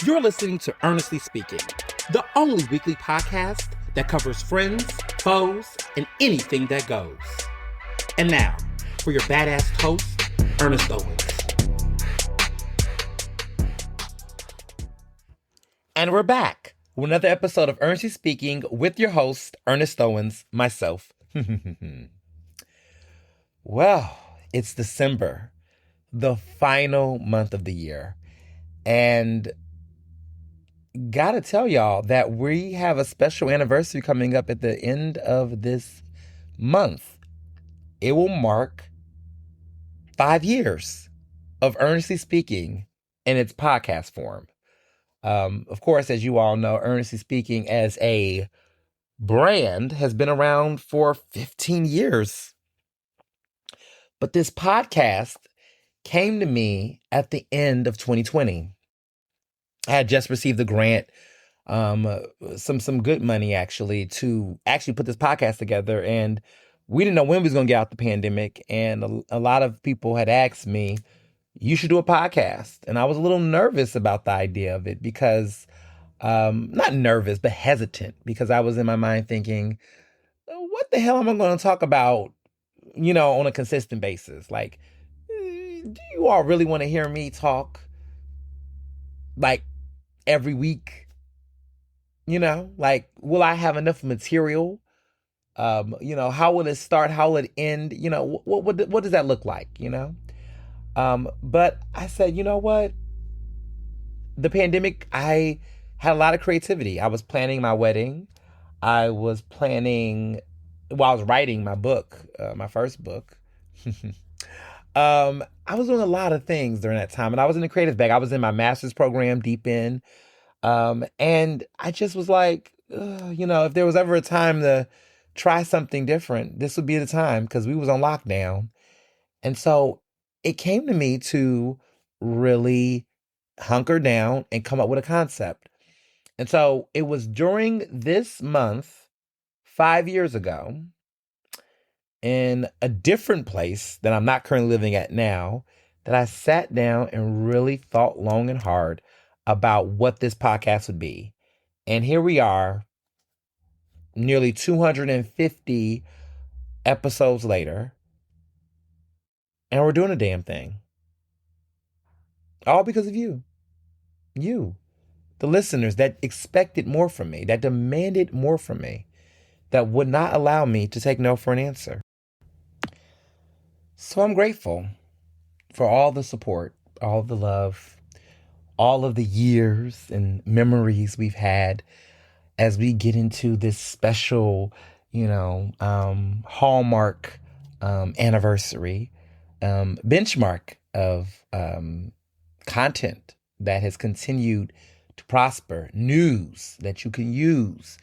You're listening to Ernestly Speaking, the only weekly podcast that covers friends, foes, and anything that goes. And now, for your badass host, Ernest Owens. And we're back with another episode of Ernestly Speaking with your host, Ernest Owens, myself. Well, it's December, the final month of the year. And gotta tell y'all that we have a special anniversary coming up at the end of this month. It will mark 5 years of Ernestly Speaking in its podcast form. Of course, as you all know, Ernestly Speaking as a brand has been around for 15 years. But this podcast came to me at the end of 2020. I had just received a grant, some good money actually, to actually put this podcast together. And we didn't know when we was going to get out the pandemic. And a lot of people had asked me, you should do a podcast. And I was a little nervous about the idea of it because, not nervous, but hesitant, because I was in my mind thinking, what the hell am I going to talk about, on a consistent basis? Like, do you all really want to hear me talk like every week? Like, will I have enough material? How will it start? How will it end? What does that look like? But I said, you know what? The pandemic, I had a lot of creativity. I was planning my wedding. I was writing my book, my first book. I was doing a lot of things during that time, and I was in the creative bag. I was in my master's program deep in. And I just was like, if there was ever a time to try something different, this would be the time, because we was on lockdown. And so it came to me to really hunker down and come up with a concept. And so it was during this month, 5 years ago, in a different place that I'm not currently living at now, that I sat down and really thought long and hard about what this podcast would be. And here we are, nearly 250 episodes later, and we're doing a damn thing. All because of you. You, the listeners that expected more from me, that demanded more from me, that would not allow me to take no for an answer. So I'm grateful for all the support, all the love, all of the years and memories we've had as we get into this special, hallmark anniversary, benchmark of content that has continued to prosper, news that you can use.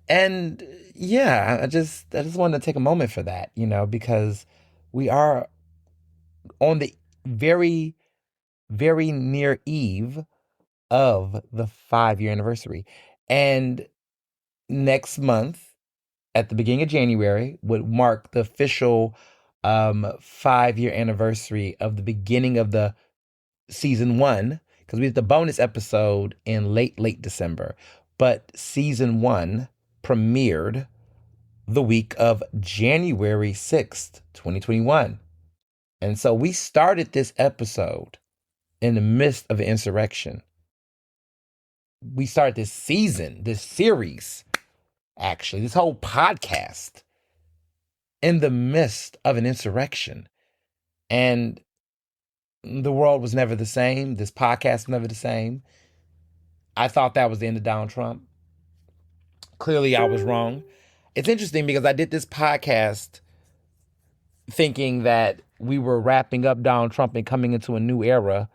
And yeah, I just wanted to take a moment for that, because we are on the very, very near eve of the 5-year anniversary. And next month, at the beginning of January, would mark the official 5-year anniversary of the beginning of the season 1, because we did the bonus episode in late December. But season 1 premiered the week of January 6th, 2021. And so we started this episode in the midst of an insurrection. We started this season, this series, actually, this whole podcast in the midst of an insurrection. And the world was never the same. This podcast was never the same. I thought that was the end of Donald Trump. Clearly, I was wrong. It's interesting because I did this podcast thinking that we were wrapping up Donald Trump and coming into a new era.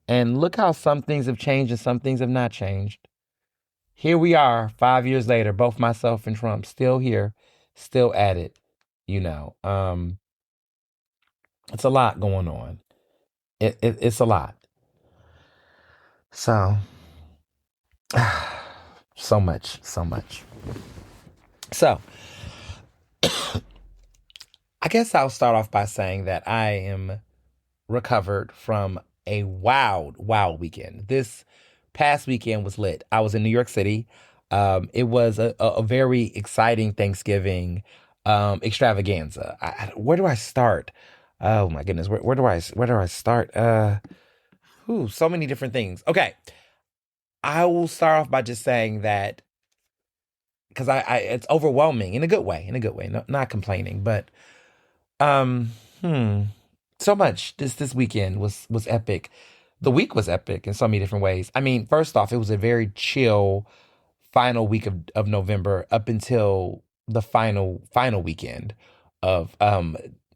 And look how some things have changed and some things have not changed. Here we are 5 years later, both myself and Trump still here, still at it. It's a lot going on. It's a lot. So, so much. So, I guess I'll start off by saying that I am recovered from a wild weekend. This past weekend was lit. I was in New York City. It was a very exciting Thanksgiving extravaganza. Where do I start? Oh my goodness, where do I start? So many different things. Okay, I will start off by just saying that because it's overwhelming in a good way, not complaining, but um, hmm, so much. This weekend was epic. The week was epic in so many different ways. I mean, first off, it was a very chill final week of November up until the final weekend of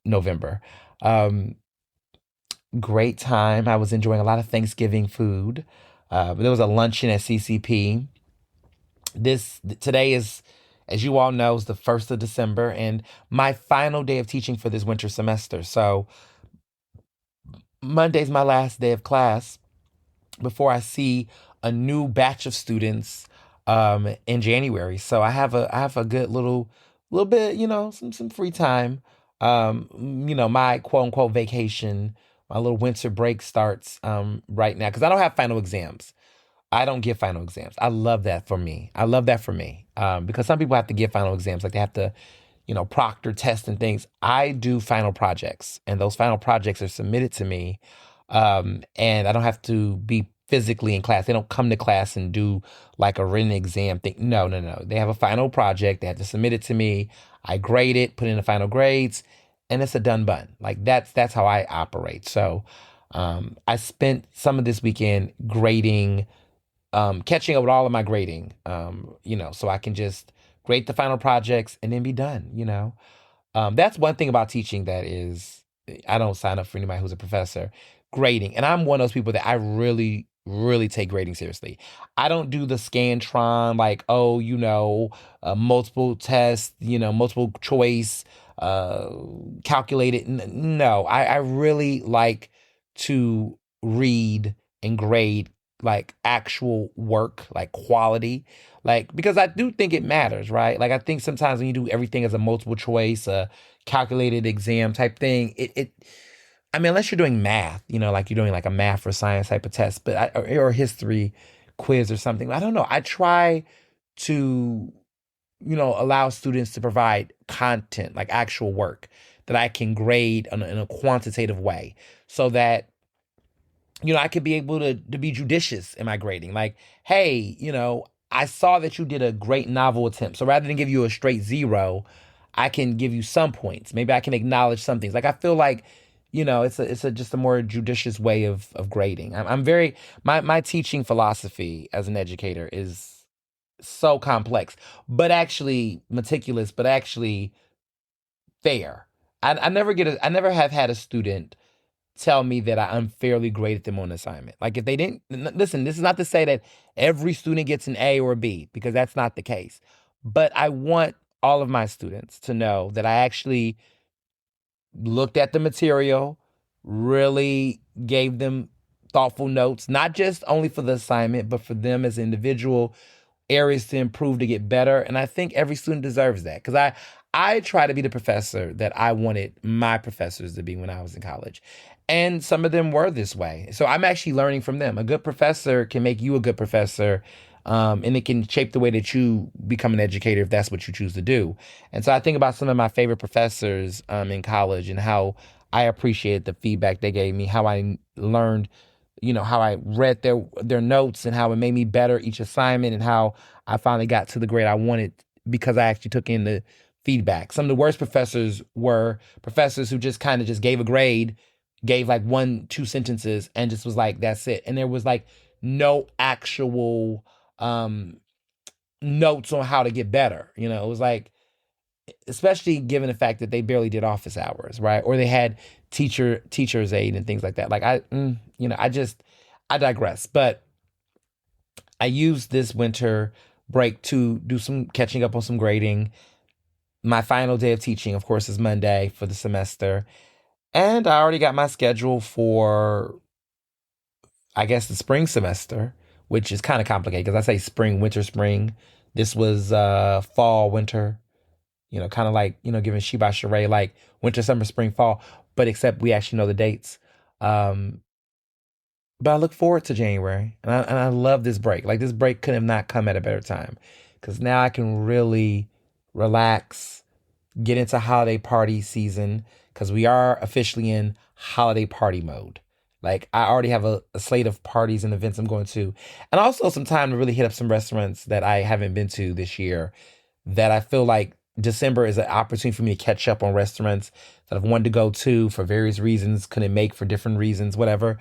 November. Um, Great time. I was enjoying a lot of Thanksgiving food. There was a luncheon at CCP. Today is, as you all know, is the 1st of December and my final day of teaching for this winter semester. So Monday's my last day of class before I see a new batch of students in January. So I have a good little bit, some free time. My quote unquote vacation, my little winter break starts right now because I don't have final exams. I don't give final exams. I love that for me. I love that for me because some people have to give final exams, like they have to, proctor tests and things. I do final projects, and those final projects are submitted to me, and I don't have to be physically in class. They don't come to class and do like a written exam thing. No, no, no. They have a final project. They have to submit it to me. I grade it, put in the final grades, and it's a done bun. Like that's how I operate. So I spent some of this weekend grading, catching up with all of my grading, so I can just grade the final projects and then be done. That's one thing about teaching that is, I don't sign up for anybody who's a professor. Grading. And I'm one of those people that I really, really take grading seriously. I don't do the Scantron, like, oh, multiple tests, multiple choice, uh, calculated. No, I really like to read and grade like actual work, like quality, like because I do think it matters, right? Like I think sometimes when you do everything as a multiple choice, calculated exam type thing, I mean, unless you're doing math, like you're doing like a math or science type of test, but or history quiz or something. I don't know. I try to, allow students to provide content, like actual work that I can grade in a quantitative way so that I could be able to be judicious in my grading. Like, hey, I saw that you did a great novel attempt. So rather than give you a straight zero, I can give you some points. Maybe I can acknowledge some things. Like I feel like, it's a just a more judicious way of grading. I'm very my teaching philosophy as an educator is so complex, but actually meticulous, but actually fair. I never have had a student tell me that I unfairly graded them on an assignment. Like if they didn't listen, this is not to say that every student gets an A or a B because that's not the case. But I want all of my students to know that I actually looked at the material, really gave them thoughtful notes, not just only for the assignment, but for them as an individual, areas to improve to get better. And I think every student deserves that because I try to be the professor that I wanted my professors to be when I was in college. And some of them were this way. So I'm actually learning from them. A good professor can make you a good professor. And it can shape the way that you become an educator if that's what you choose to do. And so I think about some of my favorite professors in college and how I appreciated the feedback they gave me, how I learned, how I read their notes and how it made me better each assignment and how I finally got to the grade I wanted because I actually took in the feedback. Some of the worst professors were professors who just kind of just gave a grade, gave like one, two sentences, and just was like, that's it. And there was like no actual um, notes on how to get better. It was like, especially given the fact that they barely did office hours, right? Or they had teacher's aid and things like that. Like I digress. But I used this winter break to do some catching up on some grading. My final day of teaching, of course, is Monday for the semester. And I already got my schedule for, I guess, the spring semester, which is kind of complicated because I say spring, winter, spring. This was fall, winter, kind of like, giving Sheba Charade, like winter, summer, spring, fall, but except we actually know the dates. Um, But I look forward to January, and I love this break. Like this break could have not come at a better time, because now I can really relax, get into holiday party season, because we are officially in holiday party mode. Like I already have a slate of parties and events I'm going to, and also some time to really hit up some restaurants that I haven't been to this year. That I feel like December is an opportunity for me to catch up on restaurants that I've wanted to go to for various reasons, couldn't make for different reasons, whatever.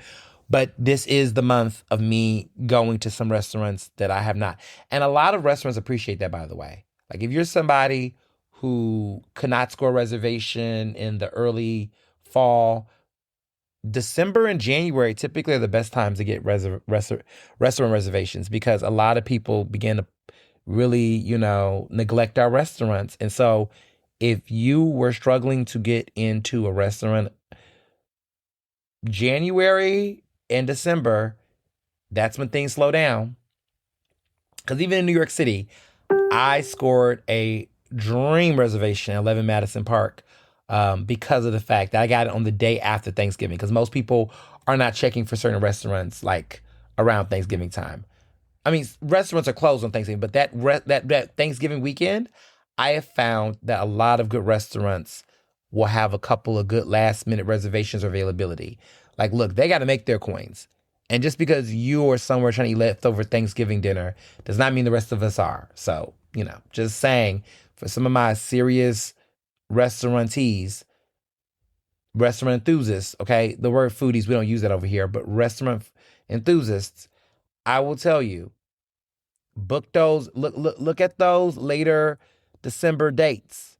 But this is the month of me going to some restaurants that I have not. And a lot of restaurants appreciate that, by the way. Like if you're somebody who could not score a reservation in the early fall, December and January typically are the best times to get restaurant reservations, because a lot of people begin to really, neglect our restaurants. And so if you were struggling to get into a restaurant, January and December, that's when things slow down. Because even in New York City, I scored a dream reservation at 11 Madison Park, because of the fact that I got it on the day after Thanksgiving. Because most people are not checking for certain restaurants like around Thanksgiving time. I mean, restaurants are closed on Thanksgiving, but that Thanksgiving weekend, I have found that a lot of good restaurants will have a couple of good last minute reservations or availability. Like, look, they got to make their coins. And just because you are somewhere trying to eat leftover Thanksgiving dinner does not mean the rest of us are. So, just saying, for some of my serious restaurantees, restaurant enthusiasts, okay, the word foodies, we don't use that over here, but restaurant enthusiasts, I will tell you, book those, look at those later December dates.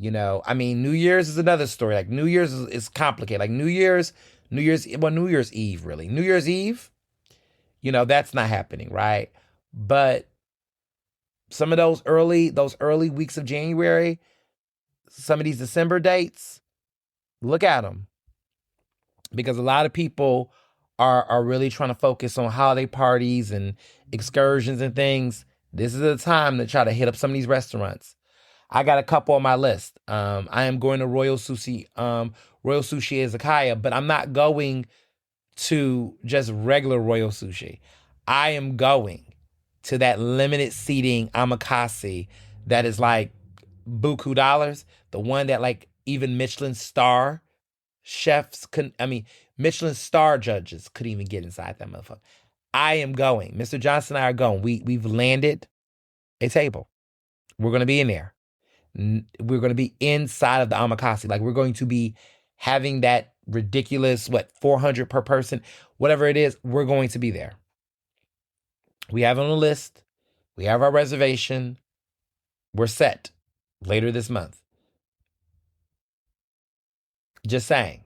I mean, New Year's is another story. Like New Year's is complicated. Like New Year's Eve, really. New Year's Eve, that's not happening, right? But some of those early weeks of January, some of these December dates, look at them, because a lot of people are really trying to focus on holiday parties and excursions and things. This is the time to try to hit up some of these restaurants. I got a couple on my list. I am going to Royal Sushi Izakaya, but I'm not going to just regular Royal Sushi. I am going to that limited seating omakase that is like buku dollars. The one that like even Michelin star chefs couldn't, I mean, Michelin star judges couldn't even get inside that motherfucker. I am going. Mr. Johnson and I are going. We've landed a table. We're going to be in there. We're going to be inside of the omakase. Like we're going to be having that ridiculous, 400 per person, whatever it is, we're going to be there. We have it on the list. We have our reservation. We're set later this month. Just saying.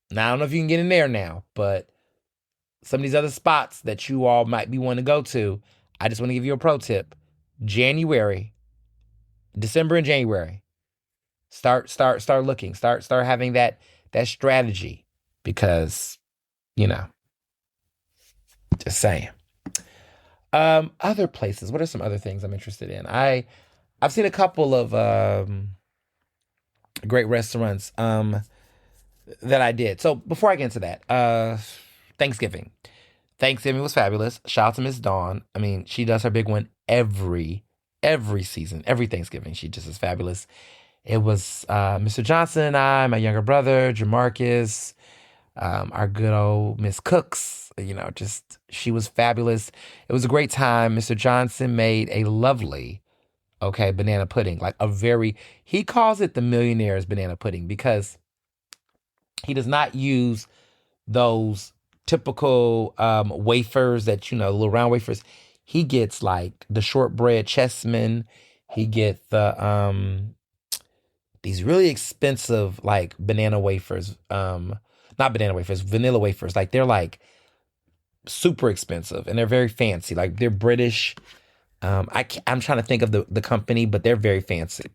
Now, I don't know if you can get in there now, but some of these other spots that you all might be wanting to go to, I just want to give you a pro tip. December and January, start looking, start having that strategy, because, just saying. Other places. What are some other things I'm interested in? I've seen a couple of great restaurants that I did. So before I get into that, Thanksgiving. Thanksgiving was fabulous. Shout out to Miss Dawn. I mean, she does her big one every season, every Thanksgiving. She just is fabulous. It was Mr. Johnson and I, my younger brother, Jamarcus, our good old Miss Cooks. Just she was fabulous. It was a great time. Mr. Johnson made a lovely, banana pudding. He calls it the millionaire's banana pudding, because he does not use those typical wafers that, little round wafers. He gets like the shortbread chessmen. He gets these really expensive like banana wafers. Not banana wafers, vanilla wafers. Like they're like super expensive and they're very fancy. Like they're British. I'm trying to think of the company, but they're very fancy.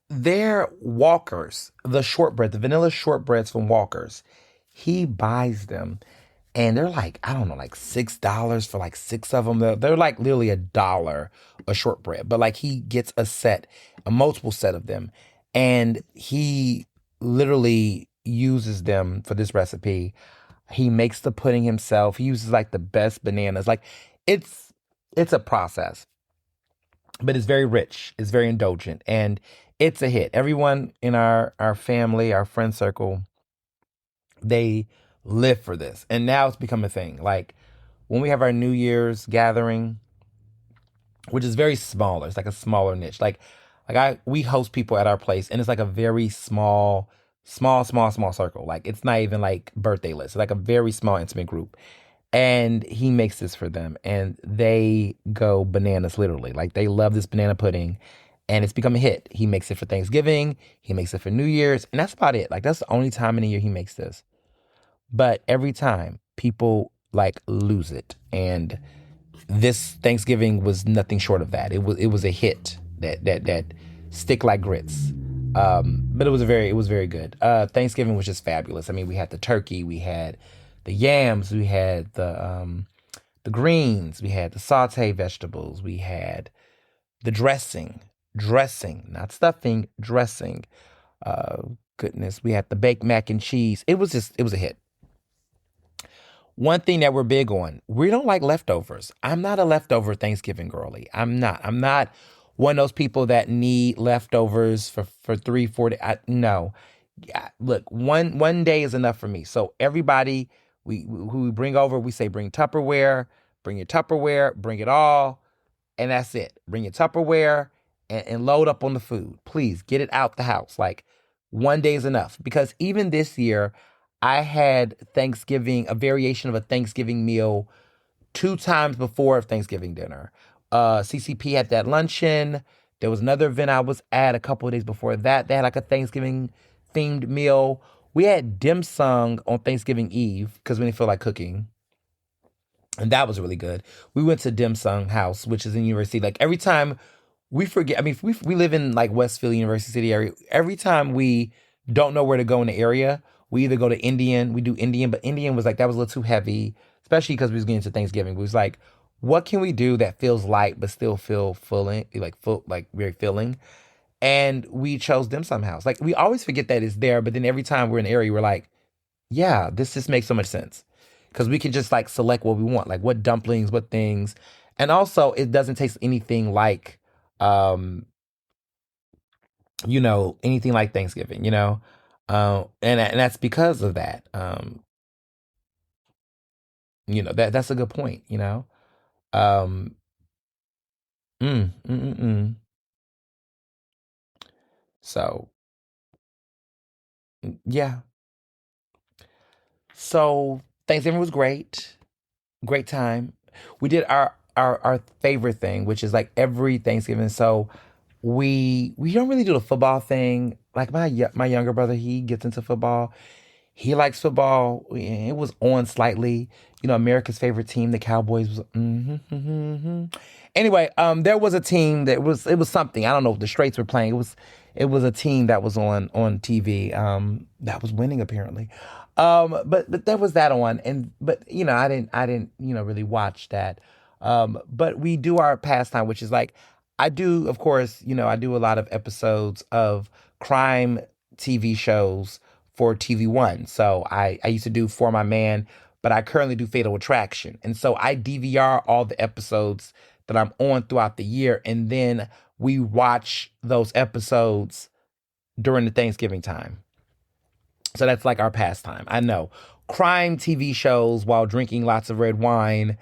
They're Walkers, the vanilla shortbreads from Walkers. He buys them and they're like, I don't know, like $6 for like 6 of them. They're like literally $1 a shortbread, but like he gets a multiple set of them. And he literally uses them for this recipe. He makes the pudding himself. He uses like the best bananas. Like it's it's a process, but it's very rich. It's very indulgent, and it's a hit. Everyone in our family, our friend circle, they live for this, and now it's become a thing. Like when we have our New Year's gathering, which is very smaller. It's like a smaller niche. Like I we host people at our place, and it's like a very small circle. Like it's not even like birthday list. It's like a very small intimate group. And he makes this for them, and they go bananas literally. Like they love this banana pudding, and it's become a hit. He makes it for Thanksgiving, he makes it for New Year's, and that's about it. Like that's the only time in the year he makes this. But every time people like lose it, and this Thanksgiving was nothing short of that. It was a hit that stick like grits. But it was very good. Thanksgiving was just fabulous. I mean, we had the turkey, we had the yams, we had the greens, we had the sauteed vegetables, we had the dressing, not stuffing, dressing. Uh, Goodness, we had the baked mac and cheese. It was a hit. One thing that we're big on, we don't like leftovers. I'm not a leftover Thanksgiving girly. I'm not. I'm not one of those people that need leftovers for 3, 4 days. No. Yeah, look, one day is enough for me. So everybody who we bring over, we say bring your Tupperware, bring it all, and that's it. Bring your Tupperware and load up on the food. Please get it out the house. Like one day is enough. Because even this year, I had Thanksgiving, a variation of a Thanksgiving meal 2 times before Thanksgiving dinner. CCP had that luncheon. There was another event I was at a couple of days before that. They had like a Thanksgiving themed meal. We had dim sum on Thanksgiving Eve because we didn't feel like cooking, and that was really good. We went to Dim Sum House, which is in University. Like every time we forget, I mean, we live in like Westfield University City area. Every time we don't know where to go in the area, we either go to Indian, we do Indian, but Indian was like that was a little too heavy, especially because we was getting to Thanksgiving. We was like, what can we do that feels light but still feel filling, like full, like very filling? And we chose Dim Sum House. Like we always forget that it's there, but then every time we're in the area, we're like, yeah, this just makes so much sense because we can just like select what we want, like what dumplings, what things, and also it doesn't taste anything like, um, anything like Thanksgiving, and that's because of that. That's a good point. Um, mm, mm, mm, mm. So yeah, so Thanksgiving was great. Great time. We did our favorite thing, which is like every Thanksgiving. So we don't really do the football thing. Like my younger brother, he gets into football. He likes football. It was on slightly. America's favorite team, the Cowboys. Was, Anyway, there was a team that it was something. I don't know if the Straits were playing. It was a team that was on TV. That was winning apparently. But there was that on, and but I didn't really watch that. But we do our pastime, which is like I do, of course. I do a lot of episodes of crime TV shows for TV One. So I used to do For My Man, but I currently do Fatal Attraction. And so I DVR all the episodes that I'm on throughout the year. And then we watch those episodes during the Thanksgiving time. So that's like our pastime. I know. Crime TV shows while drinking lots of red wine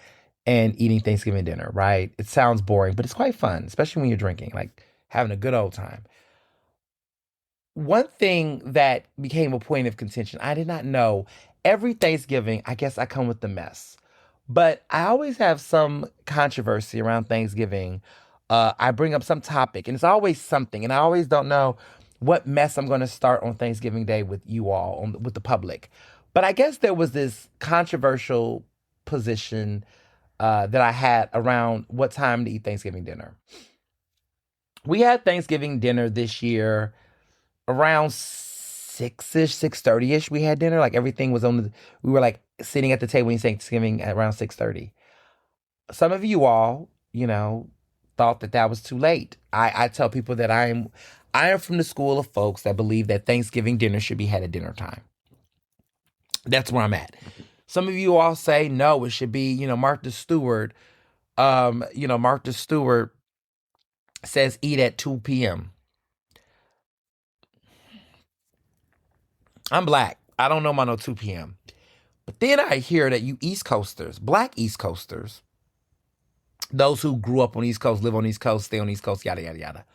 and eating Thanksgiving dinner, right? It sounds boring, but it's quite fun, especially when you're drinking, like having a good old time. One thing that became a point of contention, I did not know. Every Thanksgiving, I guess I come with the mess. But I always have some controversy around Thanksgiving. I bring up some topic, and it's always something, and I always don't know what mess I'm going to start on Thanksgiving Day with you all, with the public. But I guess there was this controversial position that I had around what time to eat Thanksgiving dinner. We had Thanksgiving dinner this year around 6ish, 6:30ish. We had dinner. Like everything was on the. We were like sitting at the table and Thanksgiving at around 6:30. Some of you all, thought that was too late. I tell people that I am from the school of folks that believe that Thanksgiving dinner should be had at dinner time. That's where I'm at. Some of you all say no, it should be, Martha Stewart. Martha Stewart says eat at 2 p.m. I'm black. I don't know about no 2 p.m. But then I hear that you East Coasters, black East Coasters, those who grew up on East Coast, live on East Coast, stay on East Coast, yada, yada, yada.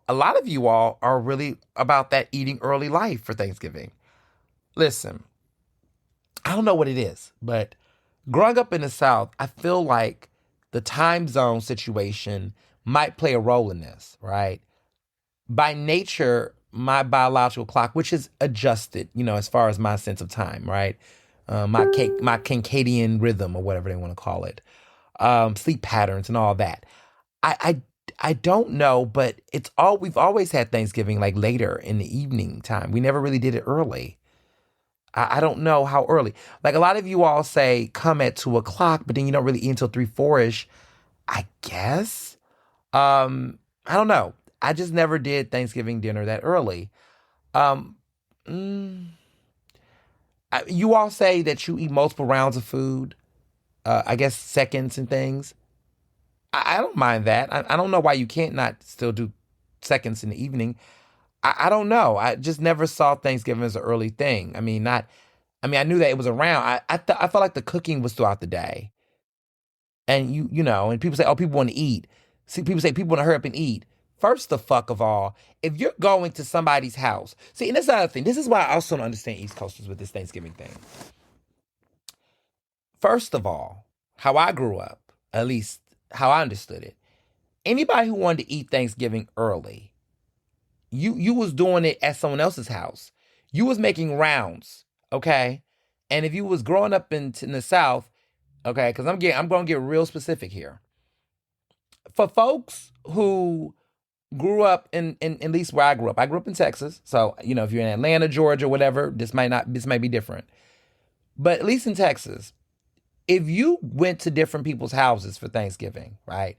A lot of you all are really about that eating early life for Thanksgiving. Listen, I don't know what it is, but growing up in the South, I feel like the time zone situation might play a role in this, right? By nature, my biological clock, which is adjusted, as far as my sense of time, right? My circadian rhythm or whatever they want to call it, sleep patterns and all that. I, I I don't know, but we've always had Thanksgiving like later in the evening time. We never really did it early. I don't know how early. Like a lot of you all say come at 2 o'clock, but then you don't really eat until 3, 4ish. I guess. I don't know. I just never did Thanksgiving dinner that early. Um, mm, you all say that you eat multiple rounds of food. I guess seconds and things. I don't mind that. I don't know why you can't not still do seconds in the evening. I don't know. I just never saw Thanksgiving as an early thing. I mean, not. I mean, I knew that it was around. I felt like the cooking was throughout the day, and and people say, oh, people want to eat. See, people say people want to hurry up and eat. First, the fuck of all, if you're going to somebody's house, see, and that's the other thing. This is why I also don't understand East Coasters with this Thanksgiving thing. First of all, how I grew up, at least how I understood it, anybody who wanted to eat Thanksgiving early, you was doing it at someone else's house. You was making rounds, okay? And if you was growing up in the South, okay, because I'm going to get real specific here. For folks who grew up in at least where I grew up in Texas. So if you're in Atlanta, Georgia, whatever, this might be different. But at least in Texas, if you went to different people's houses for Thanksgiving, right?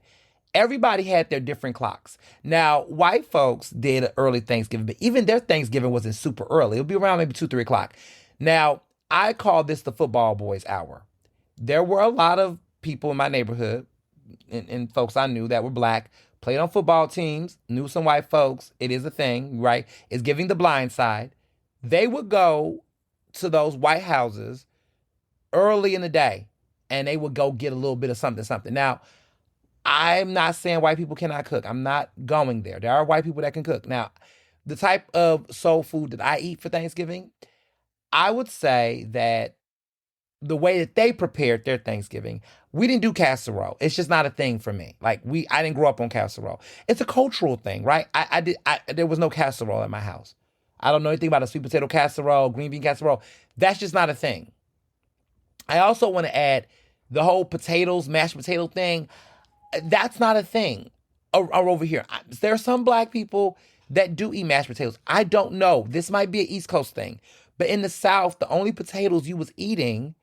Everybody had their different clocks. Now, white folks did an early Thanksgiving, but even their Thanksgiving wasn't super early. It would be around maybe 2, 3 o'clock. Now, I call this the football boys hour. There were a lot of people in my neighborhood and folks I knew that were black, played on football teams, knew some white folks. It is a thing, right? It's giving the blind side. They would go to those white houses early in the day and they would go get a little bit of something. Now, I'm not saying white people cannot cook. I'm not going there. There are white people that can cook. Now, the type of soul food that I eat for Thanksgiving, I would say that the way that they prepared their Thanksgiving, we didn't do casserole. It's just not a thing for me. I didn't grow up on casserole. It's a cultural thing, right? There was no casserole at my house. I don't know anything about a sweet potato casserole, green bean casserole. That's just not a thing. I also want to add the whole potatoes, mashed potato thing. That's not a thing over here. There are some black people that do eat mashed potatoes. I don't know. This might be an East Coast thing. But in the South, the only potatoes you was eating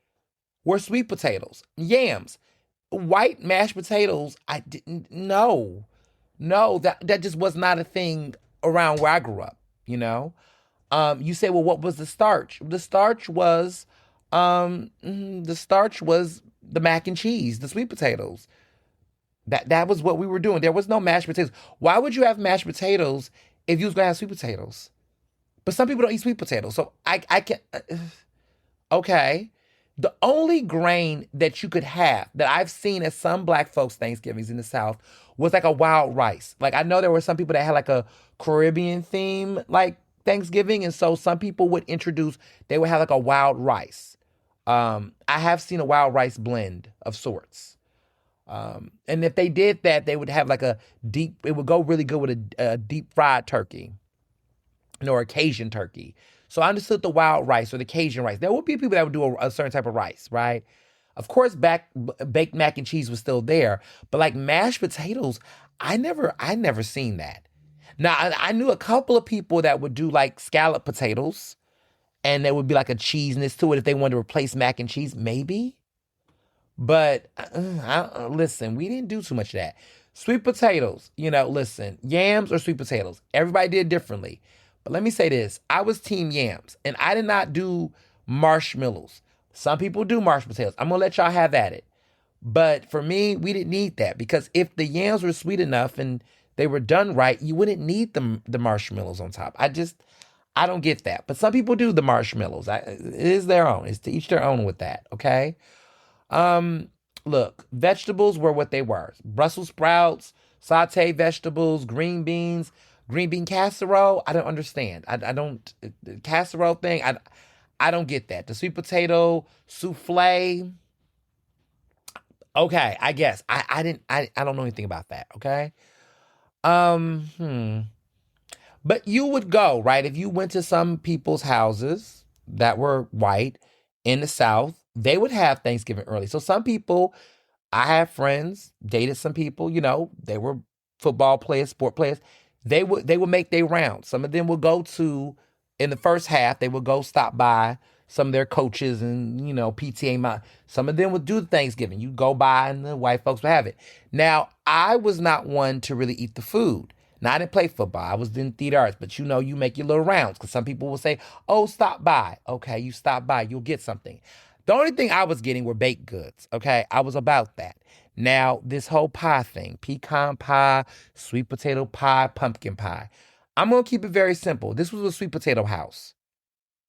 were sweet potatoes, yams. White mashed potatoes, I didn't know. No, that just was not a thing around where I grew up, You say, well, what was the starch? The starch was the mac and cheese, the sweet potatoes. That was what we were doing. There was no mashed potatoes. Why would you have mashed potatoes if you was gonna have sweet potatoes? But some people don't eat sweet potatoes, so I can. Okay, the only grain that you could have that I've seen at some black folks' Thanksgivings in the South was like a wild rice. Like I know there were some people that had like a Caribbean theme like Thanksgiving, and so some people they would have like a wild rice. I have seen a wild rice blend of sorts. And if they did that, they would have like it would go really good with a deep fried turkey, or a Cajun turkey. So I understood the wild rice or the Cajun rice. There would be people that would do a certain type of rice, right? Of course, baked mac and cheese was still there, but like mashed potatoes, I never seen that. Now I knew a couple of people that would do like scallop potatoes, and there would be like a cheesiness to it if they wanted to replace mac and cheese, maybe. But listen, we didn't do too much of that. Sweet potatoes, listen, yams or sweet potatoes. Everybody did differently. But let me say this. I was team yams, and I did not do marshmallows. Some people do mashed potatoes. I'm gonna let y'all have at it. But for me, we didn't need that because if the yams were sweet enough and they were done right, you wouldn't need the marshmallows on top. I don't get that. But some people do the marshmallows. It is their own. It's to each their own with that. Okay. Um, Look, vegetables were what they were. Brussels sprouts, sauteed vegetables, green bean casserole. I don't understand. I don't the casserole thing. I don't get that. The sweet potato souffle. Okay, I guess I didn't I don't know anything about that. Okay. Um. Hmm. But you would go, right? If you went to some people's houses that were white in the South, they would have Thanksgiving early. So some people, I have friends, dated some people, they were football players, sport players. They would make their rounds. Some of them would go to in the first half, they would go stop by some of their coaches and, PTA. Some of them would do the Thanksgiving. You go by and the white folks would have it. Now, I was not one to really eat the food. Now, I didn't play football. I was in theater arts, but you make your little rounds because some people will say, oh, stop by. Okay, you stop by, you'll get something. The only thing I was getting were baked goods. Okay, I was about that. Now, this whole pie thing, pecan pie, sweet potato pie, pumpkin pie. I'm going to keep it very simple. This was a sweet potato house.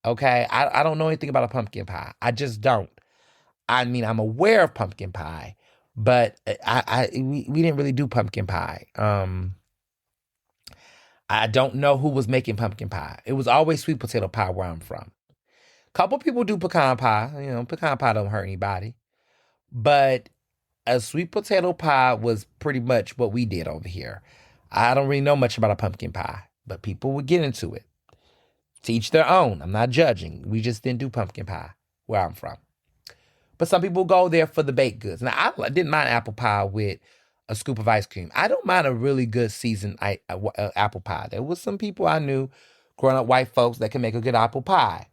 Okay, I don't know anything about a pumpkin pie. I just don't. I mean, I'm aware of pumpkin pie, but we didn't really do pumpkin pie. I don't know who was making pumpkin pie. It was always sweet potato pie where I'm from. Couple people do pecan pie. Pecan pie don't hurt anybody. But a sweet potato pie was pretty much what we did over here. I don't really know much about a pumpkin pie, but people would get into it. To each their own. I'm not judging. We just didn't do pumpkin pie where I'm from. But some people go there for the baked goods. Now, I didn't mind apple pie with a scoop of ice cream. I don't mind a really good seasoned apple pie. There was some people I knew, growing up white folks, that can make a good apple pie.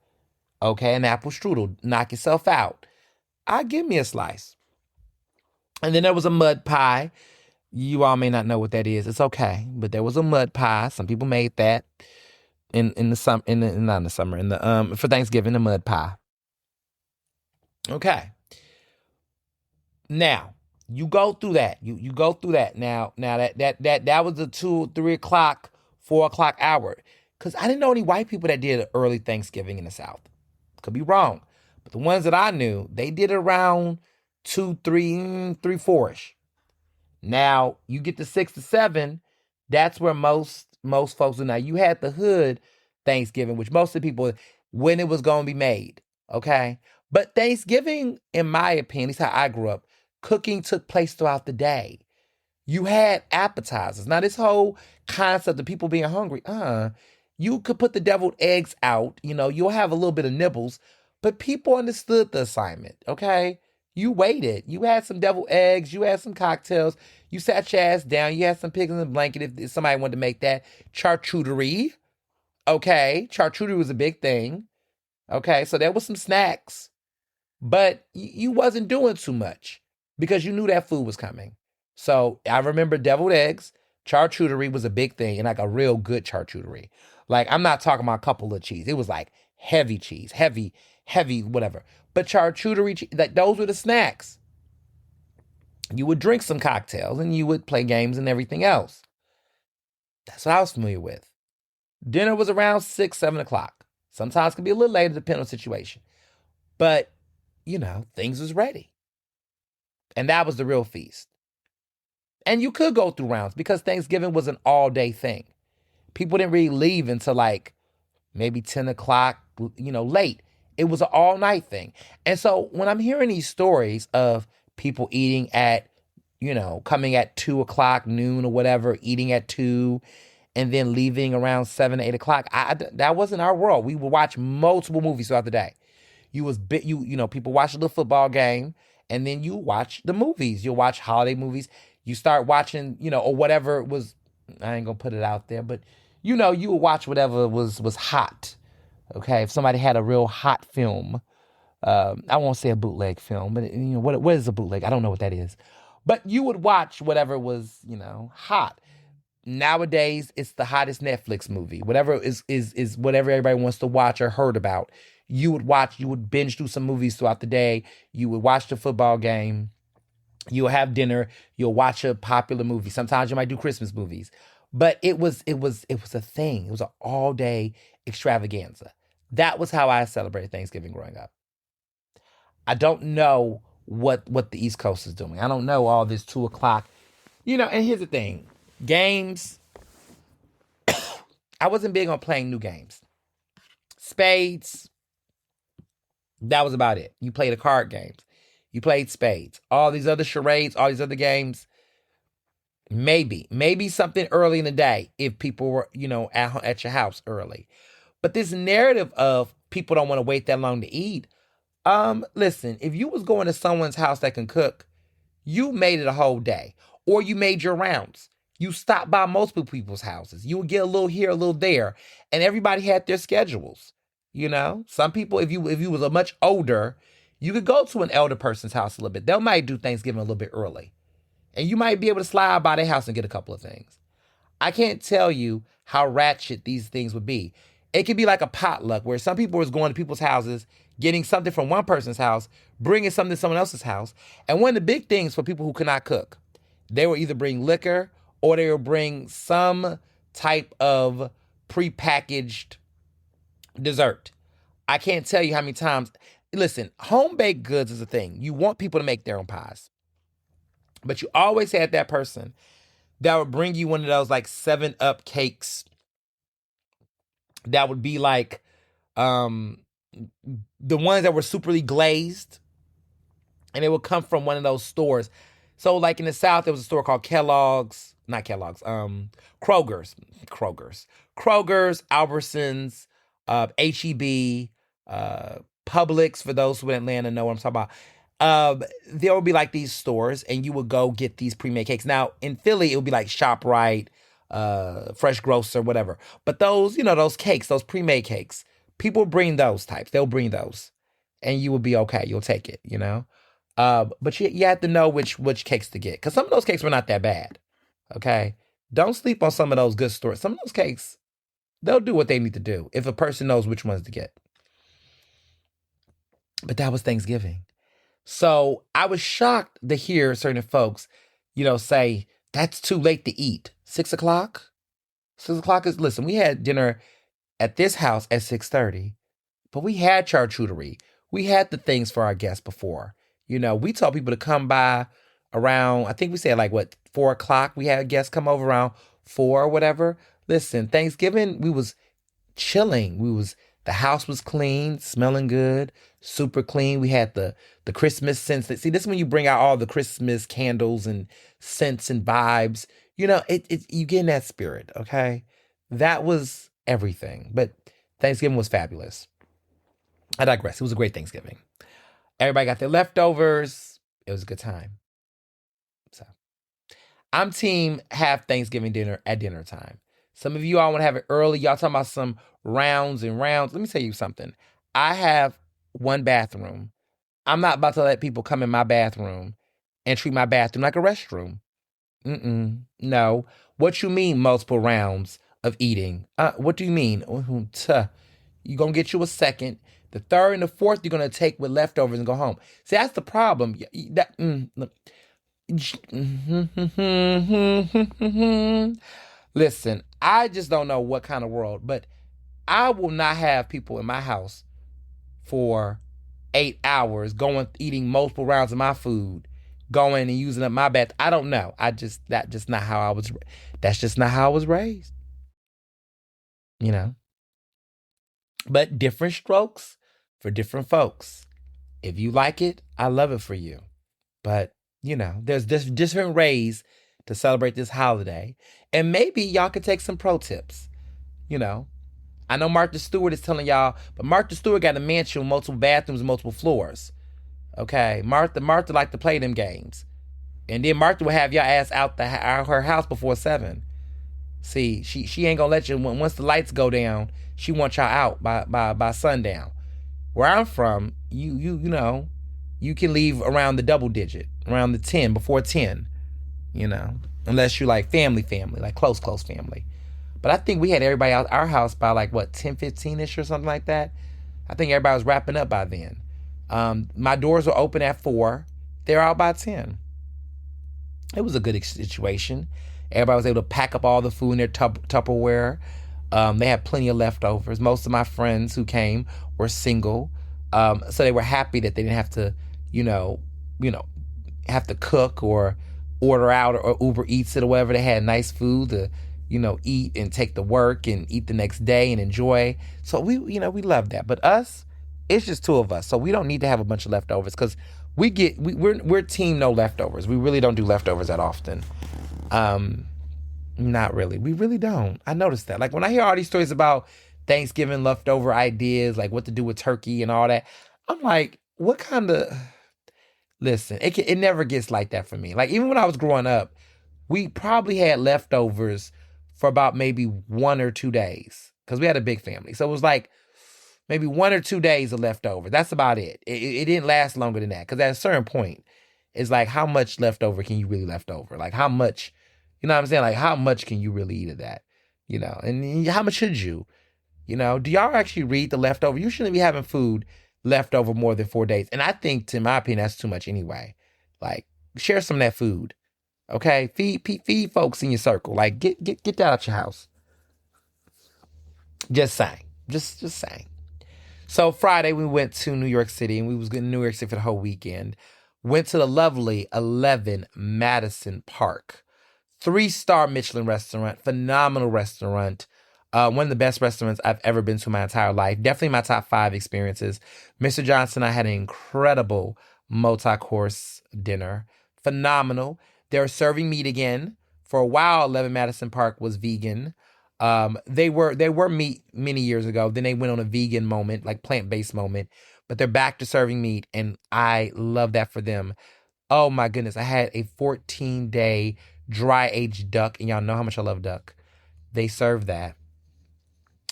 Okay, an apple strudel, knock yourself out. Give me a slice. And then there was a mud pie. You all may not know what that is. It's okay, but there was a mud pie. Some people made that in the summer, not in the summer, for Thanksgiving, the mud pie. Okay. Now you go through that. You go through that. Now that was the 2, 3 o'clock, 4 o'clock hour. Because I didn't know any white people that did early Thanksgiving in the South. Could be wrong. But the ones that I knew, they did around 2, 3, 3, 4-ish. Now, you get to 6 to 7, that's where most folks do. Now, you had the hood Thanksgiving, which most of the people, when it was going to be made, okay? But Thanksgiving, in my opinion, is how I grew up, cooking took place throughout the day. You had appetizers. Now, this whole concept of people being hungry, you could put the deviled eggs out, you'll have a little bit of nibbles, but people understood the assignment, okay? You waited. You had some deviled eggs. You had some cocktails. You sat your ass down. You had some pigs in the blanket if somebody wanted to make that. Charcuterie, okay? Charcuterie was a big thing, okay? So there was some snacks, but you wasn't doing too much because you knew that food was coming. So I remember deviled eggs. Charcuterie was a big thing, and like a real good charcuterie. Like, I'm not talking about a couple of cheese. It was like heavy cheese, heavy, whatever. But charcuterie, like those were the snacks. You would drink some cocktails and you would play games and everything else. That's what I was familiar with. Dinner was around 6, 7 o'clock. Sometimes it could be a little later, depending on the situation. But, things was ready. And that was the real feast. And you could go through rounds because Thanksgiving was an all-day thing. People didn't really leave until like maybe 10 o'clock, late. It was an all-night thing. And so when I'm hearing these stories of people eating at, coming at 2 o'clock, noon or whatever, eating at 2, and then leaving around 7, 8 o'clock, that wasn't our world. We would watch multiple movies throughout the day. People watch the football game, and then you watch the movies. You'll watch holiday movies. You start watching, or whatever it was. I ain't gonna put it out there, but you would watch whatever was hot. Okay, if somebody had a real hot film, I won't say a bootleg film, but what is a bootleg? I don't know what that is. But you would watch whatever was, hot. Nowadays, it's the hottest Netflix movie. Whatever is whatever everybody wants to watch or heard about. You would binge through some movies throughout the day. You would watch the football game. You'll have dinner. You'll watch a popular movie. Sometimes you might do Christmas movies. But it was a thing. It was an all day extravaganza. That was how I celebrated Thanksgiving growing up. I don't know what the East Coast is doing. I don't know all this 2 o'clock. And here's the thing. Games, I wasn't big on playing new games. Spades, that was about it. You played the card games. You played spades. All these other charades, all these other games, maybe something early in the day if people were, at your house early. But this narrative of people don't want to wait that long to eat, listen, if you was going to someone's house that can cook, you made it a whole day. Or you made your rounds. You stopped by multiple people's houses. You would get a little here, a little there. And everybody had their schedules. Some people, if you was a much older, you could go to an elder person's house a little bit. They might do Thanksgiving a little bit early. And you might be able to slide by their house and get a couple of things. I can't tell you how ratchet these things would be. It could be like a potluck where some people was going to people's houses, getting something from one person's house, bringing something to someone else's house. And one of the big things for people who cannot cook, they will either bring liquor or they will bring some type of prepackaged dessert. I can't tell you how many times. Listen, home baked goods is a thing. You want people to make their own pies. But you always had that person that would bring you one of those like 7-Up cakes that would be like the ones that were superly glazed. And it would come from one of those stores. So like in the South, there was a store called Kellogg's, Kroger's, Albertsons, H-E-B, Publix, for those who in Atlanta know what I'm talking about. There would be like these stores and you would go get these pre-made cakes. Now in Philly, it would be like ShopRite, Fresh Grocer, whatever. But those, those cakes, those pre-made cakes, people bring those types. They'll bring those and you will be okay. You'll take it, But you have to know which cakes to get. Because some of those cakes were not that bad. Okay? Don't sleep on some of those good stores. Some of those cakes, they'll do what they need to do if a person knows which ones to get. But that was Thanksgiving. So I was shocked to hear certain folks, say, that's too late to eat. 6 o'clock? 6 o'clock is, listen, we had dinner at this house at 6:30. But we had charcuterie. We had the things for our guests before. We told people to come by around, I think we said 4 o'clock. We had guests come over around 4 or whatever. Listen, Thanksgiving, we was chilling. The house was clean, smelling good, super clean. We had the Christmas scents. See, this is when you bring out all the Christmas candles and scents and vibes. You get in that spirit, okay? That was everything. But Thanksgiving was fabulous. I digress. It was a great Thanksgiving. Everybody got their leftovers. It was a good time. So I'm team have Thanksgiving dinner at dinner time. Some of you all want to have it early. Y'all talking about some rounds and rounds. Let me tell you something. I have one bathroom. I'm not about to let people come in my bathroom and treat my bathroom like a restroom. No. What you mean multiple rounds of eating? What do you mean? You're going to get you a second. The third and the fourth, you're going to take with leftovers and go home. See, that's the problem. Listen, I just don't know what kind of world, but I will not have people in my house for 8 hours eating multiple rounds of my food, going and using up my bath. I don't know. That's just not how I was raised. But different strokes for different folks. If you like it, I love it for you. But, there's different ways to celebrate this holiday. And maybe y'all could take some pro tips. I know Martha Stewart is telling y'all, but Martha Stewart got a mansion with multiple bathrooms and multiple floors. Okay, Martha like to play them games. And then Martha will have y'all ass out her house before 7. See, she ain't gonna let you, once the lights go down, she wants y'all out by sundown. Where I'm from, you can leave around the double digit, around the 10, before 10, unless you like family, like close family. But I think we had everybody out our house by 10, 15-ish or something like that. I think everybody was wrapping up by then. My doors were open at 4. They're out by 10. It was a good situation. Everybody was able to pack up all the food in their Tupperware. They had plenty of leftovers. Most of my friends who came were single, so they were happy that they didn't have to, you know, you know, have to cook or order out or Uber Eats it or whatever. They had nice food to, eat and take to work and eat the next day and enjoy. So we love that. But us, it's just 2 of us, so we don't need to have a bunch of leftovers because we're team no leftovers. We really don't do leftovers that often. Not really. We really don't. I noticed that. Like when I hear all these stories about Thanksgiving leftover ideas, like what to do with turkey and all that, I'm like, what kind of? Listen, it never gets like that for me. Like even when I was growing up, we probably had leftovers for about maybe 1 or 2 days because we had a big family. So it was like maybe 1 or 2 days of leftover. That's about it. It didn't last longer than that because at a certain point, it's like how much leftover can you really left over? Like how much, you know what I'm saying? Like how much can you really eat of that? And how much should you? Do y'all actually read the leftover? You shouldn't be having food left over more than 4 days. And I think, in my opinion, that's too much anyway. Like, share some of that food. Okay? Feed folks in your circle. Like, get that out your house. Just saying. Just saying. So Friday, we went to New York City, and we was in New York City for the whole weekend. Went to the lovely 11 Madison Park. 3-star Michelin restaurant. Phenomenal restaurant. One of the best restaurants I've ever been to in my entire life. Definitely my top 5 experiences. Mr. Johnson and I had an incredible multi-course dinner. Phenomenal. They're serving meat again. For a while, 11 Madison Park was vegan. They were meat many years ago. Then they went on a vegan moment, like plant-based moment. But they're back to serving meat, and I love that for them. Oh my goodness. I had a 14-day dry-aged duck, and y'all know how much I love duck. They served that.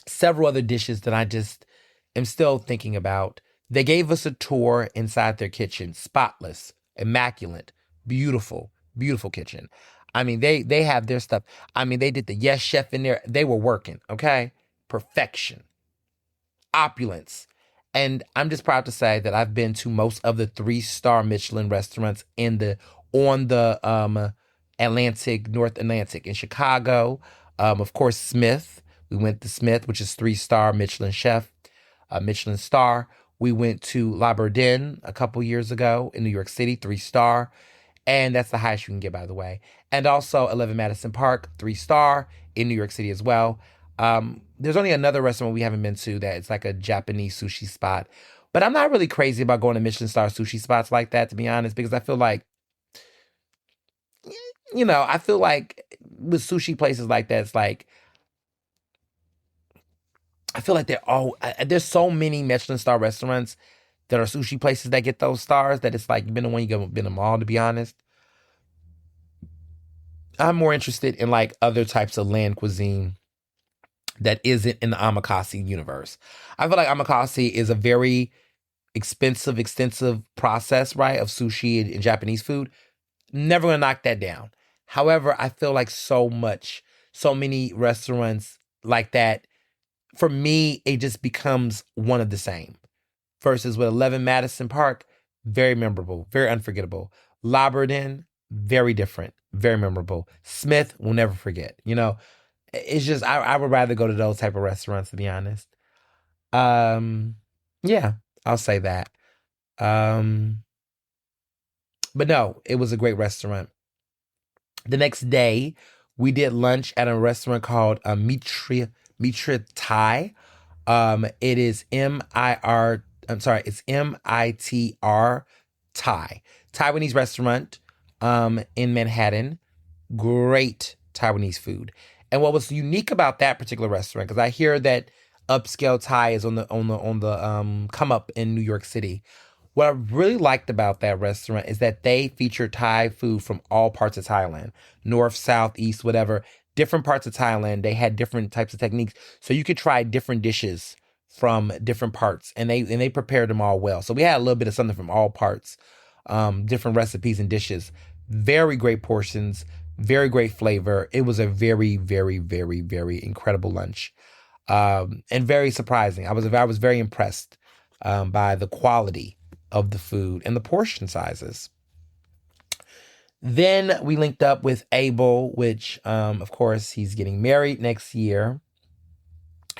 Several other dishes that I just am still thinking about. They gave us a tour inside their kitchen. Spotless, immaculate, beautiful, beautiful kitchen. I mean, they have their stuff. I mean, they did the Yes Chef in there. They were working, okay? Perfection. Opulence. And I'm just proud to say that I've been to most of the 3-star Michelin restaurants on the North Atlantic in Chicago. Of course, Smith. We went to Smith, which is 3-star Michelin chef, Michelin star. We went to La Bourdin a couple years ago in New York City, 3-star. And that's the highest you can get, by the way. And also 11 Madison Park, 3-star in New York City as well. There's only another restaurant we haven't been to that it's like a Japanese sushi spot. But I'm not really crazy about going to Michelin star sushi spots like that, to be honest, because I feel like, I feel like with sushi places like that, it's like, I feel like there's so many Michelin star restaurants that are sushi places that get those stars that it's like you've been the one, you've been them all, to be honest. I'm more interested in like other types of land cuisine that isn't in the omakase universe. I feel like omakase is a very expensive, extensive process, right, of sushi and Japanese food. Never gonna knock that down. However, I feel like so many restaurants like that, for me, it just becomes one of the same. Versus with 11 Madison Park, very memorable, very unforgettable. La Bourdin, very different, very memorable. Smith, we'll never forget. It's just, I would rather go to those type of restaurants, to be honest. Yeah, I'll say that. But no, it was a great restaurant. The next day, we did lunch at a restaurant called Mitra Thai. It is it's MITR Thai. Taiwanese restaurant in Manhattan. Great Taiwanese food. And what was unique about that particular restaurant, because I hear that upscale Thai is on the come up in New York City. What I really liked about that restaurant is that they feature Thai food from all parts of Thailand, north, south, east, whatever. Different parts of Thailand, they had different types of techniques, so you could try different dishes from different parts, and they prepared them all well. So we had a little bit of something from all parts, different recipes and dishes. Very great portions, very great flavor. It was a very, very, very, very incredible lunch, and very surprising. I was very impressed by the quality of the food and the portion sizes. Then we linked up with Abel, which, of course, he's getting married next year.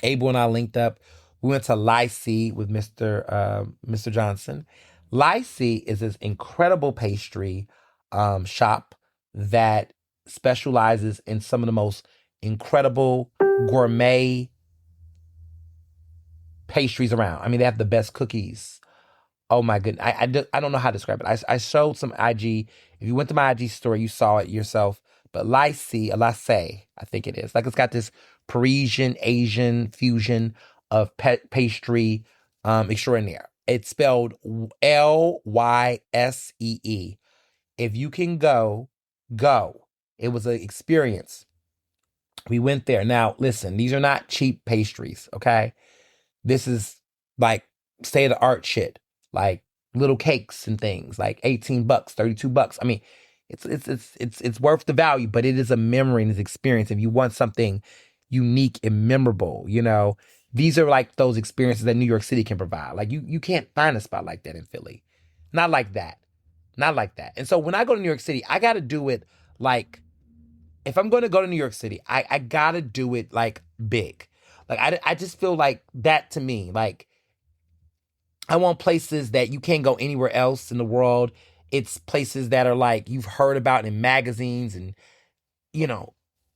Abel and I linked up. We went to Lycee with Mr. Johnson. Lycee is this incredible pastry shop that specializes in some of the most incredible gourmet pastries around. I mean, they have the best cookies. Oh my goodness. I don't know how to describe it. I showed some IG. If you went to my IG story, you saw it yourself. But Lycee, I think it is. Like it's got this Parisian, Asian fusion of pastry extraordinaire. It's spelled Lysee. If you can go. It was an experience. We went there. Now, listen, these are not cheap pastries, okay? This is like state-of-the-art shit. Like little cakes and things, like $18, $32. I mean, it's worth the value, but it is a memory and an experience. If you want something unique and memorable, these are like those experiences that New York City can provide. Like you can't find a spot like that in Philly. Not like that. Not like that. And so when I go to New York City, I got to do it like, if I'm going to go to New York City, I got to do it like big. Like I just feel like that to me, like I want places that you can't go anywhere else in the world. It's places that are like you've heard about in magazines and,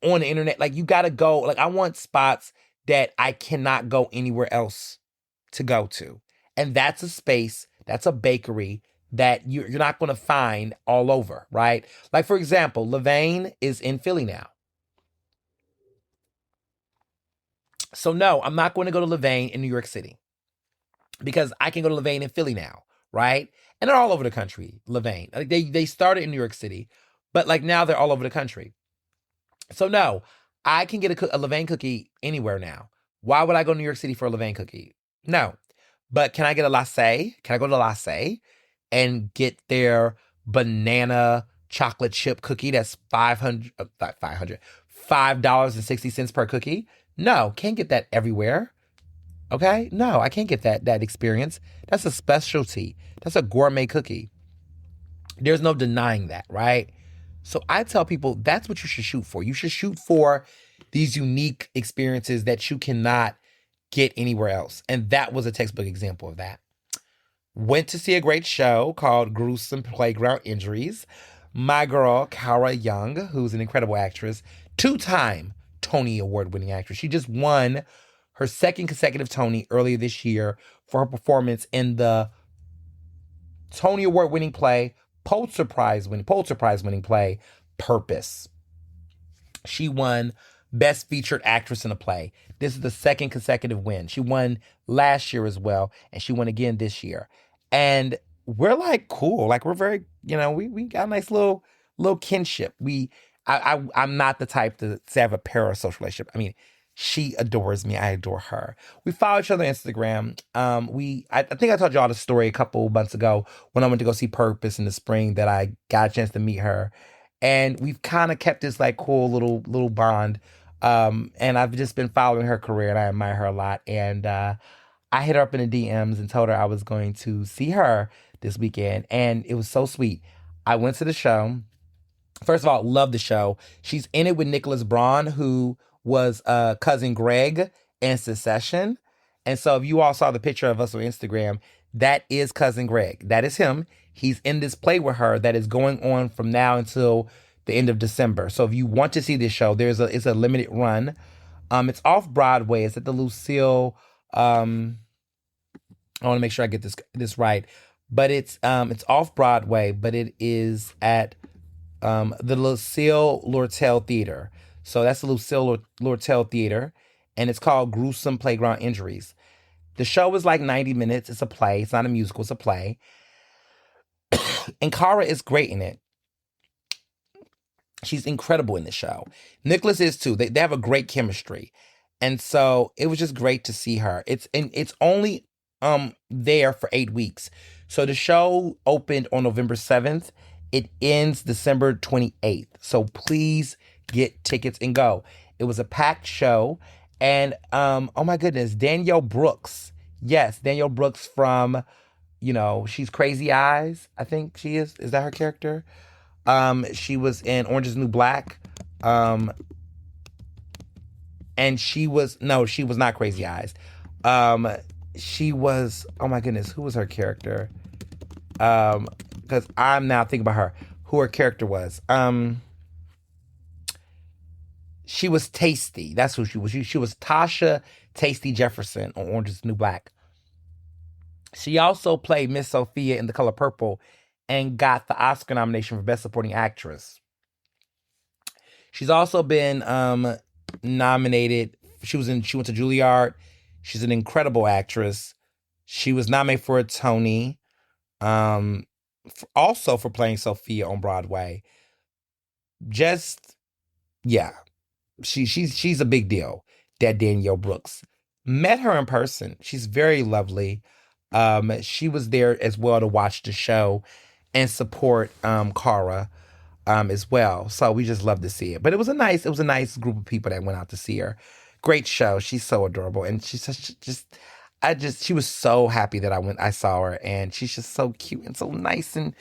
on the internet. Like you got to go. Like I want spots that I cannot go anywhere else to go to. And that's a space, that's a bakery that you're not going to find all over, right? Like, for example, Levain is in Philly now. So no, I'm not going to go to Levain in New York City because I can go to Levain in Philly now, right? And they're all over the country, Levain. Like they started in New York City, but like now they're all over the country. So no, I can get a Levain cookie anywhere now. Why would I go to New York City for a Levain cookie? No. But can I get a Lycée? Can I go to Lycée and get their banana chocolate chip cookie that's $5.60 per cookie? No, can't get that everywhere. Okay? No, I can't get that experience. That's a specialty. That's a gourmet cookie. There's no denying that, right? So I tell people that's what you should shoot for. You should shoot for these unique experiences that you cannot get anywhere else. And that was a textbook example of that. Went to see a great show called Gruesome Playground Injuries. My girl, Cara Young, who's an incredible actress, 2-time Tony Award-winning actress. She just won her second consecutive Tony earlier this year for her performance in the Tony Award-winning play, Pulitzer Prize winning play, Purpose. She won Best Featured Actress in a Play. This is the second consecutive win. She won last year as well, and she won again this year. And we're like cool. Like we're very, we got a nice little kinship. I'm not the type to have a parasocial relationship. I mean, she adores me. I adore her. We follow each other on Instagram. I think I told y'all the story a couple months ago when I went to go see Purpose in the spring that I got a chance to meet her. And we've kind of kept this like cool little bond. And I've just been following her career and I admire her a lot. And I hit her up in the DMs and told her I was going to see her this weekend. And it was so sweet. I went to the show. First of all, love the show. She's in it with Nicholas Braun, who was cousin Greg in Succession. And so if you all saw the picture of us on Instagram, that is cousin Greg. That is him. He's in this play with her that is going on from now until the end of December. So if you want to see this show, it's a limited run. It's off Broadway. It's at the Lucille. I want to make sure I get this right, but it's off Broadway, but it is at the Lucille Lortel Theater. So that's the Lucille Lortel Theater, and it's called Gruesome Playground Injuries. The show is like 90 minutes. It's a play. It's not a musical. It's a play. And Cara is great in it. She's incredible in the show. Nicholas is too. They have a great chemistry. And so it was just great to see her. It's only there for 8 weeks. So the show opened on November 7th. It ends December 28th. So please get tickets and go. It was a packed show. And oh my goodness, Danielle Brooks Yes, Danielle Brooks from, she's Crazy Eyes. I think she is. Is that her character? She was in Orange Is the New Black. Um, and she was not Crazy Eyes. Um, she was, oh my goodness, who was her character? Because I'm now thinking about her, who her character was. She was Tasty. That's who she was. She was Tasha Tasty Jefferson on Orange Is the New Black. She also played Miss Sophia in The Color Purple and got the Oscar nomination for Best Supporting Actress. She's also been nominated. She went to Juilliard. She's an incredible actress. She was nominated for a Tony, also for playing Sophia on Broadway. Just yeah, she's a big deal. That Danielle Brooks. Met her in person. She's very lovely. She was there as well to watch the show and support Cara as well. So we just love to see it. But it was a nice group of people that went out to see her. Great show. She's so adorable, and she's she was so happy that I saw her, and she's just so cute and so nice, and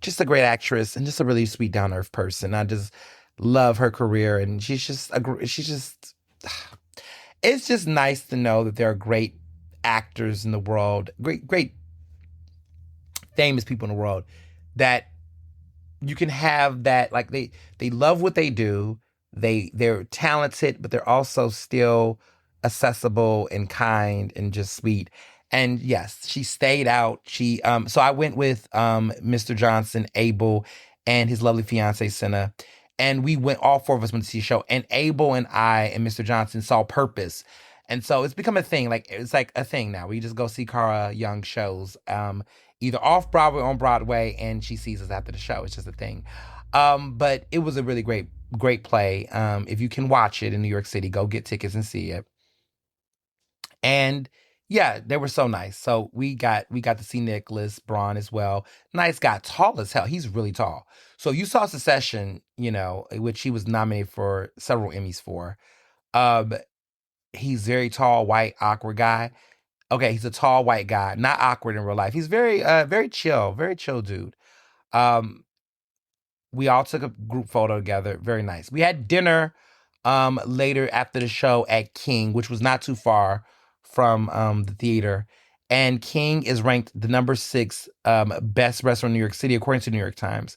just a great actress, and just a really sweet, down to earth person. I just love her career, and it's just nice to know that there are great actors in the world, great famous people in the world that you can have, that like they love what they do. They're talented, but they're also still accessible and kind and just sweet. And yes, she stayed out. So I went with Mr. Johnson, Abel, and his lovely fiance Senna. And we went, all four of us went to see a show. And Abel and I and Mr. Johnson saw Purpose. And so it's become a thing. Like, it's like a thing now. We just go see Cara Young shows, either off Broadway or on Broadway, and she sees us after the show. It's just a thing. But it was a really great play. If you can watch it in New York City, go get tickets and see it. And yeah, they were so nice. So we got to see Nicholas Braun as well. Nice guy, tall as hell. He's really tall. So you saw Succession, which he was nominated for several Emmys for. Um, he's very tall, white, awkward guy. Okay, he's a tall white guy, not awkward in real life. He's very chill dude. Um, we all took a group photo together. Very nice. We had dinner later after the show at King, which was not too far from the theater. And King is ranked the number 6 best restaurant in New York City, according to New York Times.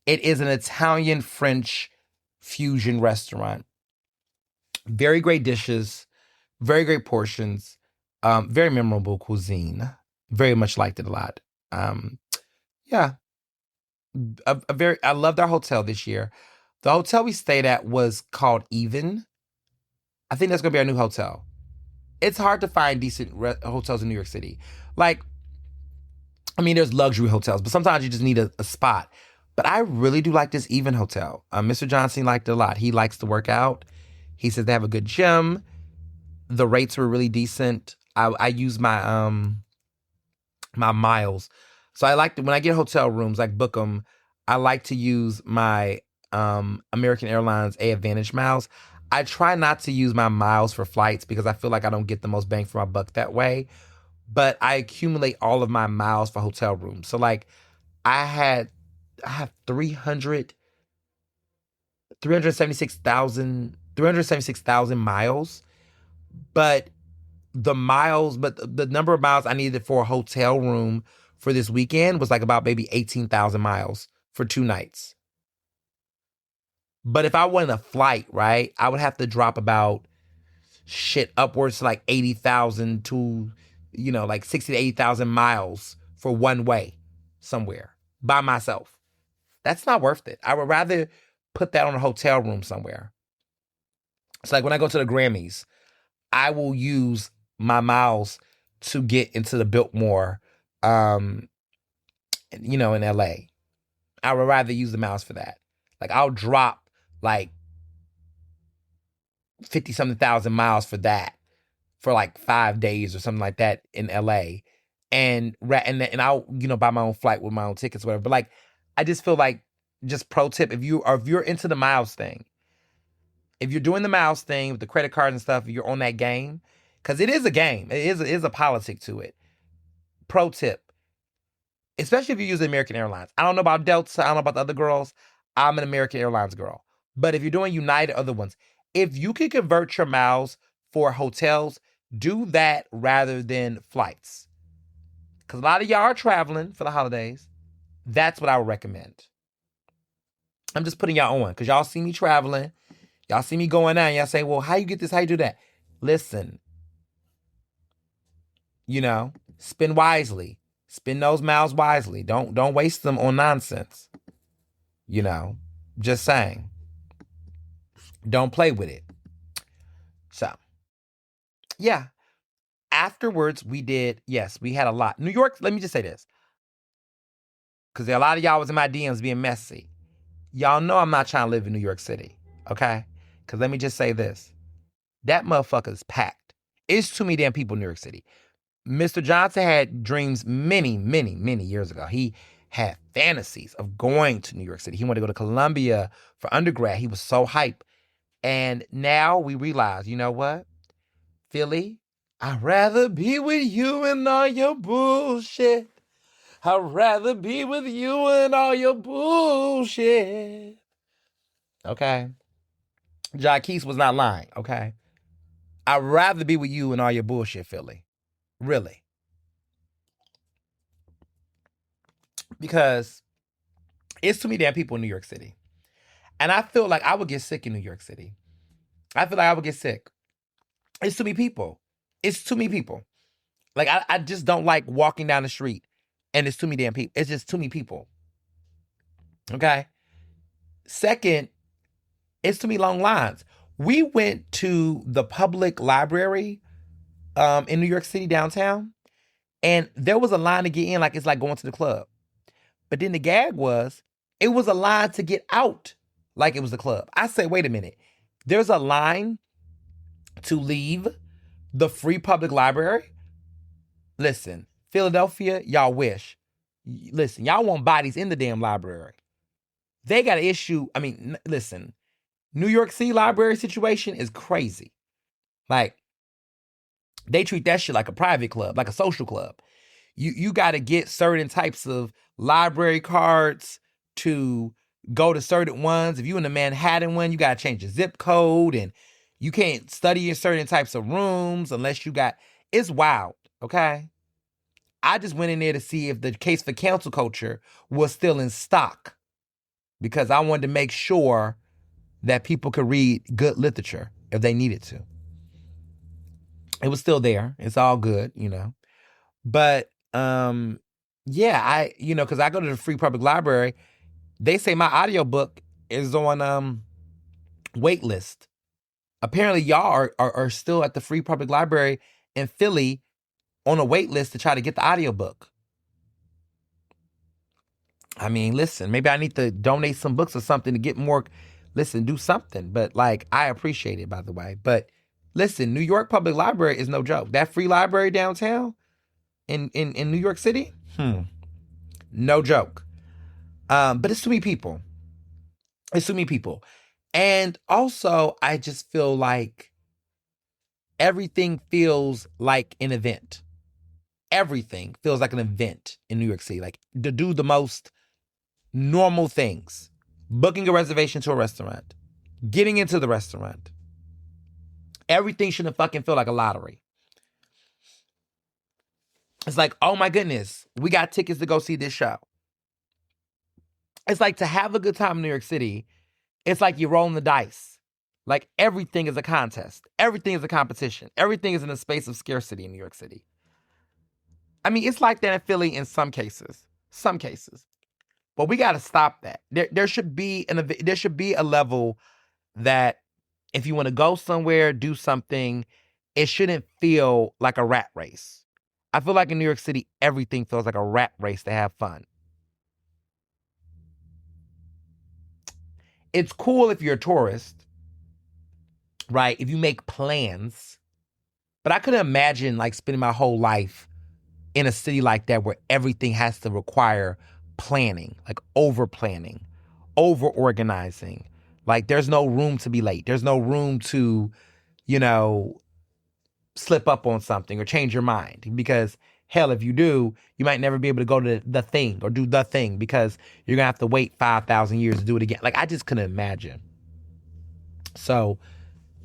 It is an Italian-French fusion restaurant. Very great dishes, very great portions, very memorable cuisine. Very much liked it a lot. Yeah, I loved our hotel this year. The hotel we stayed at was called Even. I think that's gonna be our new hotel. It's hard to find decent hotels in New York City. Like, I mean, there's luxury hotels, but sometimes you just need a spot. But I really do like this Even hotel. Mr. Johnson liked it a lot. He likes to work out. He says they have a good gym. The rates were really decent. I use my my miles. So I like to, when I get hotel rooms, like book them, I like to use my American Airlines A Advantage miles. I try not to use my miles for flights because I feel like I don't get the most bang for my buck that way. But I accumulate all of my miles for hotel rooms. So like I have 376,000 miles, but the number of miles I needed for a hotel room for this weekend was like about maybe 18,000 miles for 2 nights. But if I wanted a flight, right, I would have to drop about upwards to like 80,000 to, like 60 to 80,000 miles for one way somewhere by myself. That's not worth it. I would rather put that on a hotel room somewhere. It's like when I go to the Grammys, I will use my miles to get into the Biltmore, in LA. I would rather use the miles for that. Like, I'll drop like 50 something thousand miles for that for like 5 days or something like that in LA. And I'll, buy my own flight with my own tickets, whatever. But like, I just feel like, just pro tip, if you're into the miles thing, if you're doing the miles thing with the credit cards and stuff, if you're on that game, Because it is a game. It is a politic to it. Pro tip, especially if you use American Airlines. I don't know about Delta. I don't know about the other girls. I'm an American Airlines girl. But if you're doing United, other ones, if you can convert your miles for hotels, do that rather than flights. Because a lot of y'all are traveling for the holidays. That's what I would recommend. I'm just putting y'all on because y'all see me traveling. Y'all see me going out. And y'all say, well, how you get this? How you do that? Listen, spend wisely. Spend those miles wisely. Don't waste them on nonsense. Just saying. Don't play with it. So, yeah. Afterwards, we had a lot. New York, let me just say this. Because a lot of y'all was in my DMs being messy. Y'all know I'm not trying to live in New York City, okay? Because let me just say this. That motherfucker's packed. It's too many damn people in New York City. Mr. Johnson had dreams many, many, many years ago. He had fantasies of going to New York City. He wanted to go to Columbia for undergrad. He was so hype. And now we realize, you know what? Philly, I'd rather be with you and all your bullshit. I'd rather be with you and all your bullshit. Okay? Jaquise was not lying, okay? I'd rather be with you and all your bullshit, Philly. Really. Because it's too many damn people in New York City. And I feel like I would get sick in New York City. I feel like I would get sick. It's too many people. It's too many people. Like, I just don't like walking down the street and it's too many damn people. It's just too many people. Okay? Second, it's too many long lines. We went to the public library in New York City downtown, and there was a line to get in like it's like going to the club. But then the gag was, it was a line to get out like it was the club. I say, wait a minute. There's a line to leave the free public library? Listen, Philadelphia, y'all wish. Listen, y'all want bodies in the damn library. They got an issue. I mean, listen, New York City library situation is crazy. Like, they treat that shit like a private club, like a social club. You got to get certain types of library cards to go to certain ones. If you in the Manhattan one, you got to change the zip code, and you can't study in certain types of rooms unless you got... It's wild, okay? I just went in there to see if the case for cancel culture was still in stock because I wanted to make sure that people could read good literature if they needed to. It was still there. It's all good, But, because I go to the free public library, they say my audiobook is on wait list. Apparently, y'all are still at the free public library in Philly on a wait list to try to get the audiobook. I mean, listen, maybe I need to donate some books or something to get more... Listen, do something. But, I appreciate it, by the way. But, listen, New York Public Library is no joke. That free library downtown in New York City, no joke. But it's too many people. It's too many people. And also, I just feel like everything feels like an event. Everything feels like an event in New York City. Like, to do the most normal things. Booking a reservation to a restaurant. Getting into the restaurant. Everything shouldn't fucking feel like a lottery. It's like, oh my goodness, we got tickets to go see this show. It's like, to have a good time in New York City, it's like you're rolling the dice. Like, everything is a contest. Everything is a competition. Everything is in a space of scarcity in New York City. I mean, it's like that in Philly in some cases. Some cases. But we got to stop that. There should be a level that if you want to go somewhere, do something, it shouldn't feel like a rat race. I feel like in New York City, everything feels like a rat race to have fun. It's cool if you're a tourist, right? If you make plans. But I couldn't imagine spending my whole life in a city like that where everything has to require planning, over planning, over organizing. There's no room to be late. There's no room to, slip up on something or change your mind. Because hell, if you do, you might never be able to go to the thing or do the thing because you're gonna have to wait 5,000 years to do it again. Like I just couldn't imagine. So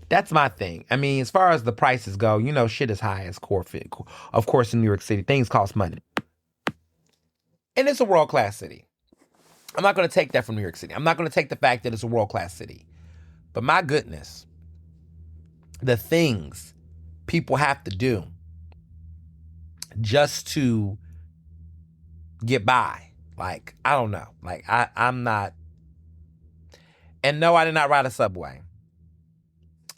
that's my thing. I mean, as far as the prices go, shit is high as Corfit. Of course, in New York City, things cost money, and it's a world class city. I'm not going to take that from New York City. I'm not going to take the fact that it's a world class city. But my goodness, the things people have to do just to get by. Like, I don't know. Like, I'm not. And no, I did not ride a subway.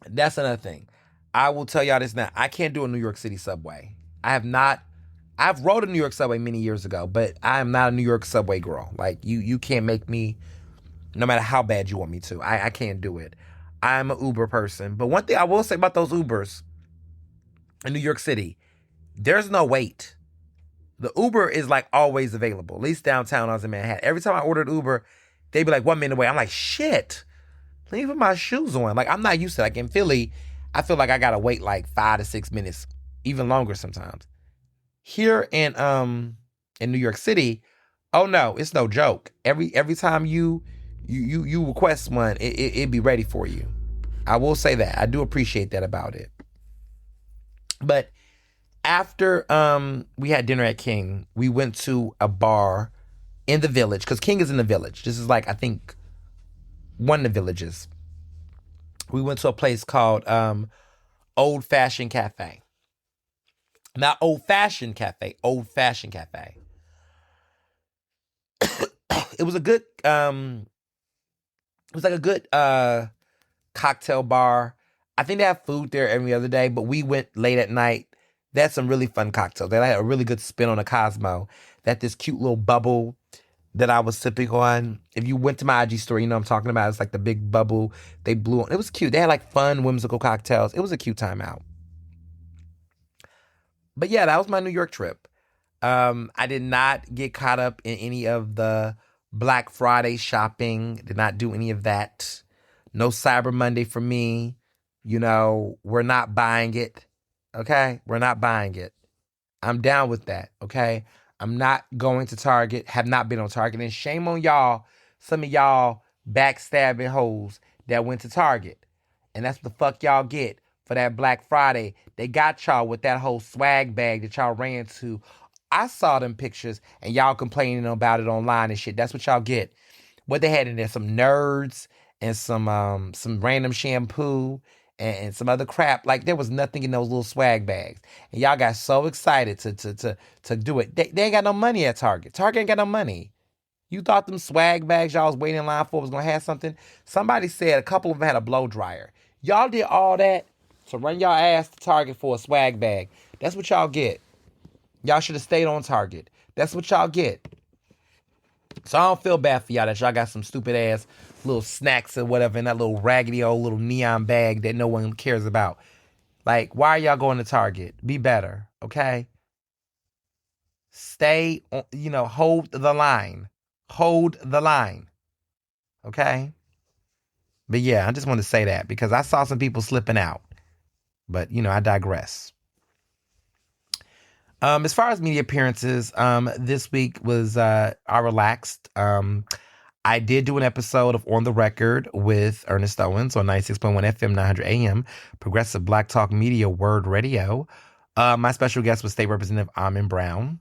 That's another thing. I will tell y'all this now. I can't do a New York City subway. I've rode a New York subway many years ago, but I am not a New York subway girl. Like, you can't make me, no matter how bad you want me to. I can't do it. I'm an Uber person. But one thing I will say about those Ubers in New York City, there's no wait. The Uber is like always available. At least downtown, I was in Manhattan. Every time I ordered Uber, they'd be like 1 minute away. I'm like, shit. Let me put my shoes on. Like, I'm not used to it. Like in Philly, I feel like I gotta wait like 5 to 6 minutes, even longer sometimes. Here in New York City, oh no, it's no joke. Every time you request one, it be ready for you. I will say that. I do appreciate that about it. But after we had dinner at King, we went to a bar in the Village, because King is in the Village. This is like, I think, one of the villages. We went to a place called Old Fashioned Cafe. Not Old Fashioned Cafe, Old Fashioned Cafe. It was a good it was like a good cocktail bar. I think they have food there every other day, but we went late at night. They had some really fun cocktails. They had a really good spin on a Cosmo. They had this cute little bubble that I was sipping on. If you went to my IG story, you know what I'm talking about. It's like the big bubble they blew on. It was cute. They had like fun, whimsical cocktails. It was a cute time out. But yeah, that was my New York trip. I did not get caught up in any of the Black Friday shopping. Did not do any of that. No Cyber Monday for me. We're not buying it. Okay? We're not buying it. I'm down with that. Okay? I'm not going to Target. Have not been on Target. And shame on y'all, some of y'all backstabbing hoes that went to Target. And that's what the fuck y'all get for that Black Friday. They got y'all with that whole swag bag that y'all ran to. I saw them pictures and y'all complaining about it online and shit. That's what y'all get. What they had in there, some nerds and some random shampoo and some other crap. Like, there was nothing in those little swag bags. And y'all got so excited to do it. They ain't got no money at Target. Target ain't got no money. You thought them swag bags y'all was waiting in line for was going to have something? Somebody said a couple of them had a blow dryer. Y'all did all that to run y'all ass to Target for a swag bag. That's what y'all get. Y'all should have stayed on Target. That's what y'all get. So I don't feel bad for y'all that y'all got some stupid ass little snacks or whatever in that little raggedy old little neon bag that no one cares about. Like, why are y'all going to Target? Be better, okay? Stay on, hold the line. Hold the line. Okay? But yeah, I just want to say that because I saw some people slipping out. But, I digress. As far as media appearances, this week was I relaxed. I did do an episode of On the Record with Ernest Owens on 96.1 FM, 900 AM, Progressive Black Talk Media Word Radio. My special guest was State Representative Amin Brown.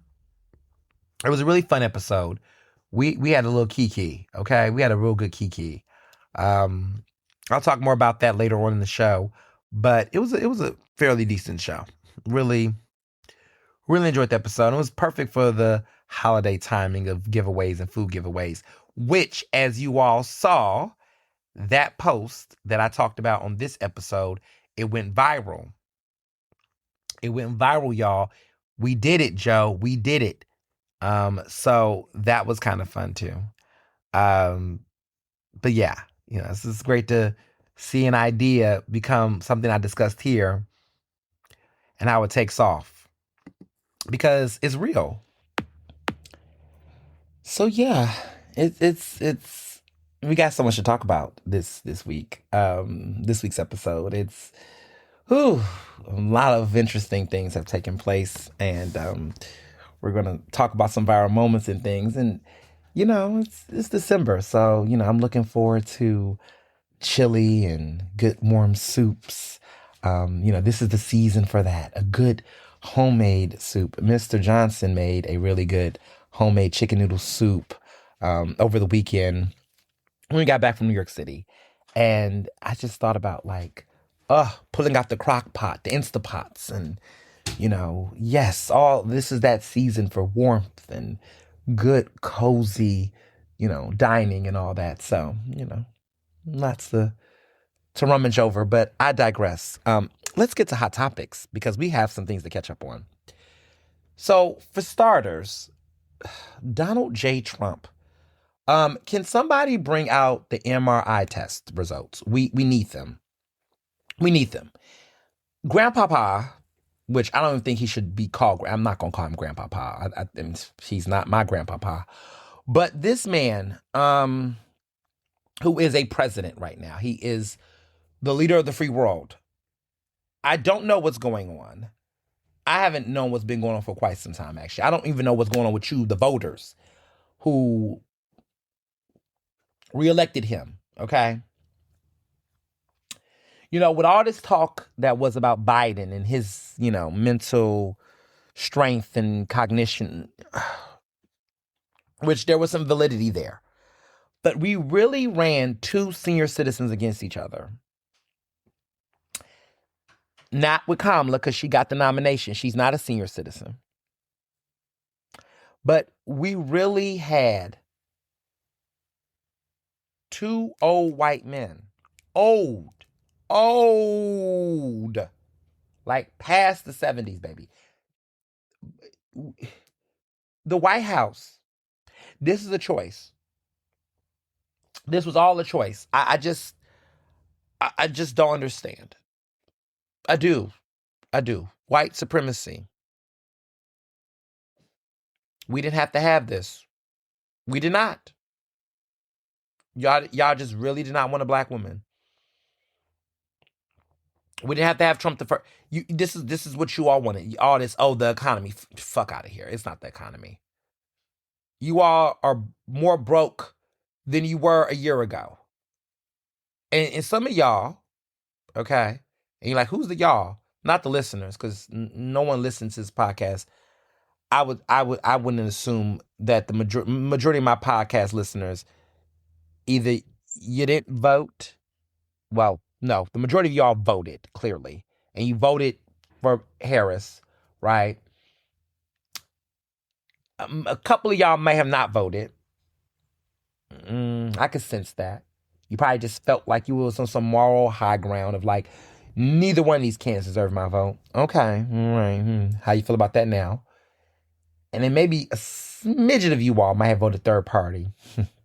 It was a really fun episode. We had a little kiki, okay? We had a real good kiki. I'll talk more about that later on in the show, but it was a fairly decent show. Really enjoyed the episode. It was perfect for the holiday timing of giveaways and food giveaways, which, as you all saw, that post that I talked about on this episode, it went viral. It went viral, y'all. We did it, Joe. We did it. So that was kind of fun too. But yeah, this is great to see an idea become something I discussed here and how it takes off because it's real. So yeah, it's we got so much to talk about this week. This week's episode. It's Whew, a lot of interesting things have taken place, and we're gonna talk about some viral moments and things. And it's December, so I'm looking forward to chili and good warm soups. This is the season for that. A good homemade soup. Mr. Johnson made a really good homemade chicken noodle soup over the weekend when we got back from New York City. And I just thought about like, pulling out the crock pot, the Instapots, and yes, all this is that season for warmth and good, cozy, dining and all that. So, lots to rummage over, but I digress. Let's get to hot topics because we have some things to catch up on. So, for starters, Donald J. Trump. Can somebody bring out the MRI test results? We need them. We need them. Grandpapa, which I don't even think he should be called. I'm not gonna call him Grandpapa. He's not my Grandpapa. But this man, who is a president right now, he is the leader of the free world. I don't know what's going on. I haven't known what's been going on for quite some time, actually. I don't even know what's going on with you, the voters, who reelected him, okay? With all this talk that was about Biden and his, mental strength and cognition, which there was some validity there. But we really ran two senior citizens against each other. Not with Kamala, because she got the nomination. She's not a senior citizen. But we really had two old white men. Old. Like past the 70s, baby. The White House. This is a choice. This was all a choice. I just don't understand. I do. White supremacy. We didn't have to have this. We did not. Y'all just really did not want a black woman. We didn't have to have Trump the first. This is what you all wanted. All this, the economy. Fuck out of here. It's not the economy. You all are more broke than you were a year ago. And some of y'all, okay, and you're like, who's the y'all? Not the listeners, because no one listens to this podcast. I wouldn't assume that the majority of my podcast listeners, either you didn't vote. Well, no, the majority of y'all voted, clearly. And you voted for Harris, right? A couple of y'all may have not voted. I could sense that. You probably just felt like you was on some moral high ground of like, neither one of these candidates deserve my vote. Okay, all right. How you feel about that now? And then maybe a smidgen of you all might have voted third party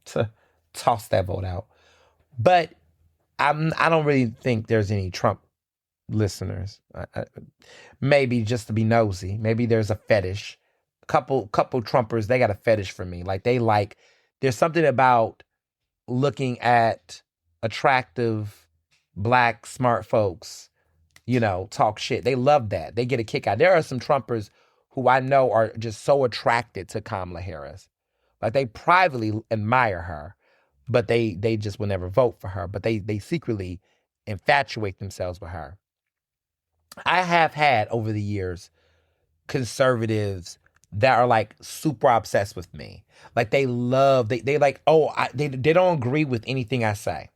to toss that vote out. But I don't really think there's any Trump listeners. Maybe just to be nosy. Maybe there's a fetish. Couple Trumpers, they got a fetish for me. Like there's something about looking at attractive black smart folks, talk shit. They love that. They get a kick out. There are some Trumpers who I know are just so attracted to Kamala Harris. Like they privately admire her, but they just will never vote for her. But they secretly infatuate themselves with her. I have had over the years conservatives that are like super obsessed with me. Like they like, they don't agree with anything I say.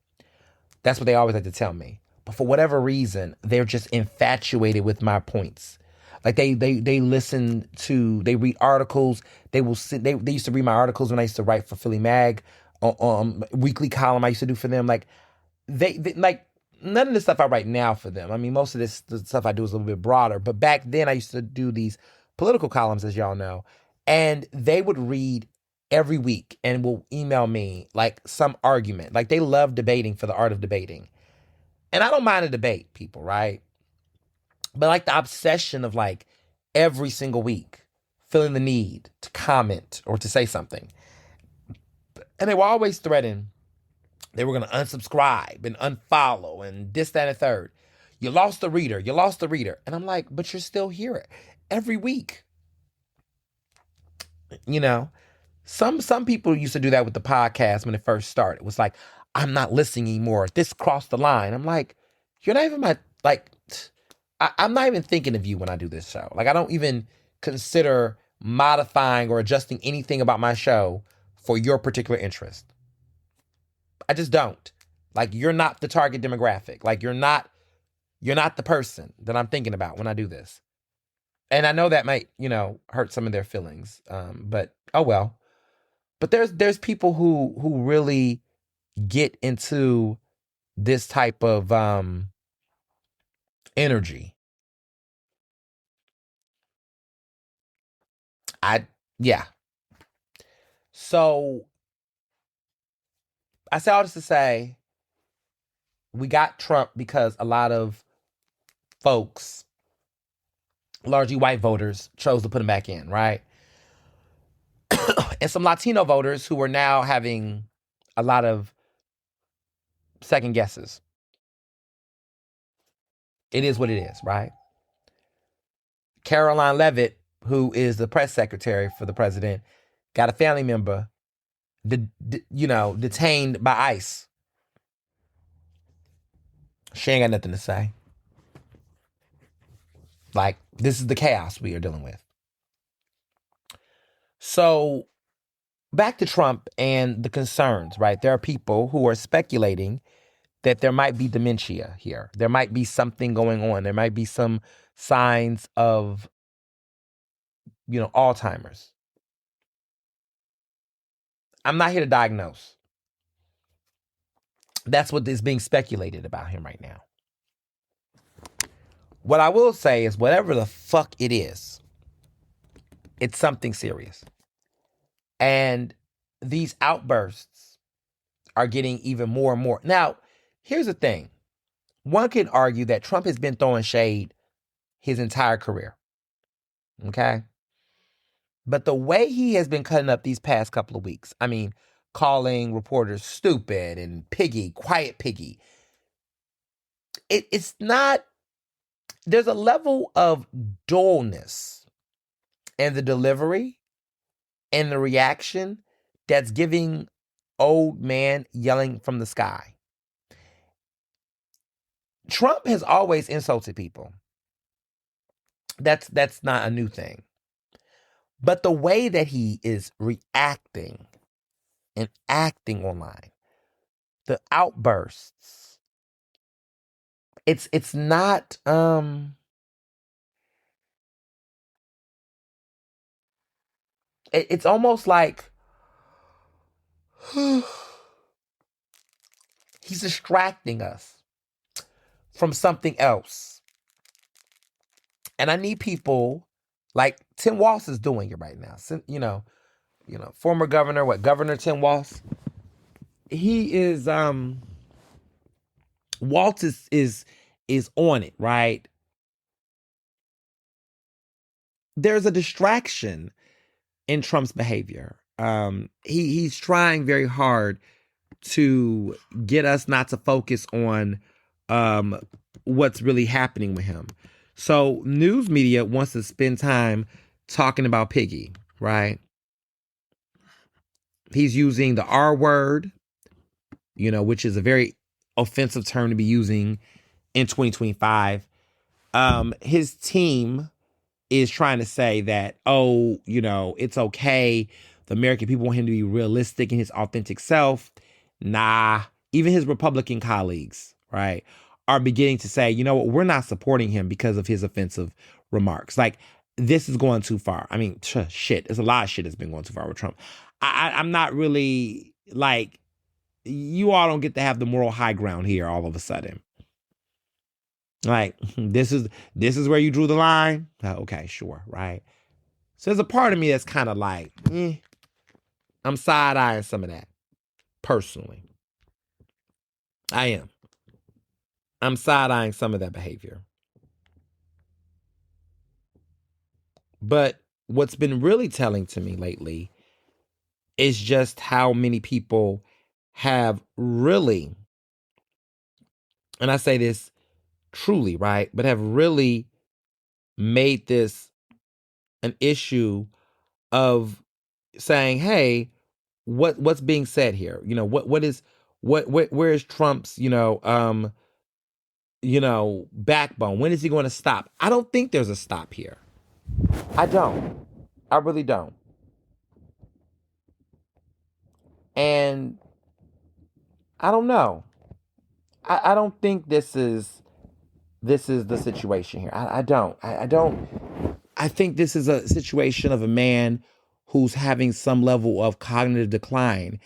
That's what they always like to tell me. But for whatever reason, they're just infatuated with my points. Like they read articles. They used to read my articles when I used to write for Philly Mag, weekly column I used to do for them. Like they like none of the stuff I write now for them. I mean, most of the stuff I do is a little bit broader. But back then I used to do these political columns, as y'all know, and they would read every week and will email me like some argument. Like they love debating for the art of debating. And I don't mind a debate, people, right? But like the obsession of like every single week feeling the need to comment or to say something. And they were always threatening they were going to unsubscribe and unfollow and this, that, and third. You lost the reader. You lost the reader. And I'm like, but you're still here every week. You know, some people used to do that with the podcast when it first started. It was like, I'm not listening anymore. This crossed the line. I'm like, you're not even my, like, I'm not even thinking of you when I do this show. Like, I don't even consider modifying or adjusting anything about my show for your particular interest. I just don't. Like, you're not the target demographic. Like, you're not the person that I'm thinking about when I do this. And I know that might, hurt some of their feelings. But oh well. But there's people who really get into this type of energy. Yeah. So I say all this to say we got Trump because a lot of folks, largely white voters, chose to put him back in, right? And some Latino voters who are now having a lot of second guesses. It is what it is, right? Caroline Leavitt, who is the press secretary for the president, got a family member, detained by ICE. She ain't got nothing to say. Like, this is the chaos we are dealing with. So, back to Trump and the concerns, right? There are people who are speculating that there might be dementia here. There might be something going on. There might be some signs of, Alzheimer's. I'm not here to diagnose. That's what is being speculated about him right now. What I will say is whatever the fuck it is, it's something serious. And these outbursts are getting even more and more. Now, here's the thing. One can argue that Trump has been throwing shade his entire career. Okay? But the way he has been cutting up these past couple of weeks, I mean, calling reporters stupid and piggy, quiet piggy, it's not, there's a level of dullness in the delivery and the reaction that's giving old man yelling from the sky. Trump has always insulted people. That's not a new thing. But the way that he is reacting and acting online, the outbursts, it's not it's almost like he's distracting us from something else. And I need people like Tim Walz is doing it right now. Former governor, Governor Tim Walz? He is Walz is on it, right? There's a distraction in Trump's behavior. He's trying very hard to get us not to focus on what's really happening with him. So news media wants to spend time talking about Piggy, right? He's using the R word, which is a very offensive term to be using in 2025. His team is trying to say that, it's okay. The American people want him to be realistic in his authentic self. Nah, even his Republican colleagues, right, are beginning to say, we're not supporting him because of his offensive remarks. Like, this is going too far. I mean, shit. There's a lot of shit that's been going too far with Trump. I'm not really, like, you all don't get to have the moral high ground here all of a sudden. Like, this is where you drew the line? Okay, sure, right? So there's a part of me that's kind of like, I'm side-eyeing some of that, personally. I am. I'm side-eyeing some of that behavior. But what's been really telling to me lately is just how many people have really, and I say this truly, right, but have really made this an issue of saying, hey, what's being said here? What is where is Trump's, backbone? When is he going to stop? I don't think there's a stop here. I don't. I really don't. And I don't know. I don't think this is the situation here. I don't. I don't. I think this is a situation of a man who's having some level of cognitive decline,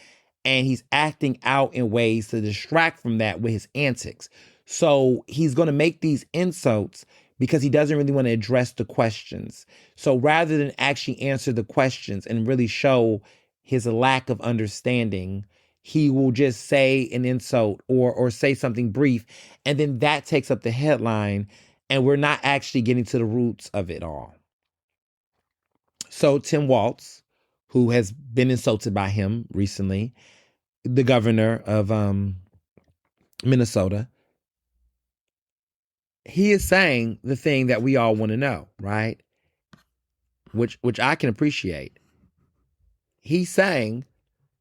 and he's acting out in ways to distract from that with his antics. So he's going to make these insults because he doesn't really want to address the questions. So rather than actually answer the questions and really show his lack of understanding, he will just say an insult or say something brief, and then that takes up the headline, and we're not actually getting to the roots of it all. So Tim Walz, who has been insulted by him recently, the governor of Minnesota, he is saying the thing that we all want to know, right? Which I can appreciate. He's saying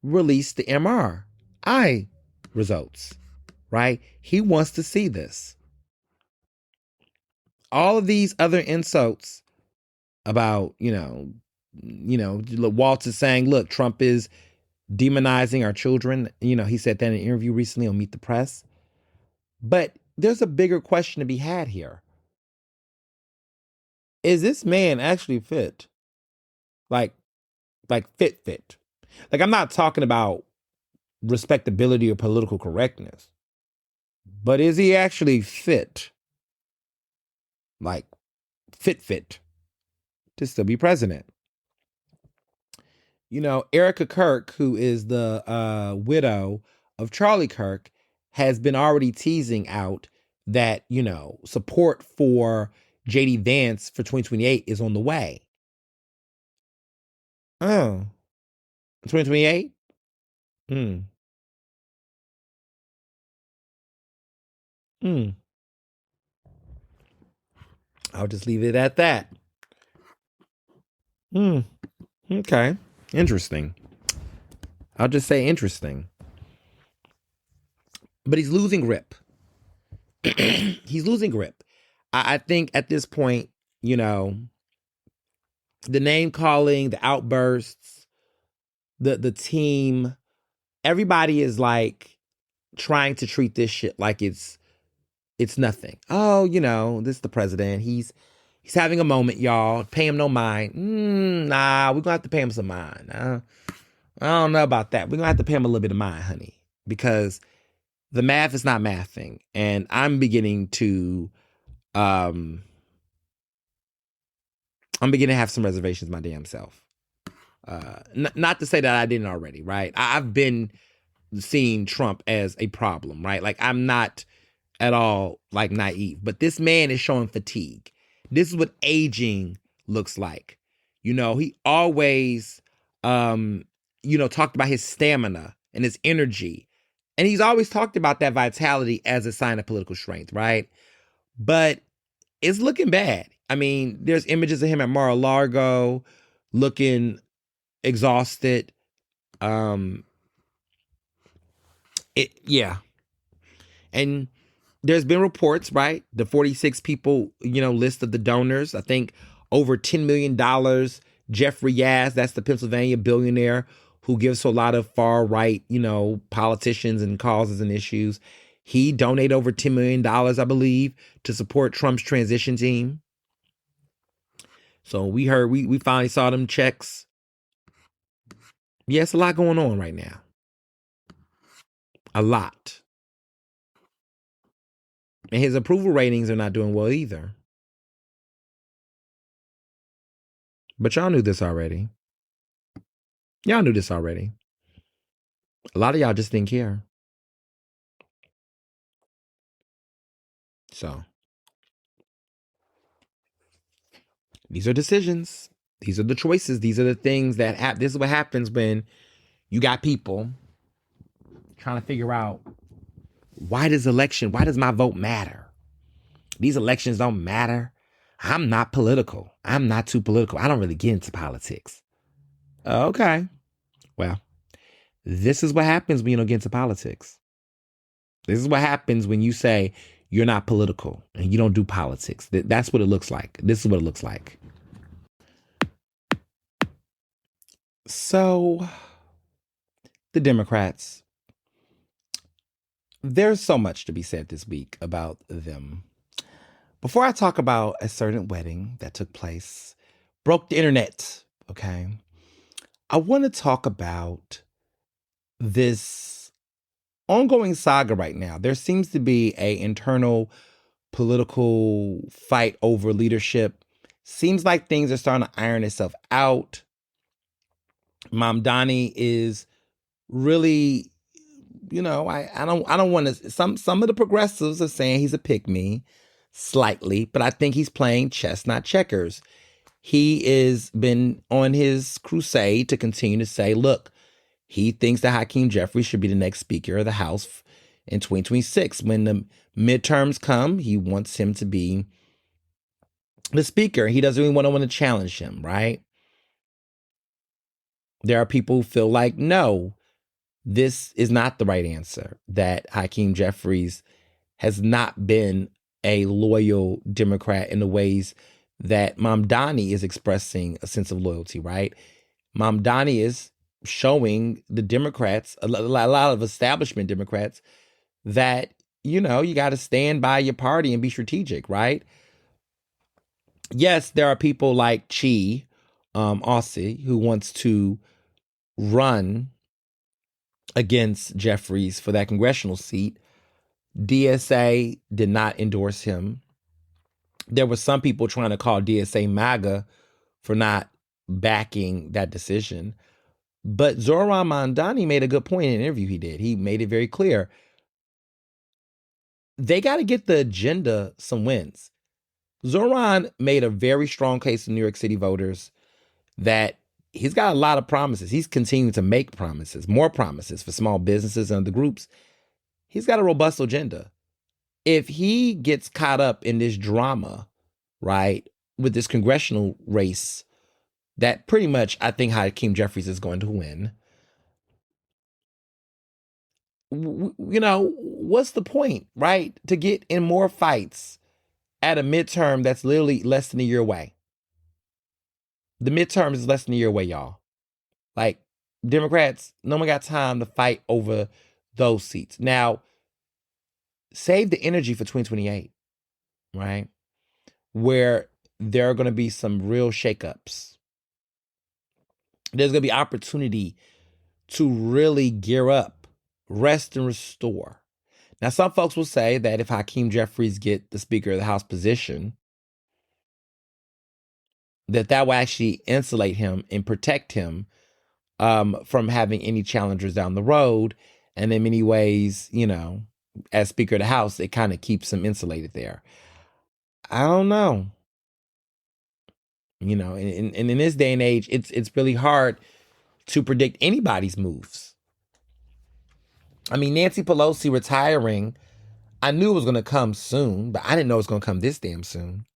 release the MRI results, right? He wants to see this. All of these other insults about, Waltz is saying, look, Trump is demonizing our children. He said that in an interview recently on Meet the Press. But there's a bigger question to be had here. Is this man actually fit? Like fit? Like, I'm not talking about respectability or political correctness, but is he actually fit? Like, fit to still be president? Erica Kirk, who is the widow of Charlie Kirk, has been already teasing out that, support for JD Vance for 2028 is on the way. Oh, 2028? Hmm. Hmm. I'll just leave it at that. Hmm. Okay. Interesting. I'll just say interesting. But he's losing grip. He's losing grip. I think at this point, the name calling, the outbursts, the team, everybody is like trying to treat this shit like it's nothing. Oh, this is the president. He's having a moment, y'all. Pay him no mind. Nah, we're gonna have to pay him some mind. I don't know about that. We're gonna have to pay him a little bit of mind, honey, because the math is not mathing, and I'm beginning to have some reservations my damn self. Not to say that I didn't already, right? I've been seeing Trump as a problem, right? Like, I'm not at all like naive, but this man is showing fatigue. This is what aging looks like. He always, talked about his stamina and his energy. And he's always talked about that vitality as a sign of political strength, right? But it's looking bad. I mean, there's images of him at Mar-a-Lago looking exhausted. Yeah. And there's been reports, right? The 46 people, list of the donors. I think over $10 million. Jeffrey Yazd, that's the Pennsylvania billionaire who gives to a lot of far right, politicians and causes and issues. He donated over $10 million, I believe, to support Trump's transition team. So we heard, we finally saw them checks. Yeah, it's a lot going on right now. A lot. And his approval ratings are not doing well either. But y'all knew this already. Y'all knew this already. A lot of y'all just didn't care. So these are decisions. These are the choices. These are the things that this is what happens when you got people trying to figure out why does my vote matter? These elections don't matter. I'm not political. I'm not too political. I don't really get into politics. Okay. Well, this is what happens when you don't get into politics. This is what happens when you say you're not political and you don't do politics. That's what it looks like. This is what it looks like. So, the Democrats, there's so much to be said this week about them. Before I talk about a certain wedding that took place, broke the internet, okay, I want to talk about this ongoing saga right now. There seems to be an internal political fight over leadership. Seems like things are starting to iron itself out. Mamdani is really, I don't want to. Some of the progressives are saying he's a pick-me, slightly, but I think he's playing chess, not checkers. He is been on his crusade to continue to say, look, he thinks that Hakeem Jeffries should be the next Speaker of the House in 2026. When the midterms come, he wants him to be the Speaker. He doesn't really want to challenge him, right? There are people who feel like, no, this is not the right answer, that Hakeem Jeffries has not been a loyal Democrat in the ways that Mamdani is expressing a sense of loyalty, right? Mamdani is showing the Democrats, a lot of establishment Democrats, that, you got to stand by your party and be strategic, right? Yes, there are people like Chi Aussie, who wants to run against Jeffries for that congressional seat. DSA did not endorse him. There were some people trying to call DSA MAGA for not backing that decision. But Zohran Mamdani made a good point in an interview he did. He made it very clear. They got to get the agenda some wins. Zohran made a very strong case to New York City voters that he's got a lot of promises. He's continuing to make promises, more promises for small businesses and other groups. He's got a robust agenda. If he gets caught up in this drama, right, with this congressional race, that pretty much I think Hakeem Jeffries is going to win. What's the point, right? To get in more fights at a midterm that's literally less than a year away. The midterm is less than a year away, y'all. Like, Democrats, no one got time to fight over those seats. Now, save the energy for 2028, right? Where there are going to be some real shakeups. There's going to be opportunity to really gear up, rest and restore. Now, some folks will say that if Hakeem Jeffries get the Speaker of the House position, that will actually insulate him and protect him from having any challengers down the road. And in many ways, as Speaker of the House, it kind of keeps him insulated there. I don't know. And in this day and age, it's really hard to predict anybody's moves. I mean, Nancy Pelosi retiring, I knew it was going to come soon, but I didn't know it was going to come this damn soon.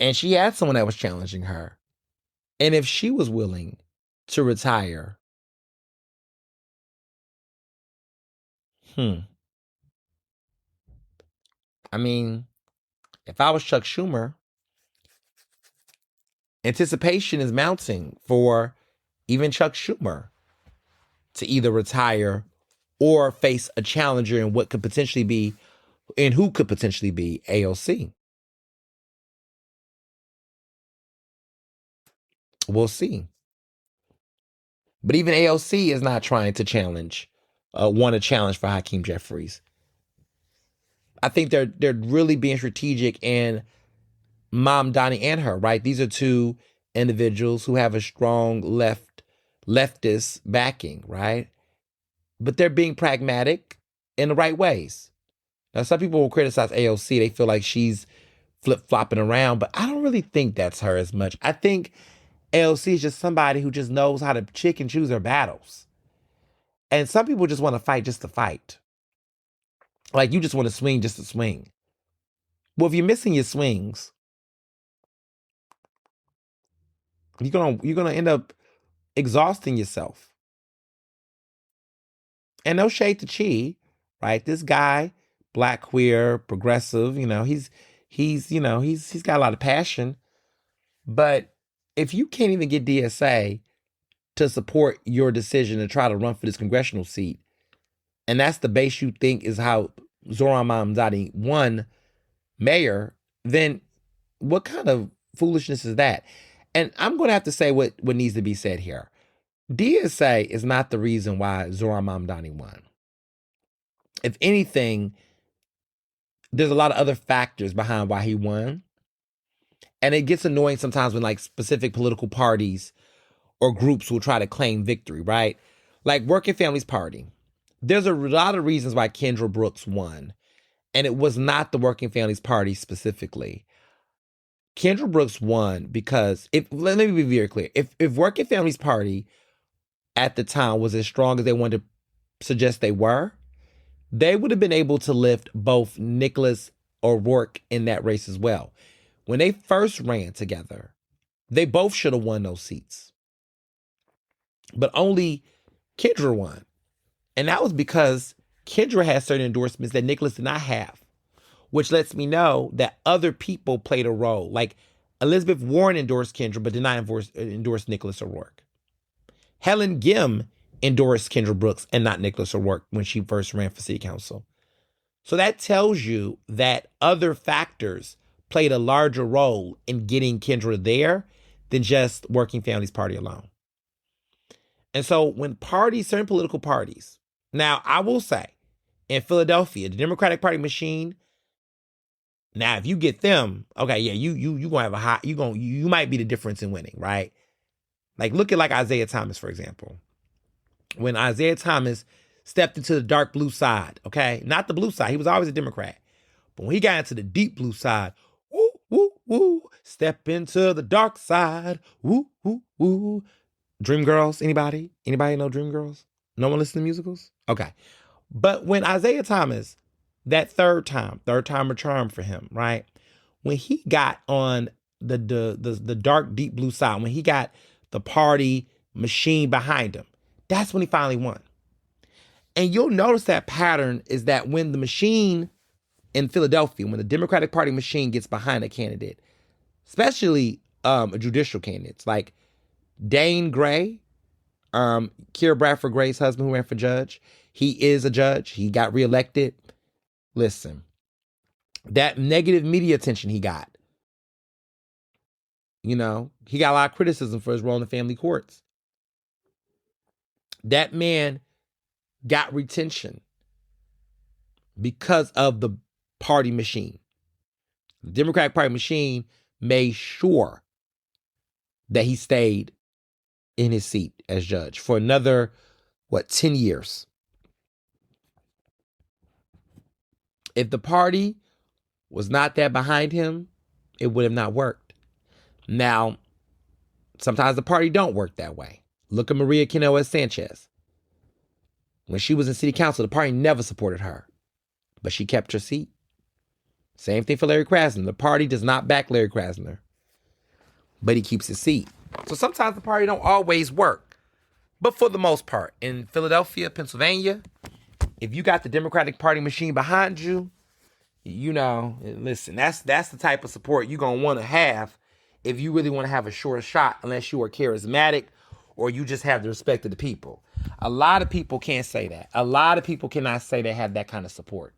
And she had someone that was challenging her. And if she was willing to retire, I mean, if I was Chuck Schumer, anticipation is mounting for even Chuck Schumer to either retire or face a challenger in what could potentially be, and who could potentially be AOC. We'll see. But even AOC is not trying to want a challenge for Hakeem Jeffries. I think they're really being strategic, and Mamdani and her, right? These are two individuals who have a strong leftist backing, right? But they're being pragmatic in the right ways. Now, some people will criticize AOC. They feel like she's flip-flopping around, but I don't really think that's her as much. I think AOC is just somebody who just knows how to pick and choose her battles. And some people just want to fight just to fight. Like, you just want to swing just to swing. Well, if you're missing your swings, you're gonna end up exhausting yourself. And no shade to Chi, right? This guy, black, queer, progressive, he's got a lot of passion. But if you can't even get DSA to support your decision to try to run for this congressional seat, and that's the base you think is how Zoran Mamdani won mayor, then what kind of foolishness is that? And I'm going to have to say what needs to be said here. DSA is not the reason why Zoran Mamdani won. If anything, there's a lot of other factors behind why he won. And it gets annoying sometimes when like specific political parties or groups will try to claim victory, right? Like Working Families Party. There's a lot of reasons why Kendra Brooks won. And it was not the Working Families Party specifically. Kendra Brooks won because let me be very clear. If Working Families Party at the time was as strong as they wanted to suggest they were, they would have been able to lift both Nicholas O'Rourke in that race as well. When they first ran together, they both should have won those seats. But only Kendra won. And that was because Kendra had certain endorsements that Nicholas did not have, which lets me know that other people played a role. Like Elizabeth Warren endorsed Kendra, but did not endorse Nicholas O'Rourke. Helen Gim endorsed Kendra Brooks and not Nicholas O'Rourke when she first ran for city council. So that tells you that other factors played a larger role in getting Kendra there than just Working Families Party alone. And so when certain political parties, now I will say, in Philadelphia, the Democratic Party machine, now if you get them, okay, yeah, you gonna have a high, you might be the difference in winning, right? Like look at like Isaiah Thomas, for example. When Isaiah Thomas stepped into the dark blue side, okay? Not the blue side. He was always a Democrat. But when he got into the deep blue side, woo, woo, woo, step into the dark side, woo, woo, woo. Dreamgirls, anybody? Anybody know Dreamgirls? No one listen to musicals? Okay. But when Isaiah Thomas, that third time a charm for him, right? When he got on the dark, deep blue side, when he got the party machine behind him, that's when he finally won. And you'll notice that pattern is that when the machine in Philadelphia, when the Democratic Party machine gets behind a candidate, especially judicial candidates like Dane Gray, Keira Bradford Gray's husband who ran for judge, he is a judge. He got reelected. Listen, that negative media attention he got, he got a lot of criticism for his role in the family courts. That man got retention because of the party machine. The Democratic Party machine made sure that he stayed in his seat as judge for another, 10 years. If the party was not that behind him, it would have not worked. Now, sometimes the party don't work that way. Look at Maria Quinones Sanchez. When she was in city council, the party never supported her, but she kept her seat. Same thing for Larry Krasner. The party does not back Larry Krasner, but he keeps his seat. So sometimes the party don't always work. But for the most part, in Philadelphia, Pennsylvania, if you got the Democratic Party machine behind you, listen, that's the type of support you're going to want to have if you really want to have a sure shot, unless you are charismatic or you just have the respect of the people. A lot of people can't say that. A lot of people cannot say they have that kind of support.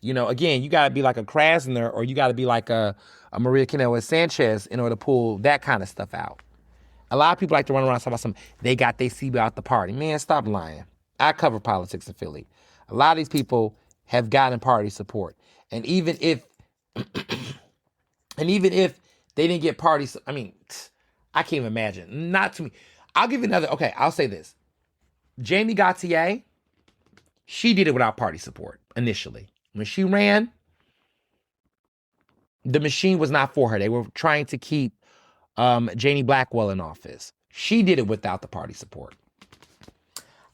Again, you got to be like a Krasner or you got to be like a Maria Quinones Sanchez in order to pull that kind of stuff out. A lot of people like to run around talking about they got their seat out the party. Man, stop lying. I cover politics in Philly. A lot of these people have gotten party support. And even if they didn't get party, I can't even imagine. Not to me. I'll give you another, I'll say this. Jamie Gautier, she did it without party support initially. When she ran, the machine was not for her. They were trying to keep Janie Blackwell in office. She did it without the party support.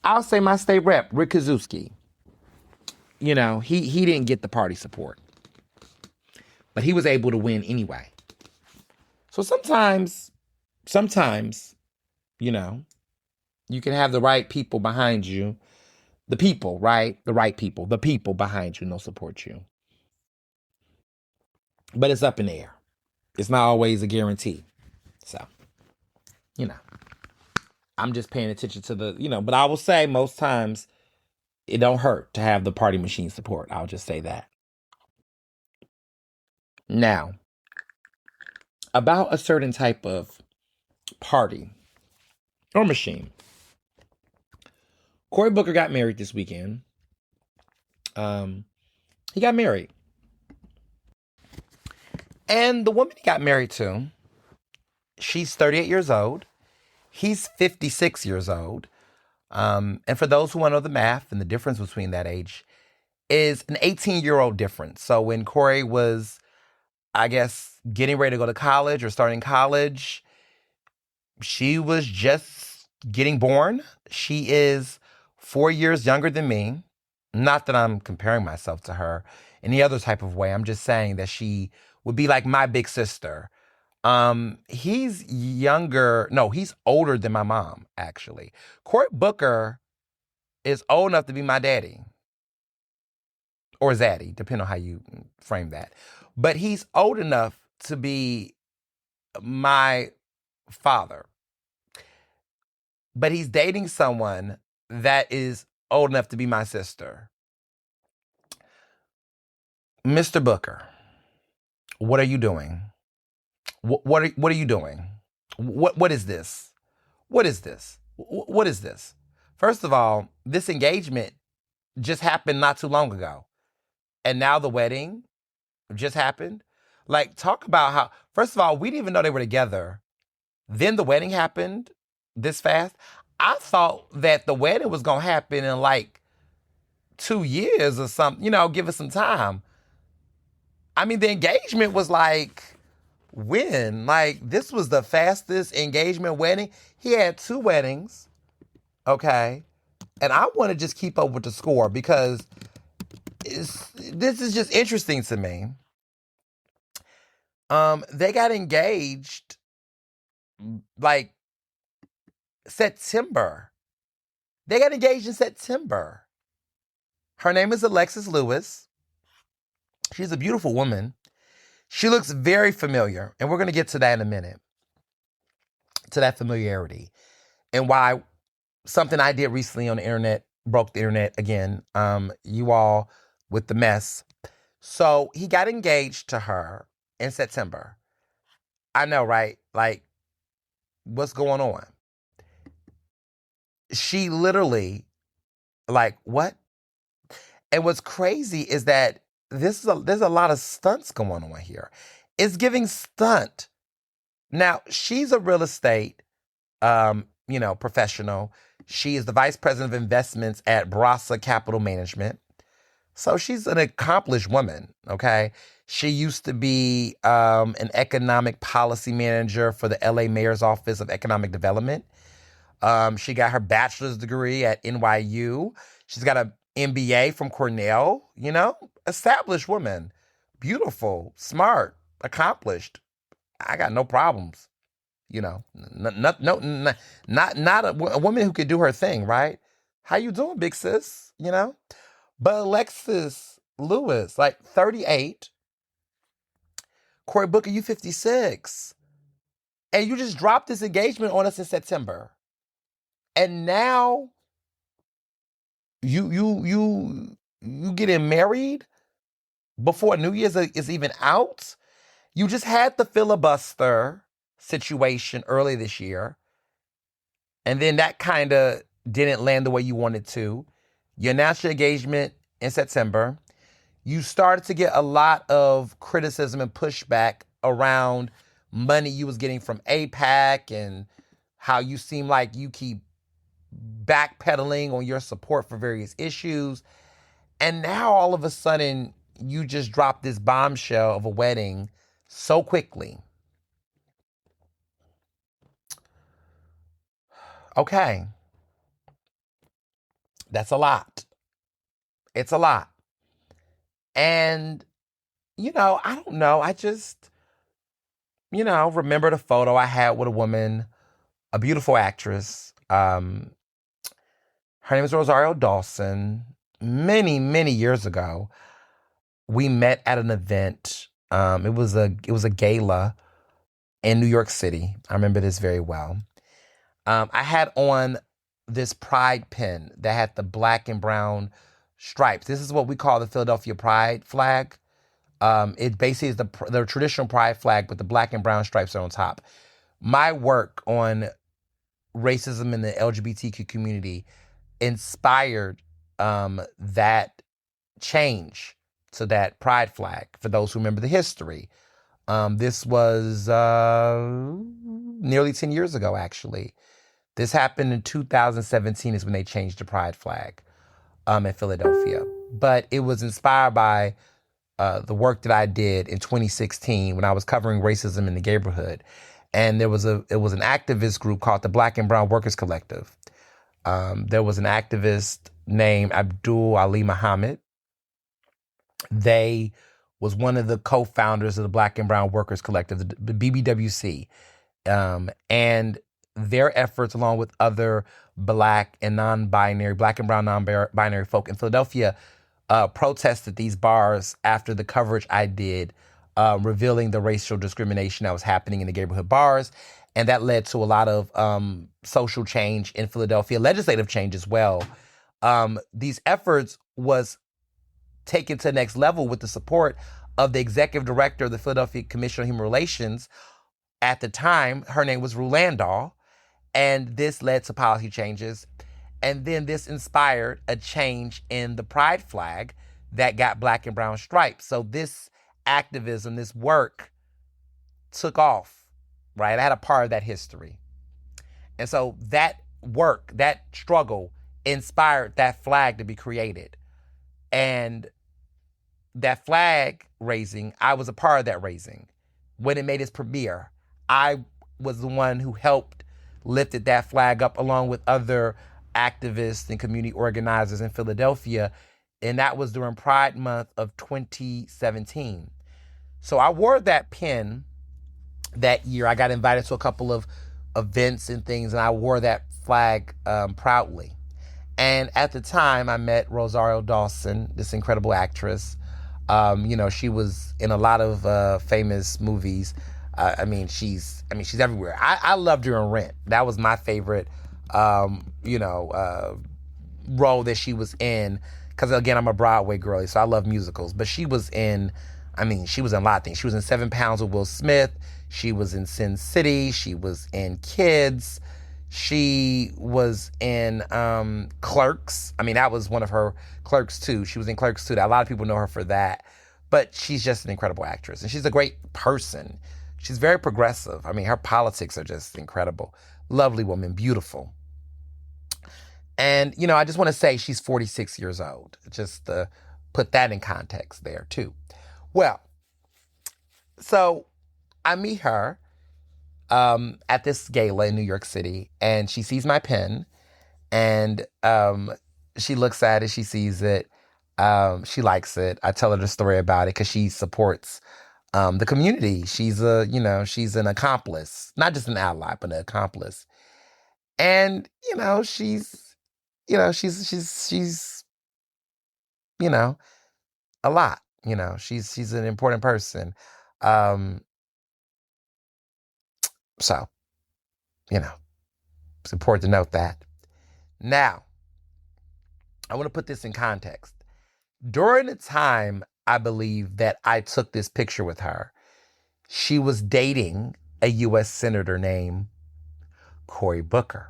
I'll say my state rep, Rick Kaczewski, he didn't get the party support. But he was able to win anyway. So sometimes, you know, you can have the right people behind you. The people, right? The right people. The people behind you, and they'll support you. But it's up in the air. It's not always a guarantee. So, you know, I'm just paying attention to the, but I will say most times it don't hurt to have the party machine support. I'll just say that. Now, about a certain type of party or machine. Cory Booker got married this weekend. He got married. And the woman he got married to, she's 38 years old. He's 56 years old. And for those who want to know the math and the difference between that age, is an 18-year-old difference. So when Cory was, I guess, getting ready to go to college or starting college, she was just getting born. She is 4 years younger than me. Not that I'm comparing myself to her any other type of way. I'm just saying that she would be like my big sister. He's younger. No, he's older than my mom, actually. Cory Booker is old enough to be my daddy. Or zaddy, depending on how you frame that. But he's old enough to be my father. But he's dating someone that is old enough to be my sister. Mr. Booker, what are you doing? What are you doing? What is this? What is this? What is this? First of all, this engagement just happened not too long ago. And now the wedding just happened. Like, talk about how, first of all, we didn't even know they were together. Then the wedding happened this fast. I thought that the wedding was going to happen in like 2 years or something, give us some time. I mean, the engagement was like, when? Like, this was the fastest engagement wedding. He had 2 weddings, okay? And I want to just keep up with the score because this is just interesting to me. They got engaged like September. They got engaged in September. Her name is Alexis Lewis. She's a beautiful woman. She looks very familiar, and we're going to get to that in a minute, to that familiarity, and why something I did recently on the internet broke the internet again. You all with the mess. So he got engaged to her in September. I know, right? Like, what's going on? She literally, like, what? And what's crazy is that there's a lot of stunts going on here. It's giving stunt. Now, she's a real estate, professional. She is the vice president of investments at Brasa Capital Management. So she's an accomplished woman, okay? She used to be an economic policy manager for the LA Mayor's Office of Economic Development. She got her bachelor's degree at NYU. She's got an MBA from Cornell, established woman, beautiful, smart, accomplished. I got no problems, not a woman who could do her thing, right? How you doing, big sis? But Alexis Lewis, like 38, Cory Booker, you 56, and you just dropped this engagement on us in September, and now you getting married before New Year's is even out. You just had the filibuster situation early this year, and then that kind of didn't land the way you wanted to. You announced your engagement in September. You started to get a lot of criticism and pushback around money you was getting from AIPAC and how you seem like you keep backpedaling on your support for various issues. And now all of a sudden, you just dropped this bombshell of a wedding so quickly. Okay. That's a lot. It's a lot. And, I don't know. I just, remember the photo I had with a woman, a beautiful actress. Her name is Rosario Dawson. Many, many years ago, we met at an event. It was a gala in New York City. I remember this very well. I had on this pride pin that had the black and brown stripes. This is what we call the Philadelphia Pride flag. It basically is the traditional pride flag, but the black and brown stripes are on top. My work on racism in the LGBTQ community inspired that change to that pride flag. For those who remember the history, this was nearly 10 years ago, actually. This happened in 2017 is when they changed the pride flag in Philadelphia. But it was inspired by the work that I did in 2016 when I was covering racism in the neighborhood. And it was an activist group called the Black and Brown Workers Collective. There was an activist named Abdul Ali Muhammad. They was one of the co-founders of the Black and Brown Workers Collective, the BBWC. And their efforts, along with other black and brown non-binary folk in Philadelphia, protested these bars after the coverage I did, revealing the racial discrimination that was happening in the neighborhood bars. And that led to a lot of social change in Philadelphia, legislative change as well. These efforts was taken to the next level with the support of the executive director of the Philadelphia Commission on Human Relations. At the time, her name was Rue Landau, and this led to policy changes. And then this inspired a change in the pride flag that got black and brown stripes. So this activism, this work took off, right? I had a part of that history. And so that work, that struggle inspired that flag to be created. And that flag raising, I was a part of that raising. When it made its premiere, I was the one who helped lifted that flag up along with other activists and community organizers in Philadelphia. And that was during Pride Month of 2017. So I wore that pin that year. I got invited to a couple of events and things, and I wore that flag proudly. And at the time, I met Rosario Dawson, this incredible actress. She was in a lot of famous movies. She's everywhere. I loved her in Rent. That was my favorite, role that she was in. Because again, I'm a Broadway girly, so I love musicals. But she was in a lot of things. She was in 7 Pounds with Will Smith. She was in Sin City. She was in Kids. She was in Clerks. That was one of her Clerks 2. She was in Clerks 2. A lot of people know her for that. But she's just an incredible actress. And she's a great person. She's very progressive. Her politics are just incredible. Lovely woman, beautiful. And, I just want to say she's 46 years old. Just to put that in context there, too. Well, so I meet her at this gala in New York City, and she sees my pen, and she looks at it, she sees it, she likes it. I tell her the story about it because she supports the community. She's she's an accomplice, not just an ally, but an accomplice. And she's a lot. She's an important person. So it's important to note that. Now, I want to put this in context. During the time I believe that I took this picture with her, she was dating a U.S. Senator named Cory Booker.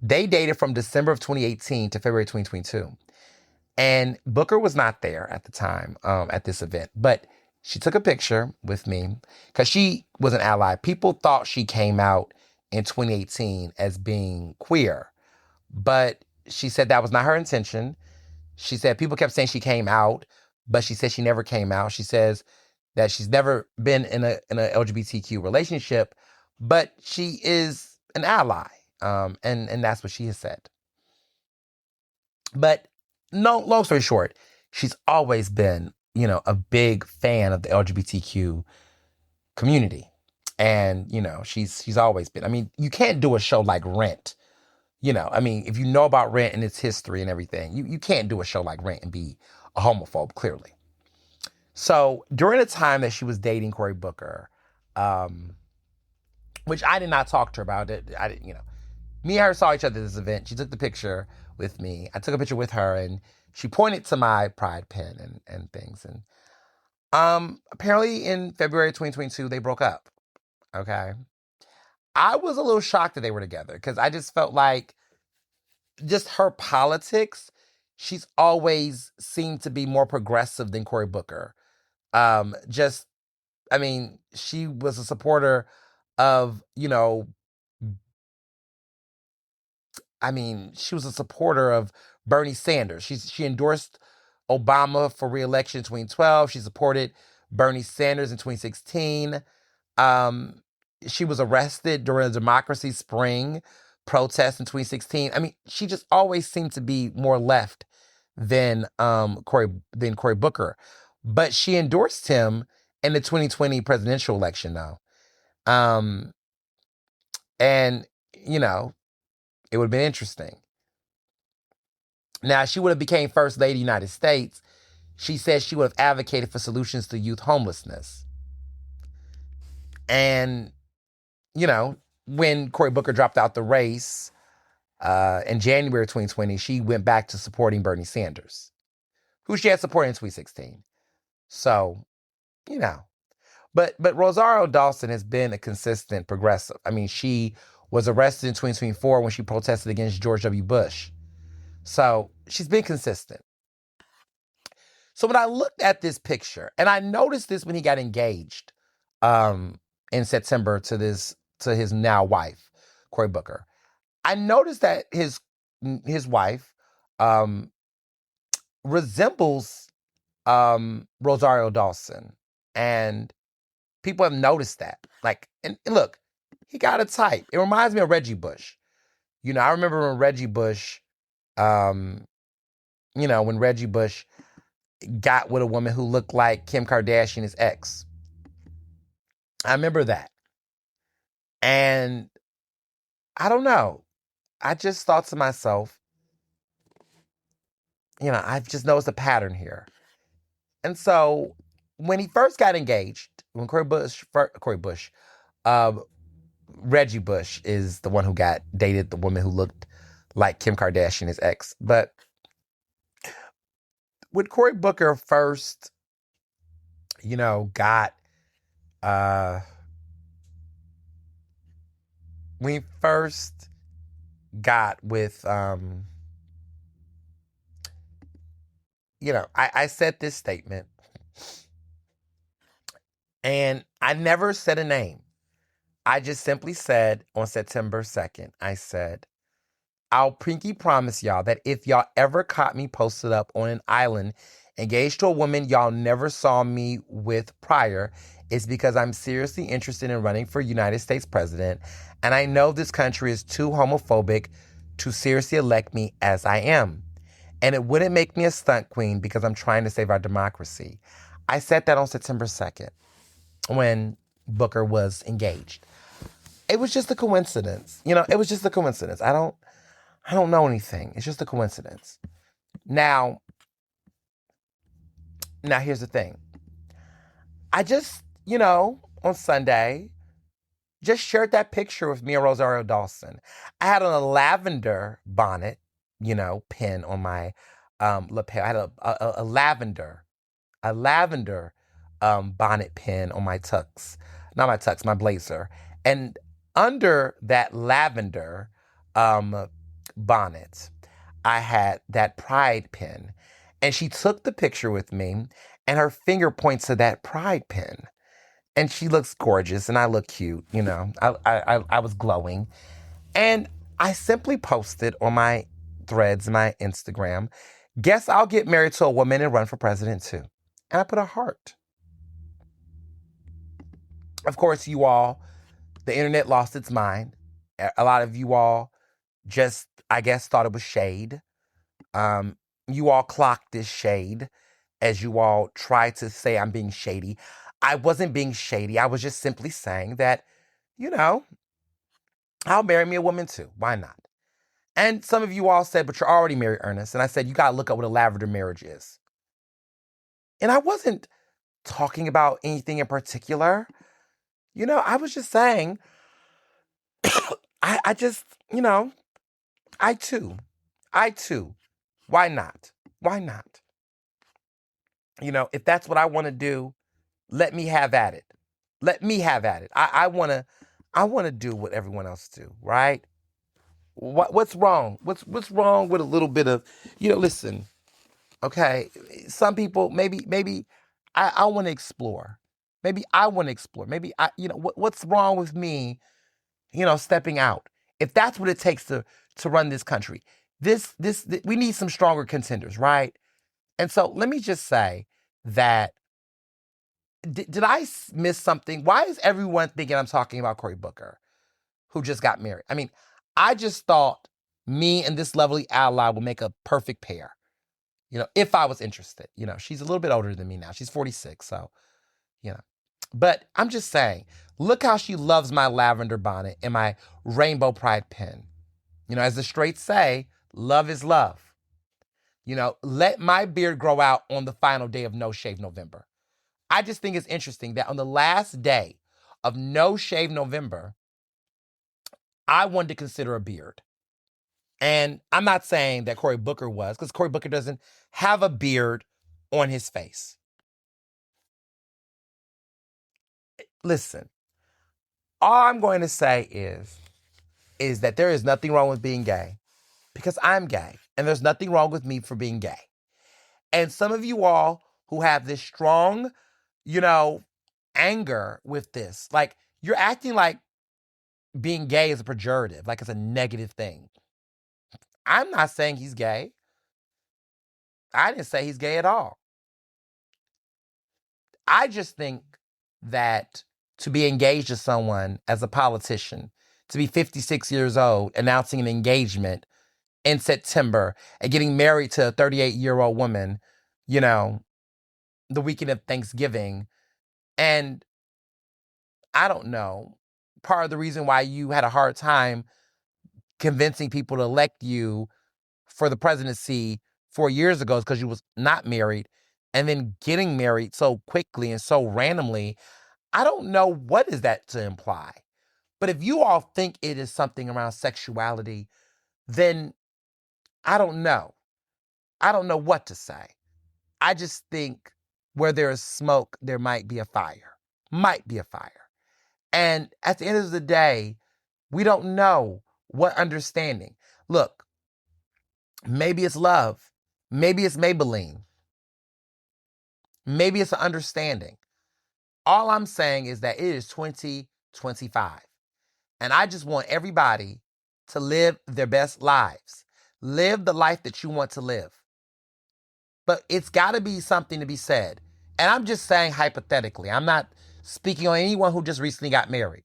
They dated from December of 2018 to February 2022. And Booker was not there at the time at this event, but she took a picture with me because she was an ally. People thought she came out in 2018 as being queer, but she said that was not her intention. She said people kept saying she came out, but she said she never came out. She says that she's never been in a LGBTQ relationship, but she is an ally, and that's what she has said. But no, long story short, she's always been a big fan of the LGBTQ community. And, she's always been. I mean, you can't do a show like Rent. I mean, if you know about Rent and its history and everything, you can't do a show like Rent and be a homophobe, clearly. So during the time that she was dating Cory Booker, which I did not talk to her about it. I didn't, me and her saw each other at this event. She took the picture with me. I took a picture with her, and she pointed to my pride pin and things. And apparently in February 2022, they broke up. Okay. I was a little shocked that they were together because I just felt like just her politics, she's always seemed to be more progressive than Cory Booker. She was a supporter of, she was a supporter of Bernie Sanders. She endorsed Obama for re-election in 2012. She supported Bernie Sanders in 2016. She was arrested during the Democracy Spring protest in 2016. I mean, she just always seemed to be more left than Cory Booker. But she endorsed him in the 2020 presidential election, though. And, it would have been interesting. Now, she would have became First Lady of the United States. She said she would have advocated for solutions to youth homelessness. And, when Cory Booker dropped out the race in January 2020, she went back to supporting Bernie Sanders, who she had supported in 2016. So, But Rosario Dawson has been a consistent progressive. I mean, she was arrested in 2024 when she protested against George W. Bush. So she's been consistent. So when I looked at this picture, and I noticed this when he got engaged in September to his now wife, Cory Booker, I noticed that his wife resembles Rosario Dawson, and people have noticed that. Like, and look, he got a type. It reminds me of Reggie Bush. I remember when Reggie Bush, when Reggie Bush got with a woman who looked like Kim Kardashian, his ex. I remember that. And I don't know. I just thought to myself, I've just noticed a pattern here. And so when he first got engaged, when Reggie Bush is the one who dated the woman who looked like Kim Kardashian, his ex. But when Cory Booker first, got, when he first got with, I said this statement, and I never said a name. I just simply said on September 2nd, I said, I'll pinky promise y'all that if y'all ever caught me posted up on an island engaged to a woman y'all never saw me with prior, it's because I'm seriously interested in running for United States president, and I know this country is too homophobic to seriously elect me as I am. And it wouldn't make me a stunt queen because I'm trying to save our democracy. I said that on September 2nd when Booker was engaged. It was just a coincidence. It was just a coincidence. I don't know anything. It's just a coincidence. Now here's the thing. I just, on Sunday, just shared that picture with me and Rosario Dawson. I had on a lavender bonnet, pin on my lapel. I had a lavender bonnet pin on my tux. Not my tux, my blazer. And under that lavender bonnet, I had that pride pin. And she took the picture with me, and her finger points to that pride pin. And she looks gorgeous, and I look cute, I was glowing. And I simply posted on my threads, my Instagram, guess I'll get married to a woman and run for president too. And I put a heart. Of course, you all, the internet lost its mind. A lot of you all just, I guess, thought it was shade. You all clocked this shade as you all try to say I'm being shady. I wasn't being shady. I was just simply saying that, you know, I'll marry me a woman too. Why not? And some of you all said, but you're already married, Ernest. And I said, you got to look up what a lavender marriage is. And I wasn't talking about anything in particular. I was just saying, I just, I too, I too. Why not? Why not? If that's what I want to do, let me have at it. Let me have at it. I wanna do what everyone else do, right? What's wrong? What's wrong with a little bit of, listen, okay? Some people maybe I want to explore. Maybe I want to explore. Maybe what's wrong with me, stepping out. If that's what it takes to run this country. We need some stronger contenders, right? And so let me just say that did I miss something? Why is everyone thinking I'm talking about Cory Booker, who just got married? I mean, I just thought me and this lovely ally would make a perfect pair. If I was interested. She's a little bit older than me now. She's 46, so, you know. But I'm just saying, look how she loves my lavender bonnet and my rainbow pride pin. As the straights say, love is love. Let my beard grow out on the final day of No Shave November. I just think it's interesting that on the last day of No Shave November, I wanted to consider a beard. And I'm not saying that Cory Booker was, because Cory Booker doesn't have a beard on his face. Listen, all I'm going to say is that there is nothing wrong with being gay, because I'm gay, and there's nothing wrong with me for being gay. And some of you all who have this strong, anger with this, like you're acting like being gay is a pejorative, like it's a negative thing. I'm not saying he's gay. I didn't say he's gay at all. I just think that to be engaged to someone as a politician, to be 56 years old, announcing an engagement in September and getting married to a 38-year-old woman, the weekend of Thanksgiving. And I don't know, part of the reason why you had a hard time convincing people to elect you for the presidency 4 years ago is because you was not married, and then getting married so quickly and so randomly. I don't know what is that to imply. But if you all think it is something around sexuality, then I don't know. I don't know what to say. I just think where there is smoke, there might be a fire. Might be a fire. And at the end of the day, we don't know what understanding. Look, maybe it's love. Maybe it's Maybelline. Maybe it's an understanding. All I'm saying is that it is 2025. And I just want everybody to live their best lives. Live the life that you want to live. But it's got to be something to be said. And I'm just saying hypothetically. I'm not speaking on anyone who just recently got married.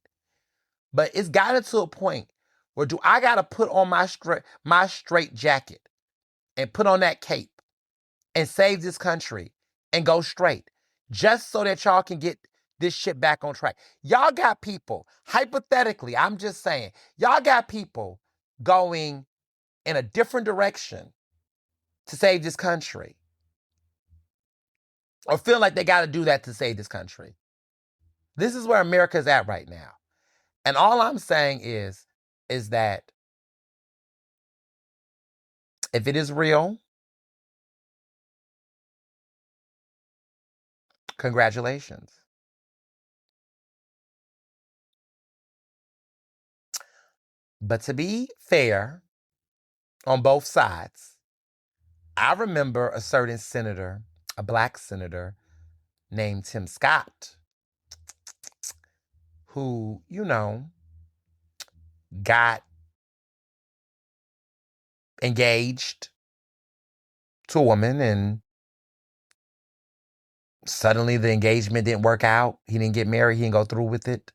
But it's gotten to a point where do I got to put on my straight jacket and put on that cape and save this country and go straight just so that y'all can get this shit back on track. Y'all got people, hypothetically, I'm just saying, y'all got people going in a different direction to save this country, or feel like they got to do that to save this country. This is where America's at right now. And all I'm saying is that if it is real, congratulations. But to be fair on both sides, I remember a certain senator, a black senator named Tim Scott, who, got engaged to a woman, and suddenly the engagement didn't work out. He didn't get married. He didn't go through with it.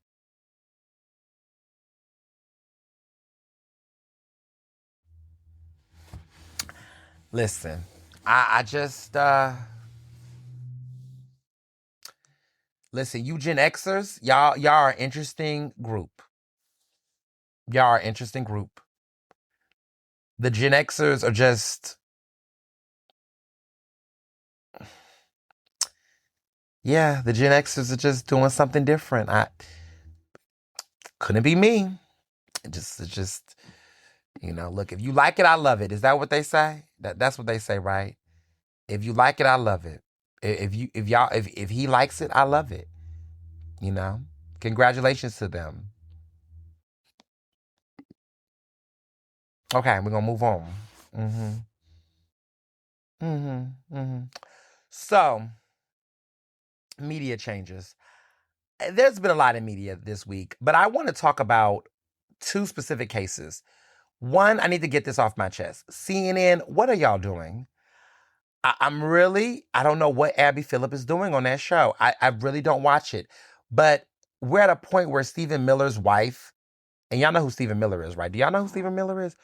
Listen, I just, Listen, you Gen Xers, y'all are an interesting group. Y'all are an interesting group. The Gen Xers are just, yeah, the Gen Xers are just doing something different. Couldn't be me. It's just, look, if you like it, I love it. Is that what they say? That's what they say, right? If you like it, I love it. If he likes it, I love it. Congratulations to them. Okay, we're gonna move on. Mm-hmm. Mm-hmm. Mm-hmm. So, media changes. There's been a lot of media this week, but I want to talk about two specific cases. One, I need to get this off my chest. CNN, what are y'all doing? I don't know what Abby Phillip is doing on that show. I really don't watch it. But we're at a point where Stephen Miller's wife, and y'all know who Stephen Miller is, right? Do y'all know who Stephen Miller is?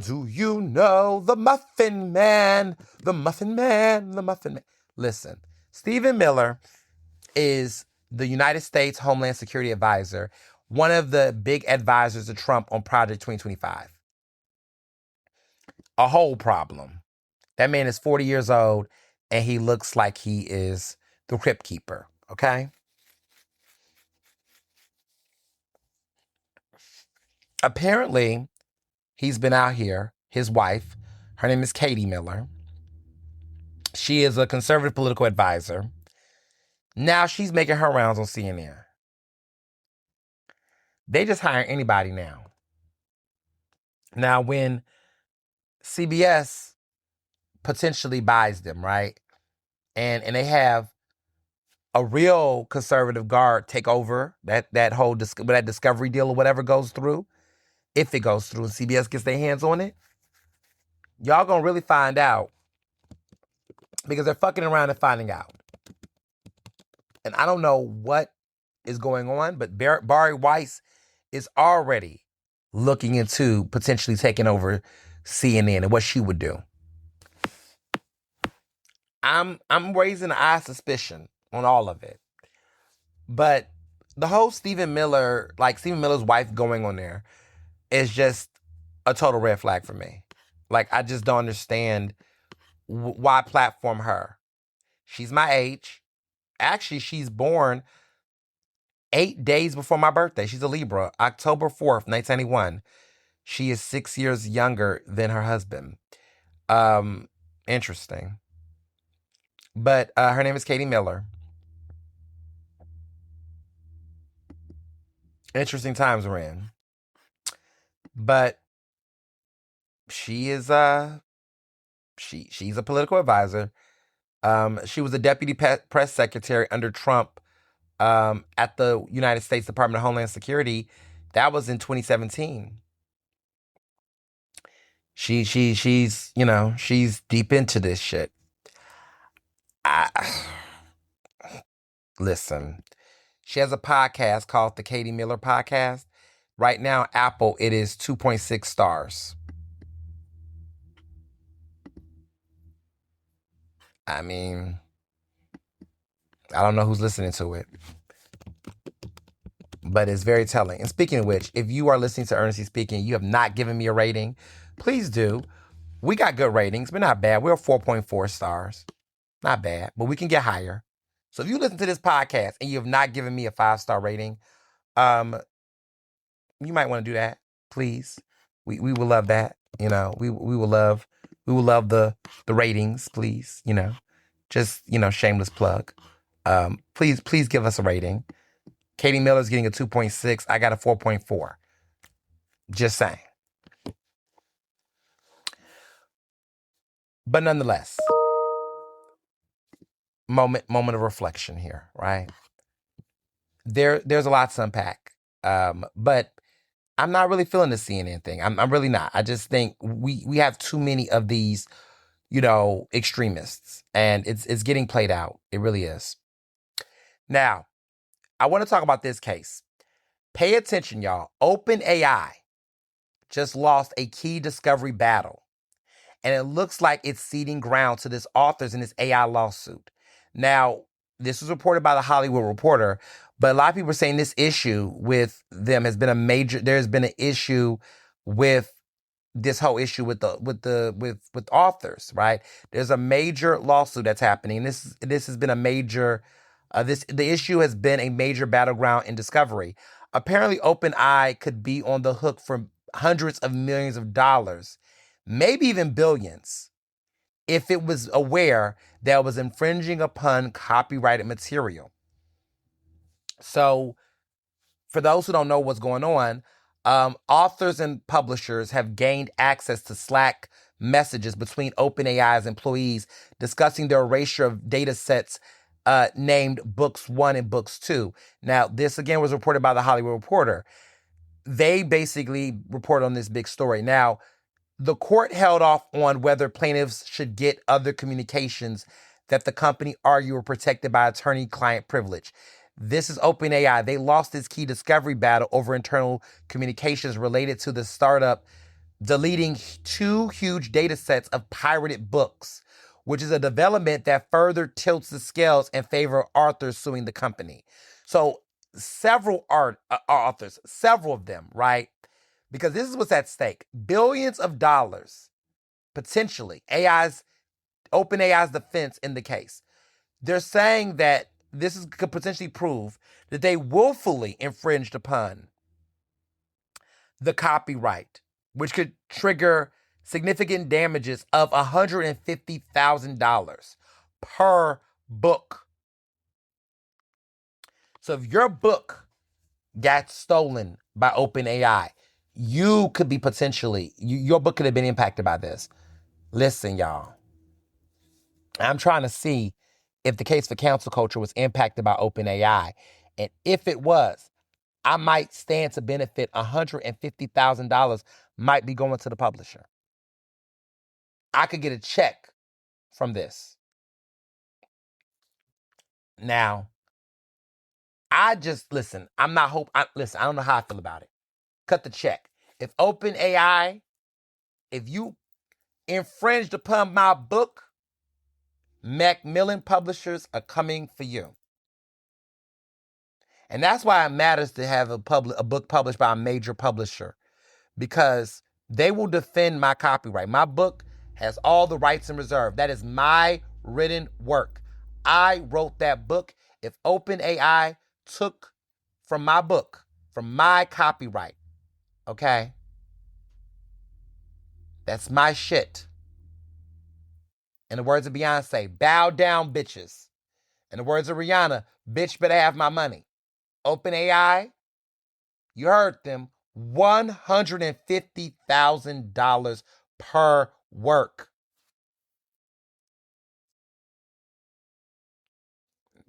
Do you know the Muffin Man? The Muffin Man, the Muffin Man. Listen, Stephen Miller is the United States Homeland Security Advisor, one of the big advisors to Trump on Project 2025. A whole problem. That man is 40 years old, and he looks like he is the Crypt Keeper, okay? Apparently, he's been out here. His wife, her name is Katie Miller. She is a conservative political advisor. Now she's making her rounds on CNN. They just hire anybody now. Now, when CBS potentially buys them, right? And they have a real conservative guard take over that whole that Discovery deal or whatever goes through, if it goes through and CBS gets their hands on it, y'all gonna really find out, because they're fucking around and finding out. And I don't know what is going on, but Bari Weiss is already looking into potentially taking over CNN and what she would do. I'm raising an eye of suspicion on all of it. But the whole Stephen Miller's wife going on there is just a total red flag for me. Like, I just don't understand why platform her. She's my age. Actually, she's born 8 days before my birthday. She's a Libra, October 4th, 1991. She is 6 years younger than her husband. Interesting. But her name is Katie Miller. Interesting times we're in. But she is she's a political advisor. She was a deputy press secretary under Trump at the United States Department of Homeland Security. That was in 2017. She's she's deep into this shit. Listen, she has a podcast called the Katie Miller Podcast. Right now, Apple, it is 2.6 stars. I mean, I don't know who's listening to it, but it's very telling. And speaking of which, if you are listening to Ernestly Speaking, you have not given me a rating, please do. We got good ratings, but not bad. We're 4.4 stars. Not bad, but we can get higher. So if you listen to this podcast and you have not given me a 5-star rating, you might want to do that, please. We will love that. We will love the ratings, please. Just shameless plug. Please give us a rating. Katie Miller's getting a 2.6. I got a 4.4. Just saying. But nonetheless, moment of reflection here, right? There's a lot to unpack. But I'm not really feeling the CNN thing. I'm really not. I just think we have too many of these, extremists, and it's getting played out. It really is. Now, I want to talk about this case. Pay attention, y'all. OpenAI just lost a key discovery battle, and it looks like it's ceding ground to this authors in this AI lawsuit. Now, this was reported by the Hollywood Reporter, but a lot of people are saying this issue with them has been a major. There's been an issue with this whole issue with authors, right? There's a major lawsuit that's happening. This has been a major. The issue has been a major battleground in discovery. Apparently, OpenAI could be on the hook for hundreds of millions of dollars, maybe even billions, if it was aware that it was infringing upon copyrighted material. So, for those who don't know what's going on, authors and publishers have gained access to Slack messages between OpenAI's employees discussing the erasure of data sets named Books 1 and Books 2. Now, this again was reported by the Hollywood Reporter. They basically report on this big story. Now, the court held off on whether plaintiffs should get other communications that the company argued were protected by attorney-client privilege. This is OpenAI. They lost this key discovery battle over internal communications related to the startup deleting 2 huge data sets of pirated books, which is a development that further tilts the scales in favor of authors suing the company. So several authors, several of them, right? Because this is what's at stake. Billions of dollars, potentially, OpenAI's defense in the case. They're saying that could potentially prove that they willfully infringed upon the copyright, which could trigger significant damages of $150,000 per book. So if your book got stolen by OpenAI, you could be potentially, your book could have been impacted by this. Listen, y'all. I'm trying to see if the case for cancel culture was impacted by OpenAI. And if it was, I might stand to benefit. $150,000 might be going to the publisher. I could get a check from this. Now, I don't know how I feel about it. Cut the check. If OpenAI, if you infringed upon my book, Macmillan Publishers are coming for you. And that's why it matters to have a book published by a major publisher, because they will defend my copyright. My book has all the rights in reserve. That is my written work. I wrote that book. If OpenAI took from my book, from my copyright, okay, that's my shit. In the words of Beyonce, bow down, bitches. In the words of Rihanna, bitch better have my money. OpenAI, you heard them, $150,000 per work.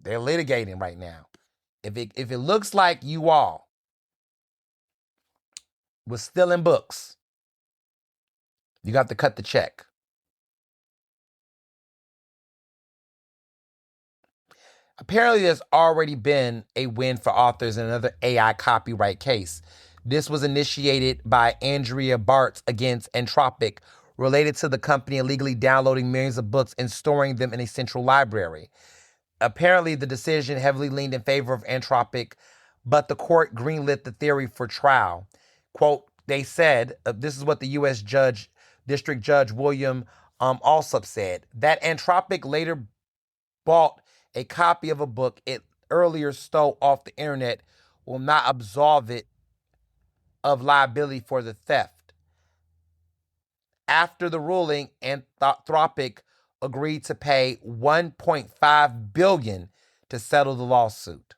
They're litigating right now. If it looks like you all was stealing books, you got to cut the check. Apparently, there's already been a win for authors in another AI copyright case. This was initiated by Andrea Bartz against Anthropic, related to the company illegally downloading millions of books and storing them in a central library. Apparently, the decision heavily leaned in favor of Anthropic, but the court greenlit the theory for trial. Quote, they said, this is what the U.S. District Judge William Alsup said, that Anthropic later bought a copy of a book it earlier stole off the internet will not absolve it of liability for the theft. After the ruling, Anthropic agreed to pay $1.5 billion to settle the lawsuit.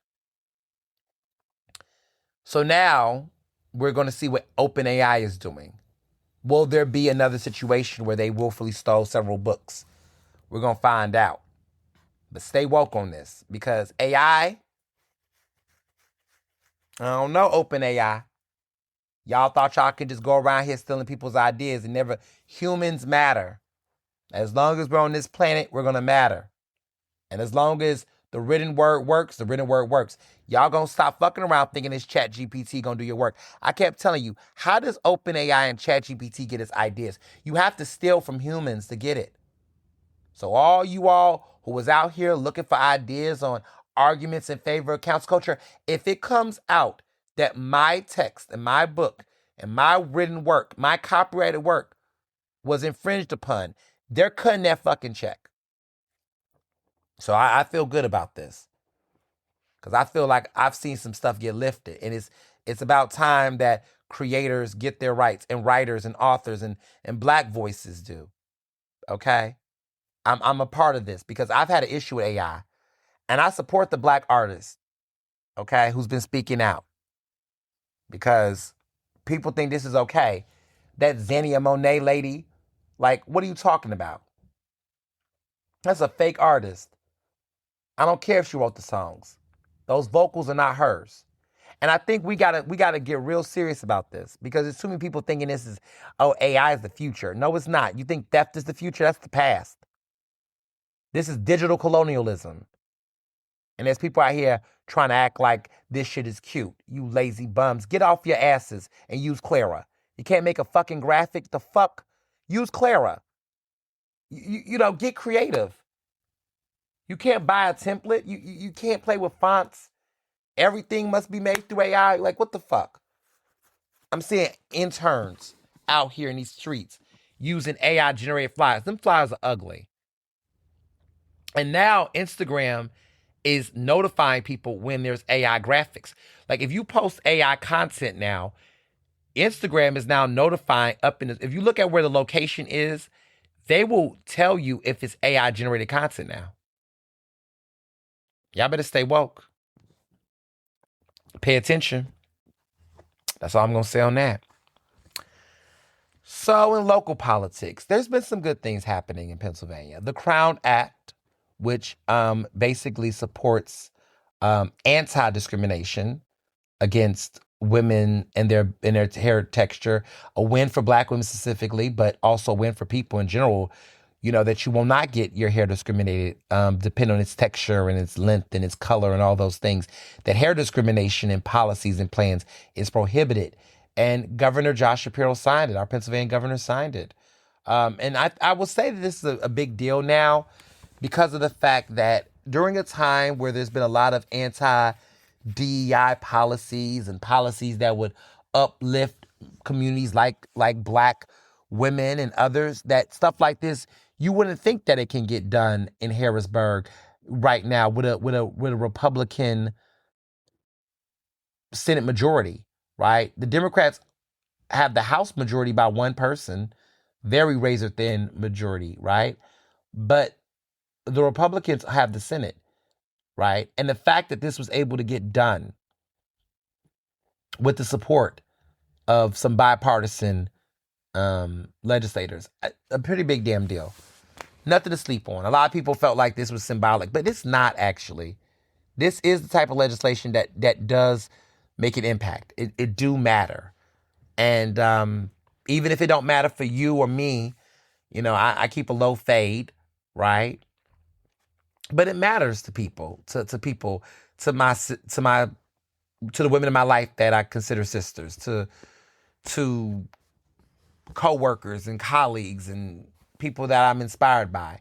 So now we're going to see what OpenAI is doing. Will there be another situation where they willfully stole several books? We're going to find out. But stay woke on this, because AI, I don't know, OpenAI. Y'all thought y'all could just go around here stealing people's ideas and never. Humans matter. As long as we're on this planet, we're going to matter. And as long as the written word works, the written word works. Y'all going to stop fucking around thinking this ChatGPT going to do your work. I kept telling you, how does OpenAI and ChatGPT get its ideas? You have to steal from humans to get it. So all you all who was out here looking for ideas on arguments in favor of council culture, if it comes out that my text and my book and my written work, my copyrighted work was infringed upon, they're cutting that fucking check. So I feel good about this because I feel like I've seen some stuff get lifted, and it's about time that creators get their rights, and writers and authors and Black voices do. Okay, I'm a part of this because I've had an issue with AI, and I support the Black artist, okay, who's been speaking out because people think this is okay. That Xenia Monet lady, like, what are you talking about? That's a fake artist. I don't care if she wrote the songs. Those vocals are not hers. And I think we gotta get real serious about this because there's too many people thinking this is, oh, AI is the future. No, it's not. You think theft is the future? That's the past. This is digital colonialism. And there's people out here trying to act like this shit is cute. You lazy bums. Get off your asses and use Clara. You can't make a fucking graphic. The fuck? Use Clara. You know, get creative. You can't buy a template. You can't play with fonts. Everything must be made through AI. Like, what the fuck? I'm seeing interns out here in these streets using AI-generated flyers. Them flyers are ugly. And now Instagram is notifying people when there's AI graphics. Like, if you post AI content now, Instagram is now notifying if you look at where the location is, they will tell you if it's AI-generated content now. Y'all better stay woke. Pay attention. That's all I'm going to say on that. So in local politics, there's been some good things happening in Pennsylvania. The Crown Act, which basically supports anti-discrimination against women and their hair texture, a win for Black women specifically, but also a win for people in general, you know, that you will not get your hair discriminated depending on its texture and its length and its color and all those things. That hair discrimination in policies and plans is prohibited. And Governor Josh Shapiro signed it. Our Pennsylvania governor signed it. And I will say that this is a big deal now because of the fact that during a time where there's been a lot of anti-DEI policies and policies that would uplift communities like Black women and others, that stuff like this, you wouldn't think that it can get done in Harrisburg right now with a Republican Senate majority, right? The Democrats have the House majority by one person, very razor thin majority, right? But the Republicans have the Senate, right? And the fact that this was able to get done with the support of some bipartisan legislators, a pretty big damn deal. Nothing to sleep on. A lot of people felt like this was symbolic, but it's not actually. This is the type of legislation that does make an impact. It do matter. And even if it don't matter for you or me, you know, I keep a low fade, right? But it matters to people, to people, to the women in my life that I consider sisters, to co-workers and colleagues and people that I'm inspired by.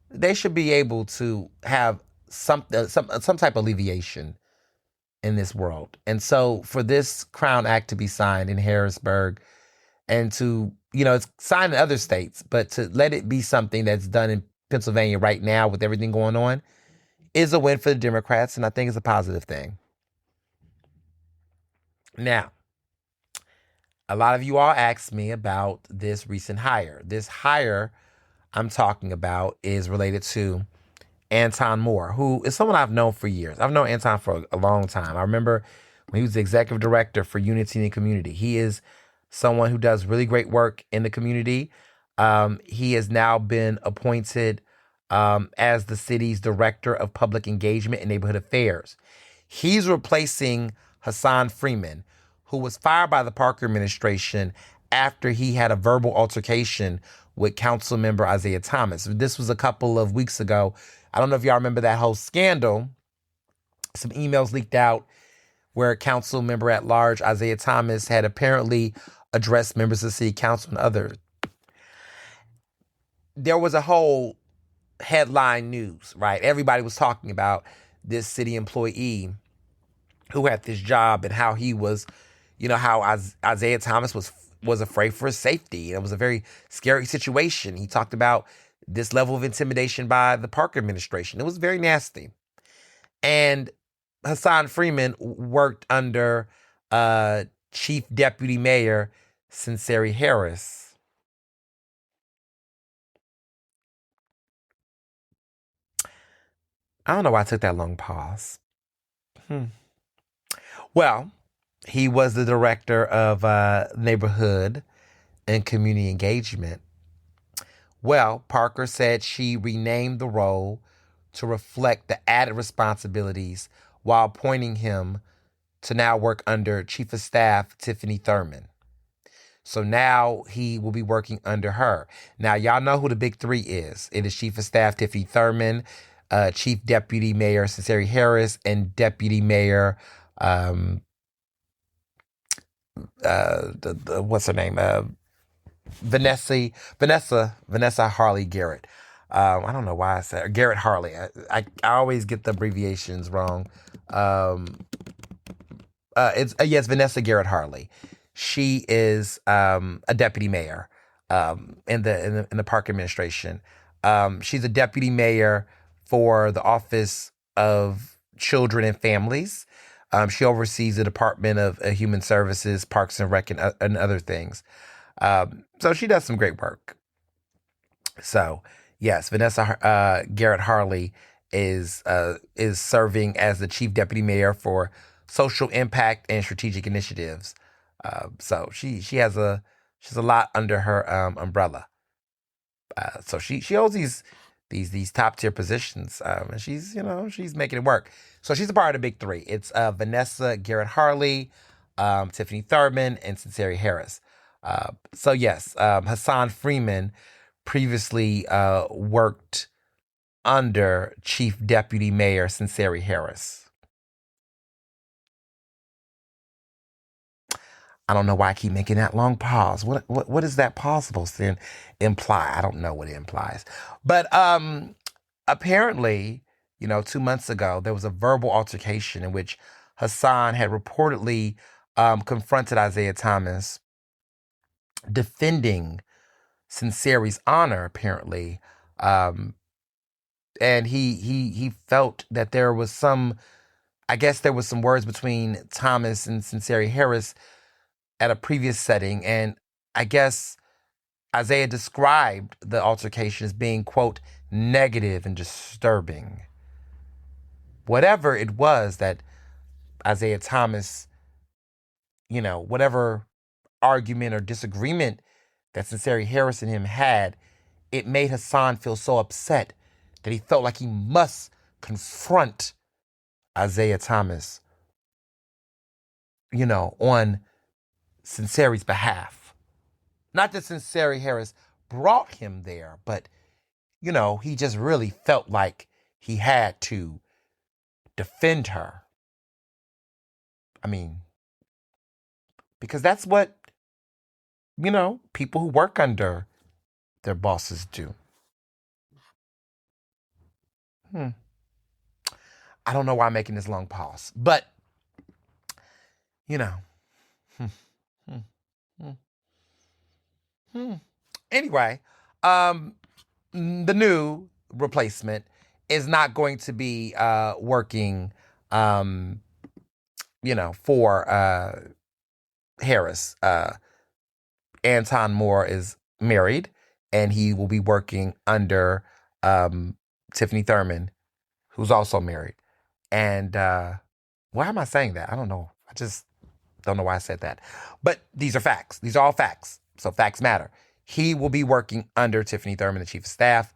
They should be able to have some type of alleviation in this world. And so for this Crown Act to be signed in Harrisburg and to, you know, it's signed in other states, but to let it be something that's done in Pennsylvania right now with everything going on is a win for the Democrats, and I think it's a positive thing. Now, a lot of you all asked me about this recent hire. This hire I'm talking about is related to Anton Moore, who is someone I've known for years. I've known Anton for a long time. I remember when he was the executive director for Unity in the Community. He is someone who does really great work in the community. He has now been appointed as the city's director of public engagement and neighborhood affairs. He's replacing Hassan Freeman, who was fired by the Parker administration after he had a verbal altercation with council member Isaiah Thomas. This was a couple of weeks ago. I don't know if y'all remember that whole scandal. Some emails leaked out where council member at large Isaiah Thomas had apparently addressed members of the city council and others. There was a whole headline news, right? Everybody was talking about this city employee who had this job and how he was, how Isaiah Thomas was afraid for his safety. It was a very scary situation. He talked about this level of intimidation by the Park administration. It was very nasty. And Hassan Freeman worked under Chief Deputy Mayor Sinceri Harris. I don't know why I took that long pause. Well, he was the director of neighborhood and community engagement. Well, Parker said she renamed the role to reflect the added responsibilities while appointing him to now work under Chief of Staff Tiffany Thurman. So now he will be working under her. Now, y'all know who the big three is. It is Chief of Staff Tiffany Thurman, Chief Deputy Mayor Sinceri Harris, and Deputy Mayor, what's her name? Vanessa Harley Garrett. I don't know why I said Garrett Harley. I always get the abbreviations wrong. It's yes, Vanessa Garrett Harley. She is a deputy mayor in the park administration. She's a deputy mayor for the Office of Children and Families. She oversees the Department of Human Services, Parks and Rec, and other things. So she does some great work. So yes, Vanessa Garrett Harley is serving as the chief deputy mayor for social impact and strategic initiatives. So she's a lot under her umbrella. So she holds these top tier positions, and she's making it work. So she's a part of the big three. It's Vanessa Garrett Harley, Tiffany Thurman, and Sinceri Harris. So yes, Hassan Freeman previously worked under Chief Deputy Mayor Sinceri Harris. I don't know why I keep making that long pause. What is that pause supposed to imply? I don't know what it implies. But apparently, 2 months ago, there was a verbal altercation in which Hassan had reportedly confronted Isaiah Thomas, defending Sinceri's honor, apparently. And he felt that there was some words between Thomas and Sinceri Harris at a previous setting. And I guess Isaiah described the altercation as being, quote, negative and disturbing. Whatever it was that Isaiah Thomas, whatever argument or disagreement that Sinceri Harris and him had, it made Hassan feel so upset that he felt like he must confront Isaiah Thomas, on Sinceri's behalf. Not that Sinceri Harris brought him there, but, he just really felt like he had to defend her. I mean, because that's what, people who work under their bosses do. I don't know why I'm making this long pause, but, Anyway, the new replacement is not going to be working, for Harris. Anton Moore is married, and he will be working under Tiffany Thurman, who's also married. And why am I saying that? I don't know. I just don't know why I said that. But these are facts. These are all facts. So facts matter. He will be working under Tiffany Thurman, the chief of staff,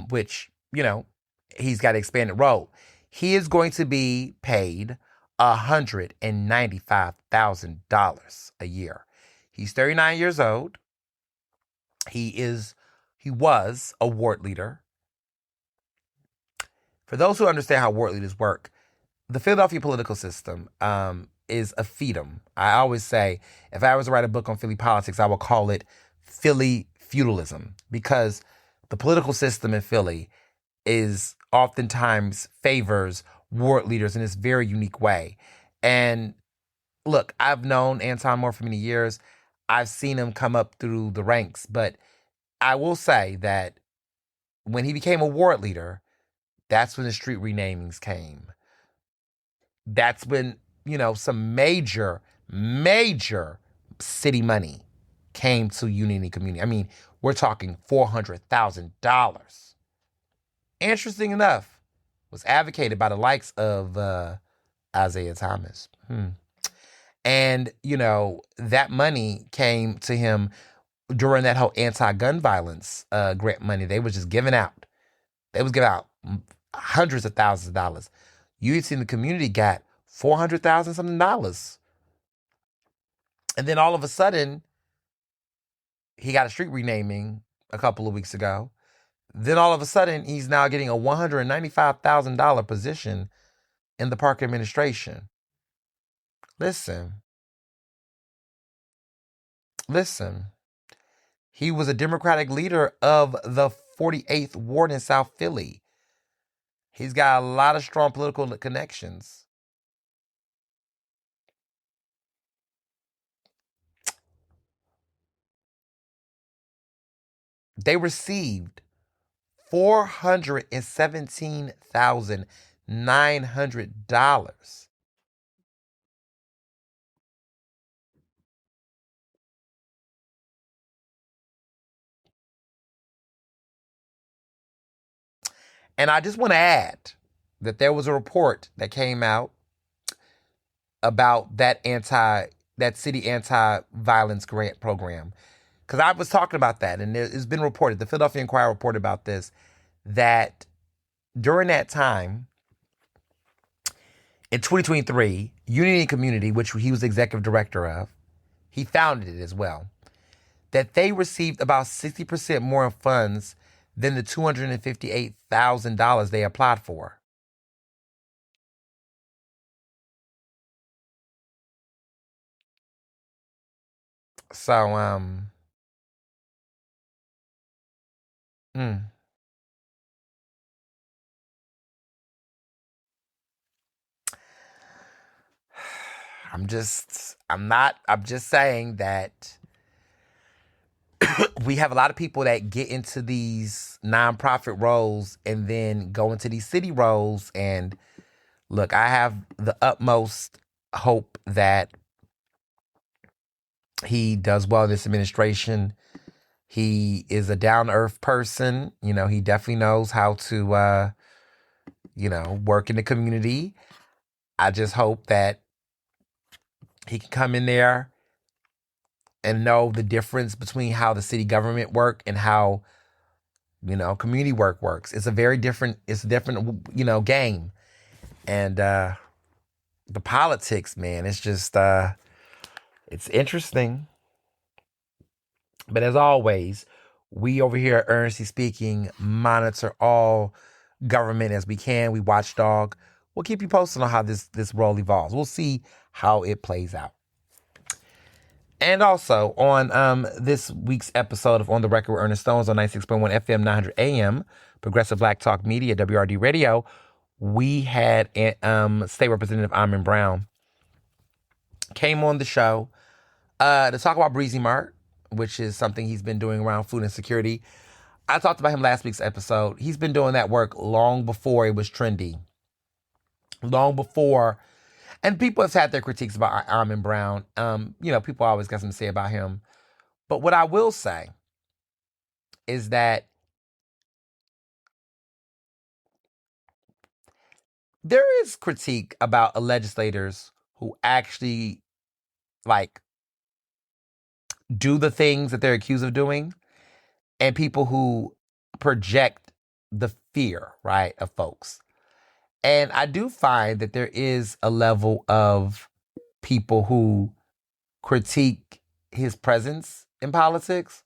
which, he's got an expanded role. He is going to be paid $195,000 a year. He's 39 years old. He was a ward leader. For those who understand how ward leaders work, the Philadelphia political system is a feudum. I always say, if I was to write a book on Philly politics, I would call it Philly feudalism, because the political system in Philly is oftentimes favors ward leaders in this very unique way. And look, I've known Anton Moore for many years. I've seen him come up through the ranks, but I will say that when he became a ward leader, that's when the street renamings came. That's when, some major city money came to Unity Community. I mean, we're talking $400,000. Interesting enough, was advocated by the likes of Isaiah Thomas. And, that money came to him during that whole anti-gun violence grant money. They was just giving out. They was giving out hundreds of thousands of dollars. Unity in the Community got $400,000 something dollars. And then all of a sudden, he got a street renaming a couple of weeks ago. Then all of a sudden, he's now getting a $195,000 position in the park administration. Listen. He was a Democratic leader of the 48th Ward in South Philly. He's got a lot of strong political connections. They received $417,900. And I just want to add that there was a report that came out about that city anti-violence grant program. Because I was talking about that, and it's been reported, the Philadelphia Inquirer reported about this, that during that time, in 2023, Unity Community, which he was the executive director of, he founded it as well, that they received about 60% more in funds than the $258,000 they applied for. So, I'm just saying that we have a lot of people that get into these nonprofit roles and then go into these city roles. And look, I have the utmost hope that he does well in this administration. He is a down-to-earth person. He definitely knows how to, work in the community. I just hope that he can come in there and know the difference between how the city government work and how, community work works. It's a different game. And the politics, man, it's just, it's interesting. But as always, we over here at Ernestly Speaking monitor all government as we can. We watchdog. We'll keep you posted on how this role evolves. We'll see how it plays out. And also on this week's episode of On the Record with Ernest Stones on 96.1 FM 900 AM, Progressive Black Talk Media, WRD Radio, we had State Representative Amin Brown came on the show to talk about Breezy Mart, which is something he's been doing around food insecurity. I talked about him last week's episode. He's been doing that work long before it was trendy. Long before. And people have had their critiques about Amin Brown. People always got something to say about him. But what I will say is that there is critique about legislators who actually do the things that they're accused of doing, and people who project the fear, right, of folks. And I do find that there is a level of people who critique his presence in politics.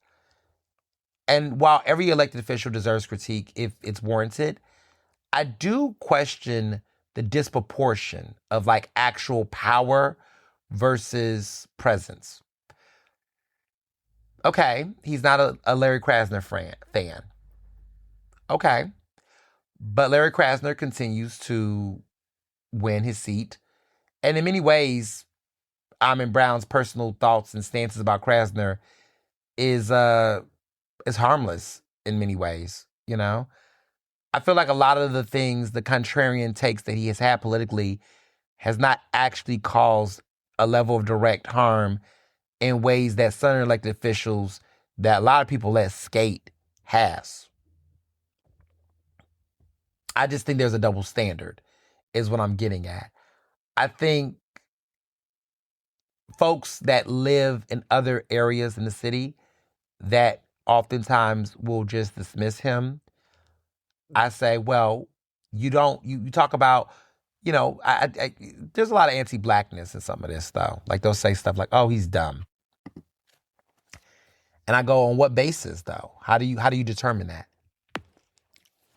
And while every elected official deserves critique if it's warranted, I do question the disproportion of actual power versus presence. Okay, he's not a Larry Krasner fan. Okay. But Larry Krasner continues to win his seat. And in many ways, Almond Brown's personal thoughts and stances about Krasner is harmless in many ways, you know? I feel like a lot of the things, the contrarian takes that he has had politically has not actually caused a level of direct harm in ways that Southern elected officials that a lot of people let skate has. I just think there's a double standard, is what I'm getting at. I think folks that live in other areas in the city that oftentimes will just dismiss him, I say, well, you don't, you talk about, there's a lot of anti-blackness in some of this, though. Like, they'll say stuff like, oh, he's dumb. And I go, on what basis, though? How do you determine that?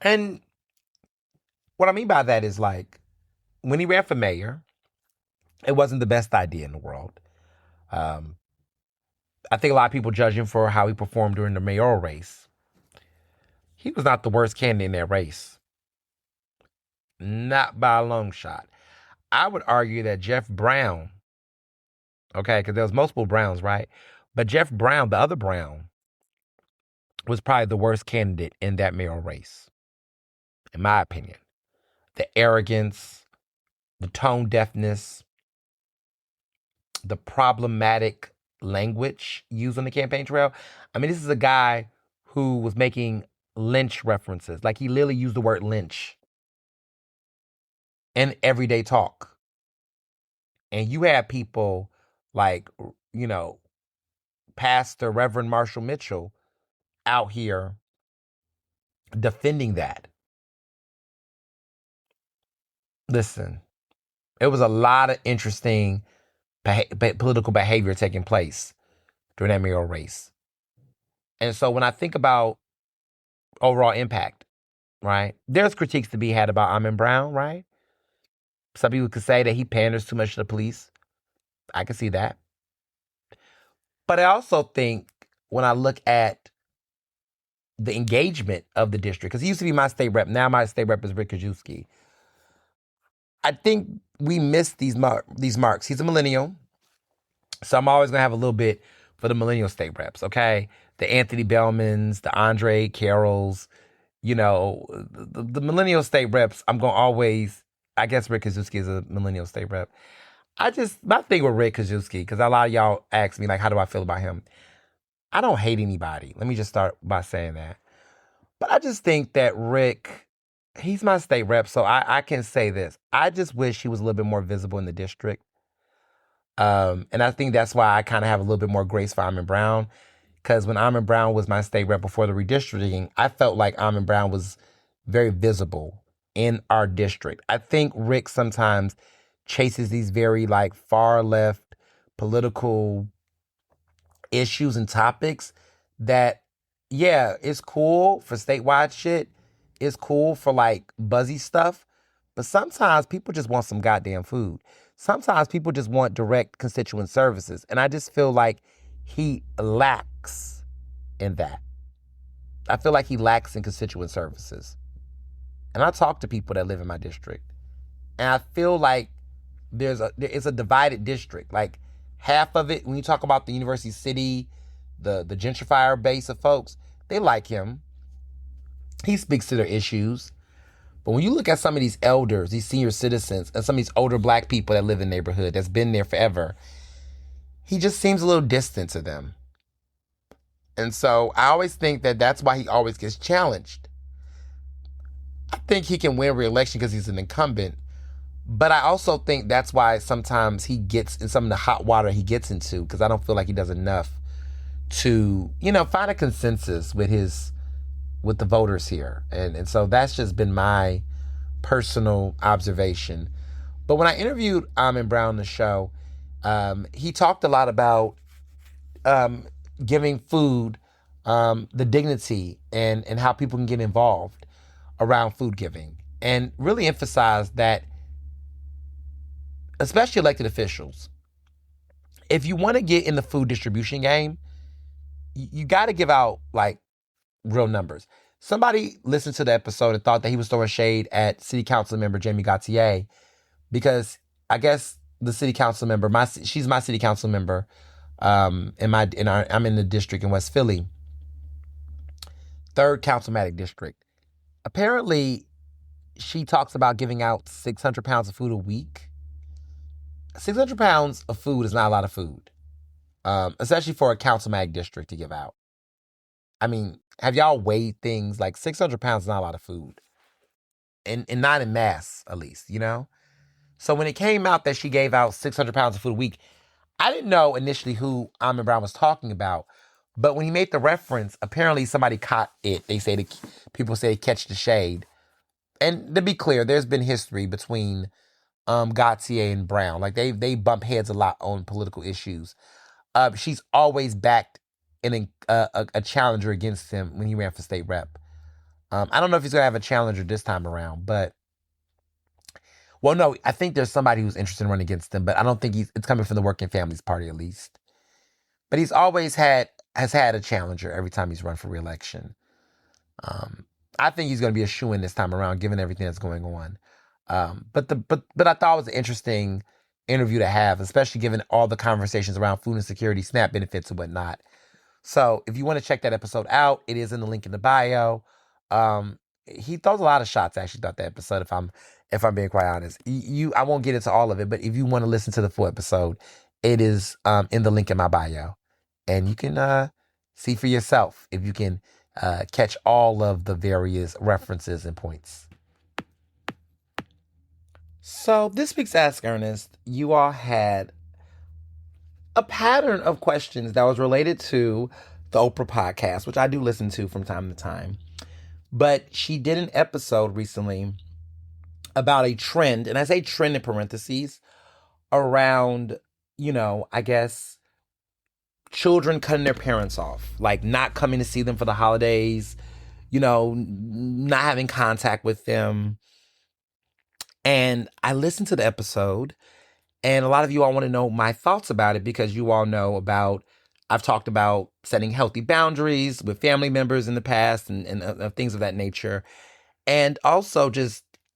And what I mean by that is, like, when he ran for mayor, it wasn't the best idea in the world. I think a lot of people judge him for how he performed during the mayoral race. He was not the worst candidate in that race. Not by a long shot. I would argue that Jeff Brown, okay, because there was multiple Browns, right? But Jeff Brown, the other Brown, was probably the worst candidate in that mayoral race, in my opinion. The arrogance, the tone deafness, the problematic language used on the campaign trail. I mean, this is a guy who was making lynch references. Like, he literally used the word lynch in everyday talk. And you have people like, Pastor Reverend Marshall Mitchell out here defending that. Listen, it was a lot of interesting political behavior taking place during that mayoral race. And so when I think about overall impact, right, there's critiques to be had about Almond Brown, right? Some people could say that he panders too much to the police. I can see that. But I also think when I look at the engagement of the district, because he used to be my state rep, now my state rep is Rick Kajewski. I think we missed these marks. He's a millennial, so I'm always going to have a little bit for the millennial state reps, okay? The Anthony Bellmans, the Andre Carrolls, the millennial state reps, I'm going to always, I guess Rick Kajewski is a millennial state rep. My thing with Rick Kajewski, because a lot of y'all ask me, like, how do I feel about him? I don't hate anybody. Let me just start by saying that. But I just think that Rick, he's my state rep, so I can say this. I just wish he was a little bit more visible in the district. And I think that's why I kind of have a little bit more grace for Almond Brown. Because when Almond Brown was my state rep before the redistricting, I felt like Almond Brown was very visible in our district. I think Rick sometimes chases these very, like, far left political issues and topics that, yeah, it's cool for statewide shit. It's cool for, like, buzzy stuff. But sometimes people just want some goddamn food. Sometimes people just want direct constituent services. And I just feel like he lacks in that. I feel like he lacks in constituent services. And I talk to people that live in my district. And I feel like it's a divided district. Like, half of it, when you talk about the University City, the gentrifier base of folks, they like him. He speaks to their issues. But when you look at some of these elders, these senior citizens, and some of these older black people that live in the neighborhood that's been there forever, he just seems a little distant to them. And so I always think that that's why he always gets challenged. I think he can win re-election because he's an incumbent. But I also think that's why sometimes he gets in some of the hot water he gets into, because I don't feel like he does enough to, find a consensus with the voters here. And so that's just been my personal observation. But when I interviewed Almond Brown on the show, he talked a lot about giving food the dignity and how people can get involved around food giving, and really emphasized that, especially elected officials, if you want to get in the food distribution game, you got to give out, like, real numbers. Somebody listened to the episode and thought that he was throwing shade at city council member Jamie Gautier because I guess the city council member, she's my city council member, I'm in the district in West Philly, 3rd Councilmatic District. Apparently, she talks about giving out 600 pounds of food a week. 600 pounds of food is not a lot of food, especially for a councilmatic district to give out. I mean, have y'all weighed things? Like 600 pounds is not a lot of food. And not in mass, at least, you know? So when it came out that she gave out 600 pounds of food a week, I didn't know initially who Amon Brown was talking about. But when he made the reference, apparently somebody caught it. They say people say catch the shade. And to be clear, there's been history between Gautier and Brown. Like they bump heads a lot on political issues. She's always backed a challenger against him when he ran for state rep. I don't know if he's gonna have a challenger this time around, but no, I think there's somebody who's interested in running against him, but I don't think it's coming from the Working Families Party at least. But he's always has had a challenger every time he's run for re-election. I think he's going to be a shoo-in this time around, given everything that's going on. But I thought it was an interesting interview to have, especially given all the conversations around food insecurity, SNAP benefits, and whatnot. So if you want to check that episode out, it is in the link in the bio. He throws a lot of shots actually throughout that episode. If I'm being quite honest, I won't get into all of it, but if you want to listen to the full episode, it is in the link in my bio, and you can see for yourself if you can catch all of the various references and points. So this week's Ask Ernest, you all had a pattern of questions that was related to the Oprah podcast, which I do listen to from time to time. But she did an episode recently about a trend, and I say trend in parentheses, around, I guess, children cutting their parents off, like not coming to see them for the holidays, not having contact with them. And I listened to the episode, and a lot of you all want to know my thoughts about it because you all know I've talked about setting healthy boundaries with family members in the past and things of that nature. And also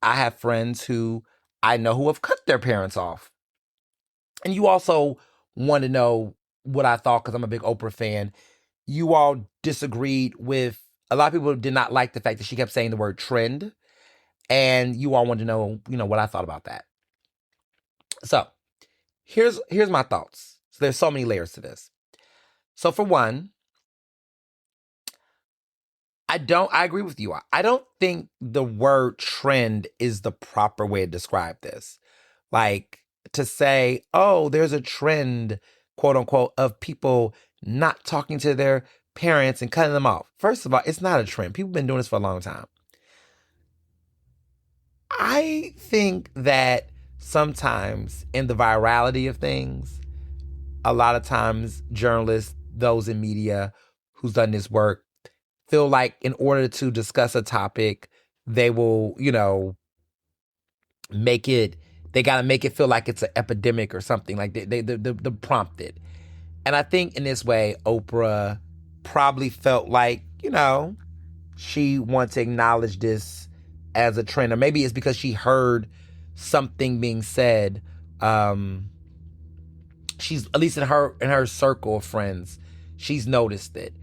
I have friends who I know who have cut their parents off. And you also want to know what I thought because I'm a big Oprah fan. You all disagreed with, a lot of people did not like the fact that she kept saying the word trend. And you all want to know, what I thought about that. So here's my thoughts. So there's so many layers to this. So for one, I agree with you. I don't think the word trend is the proper way to describe this. Like to say, oh, there's a trend, quote unquote, of people not talking to their parents and cutting them off. First of all, it's not a trend. People have been doing this for a long time. I think that sometimes in the virality of things, a lot of times journalists, those in media who's done this work, feel like in order to discuss a topic, they will, they got to make it feel like it's an epidemic or something, like they prompt it. And I think in this way, Oprah probably felt like, she wants to acknowledge this as a trend. Or maybe it's because she heard something being said. She's, at least in her circle of friends, she's noticed it.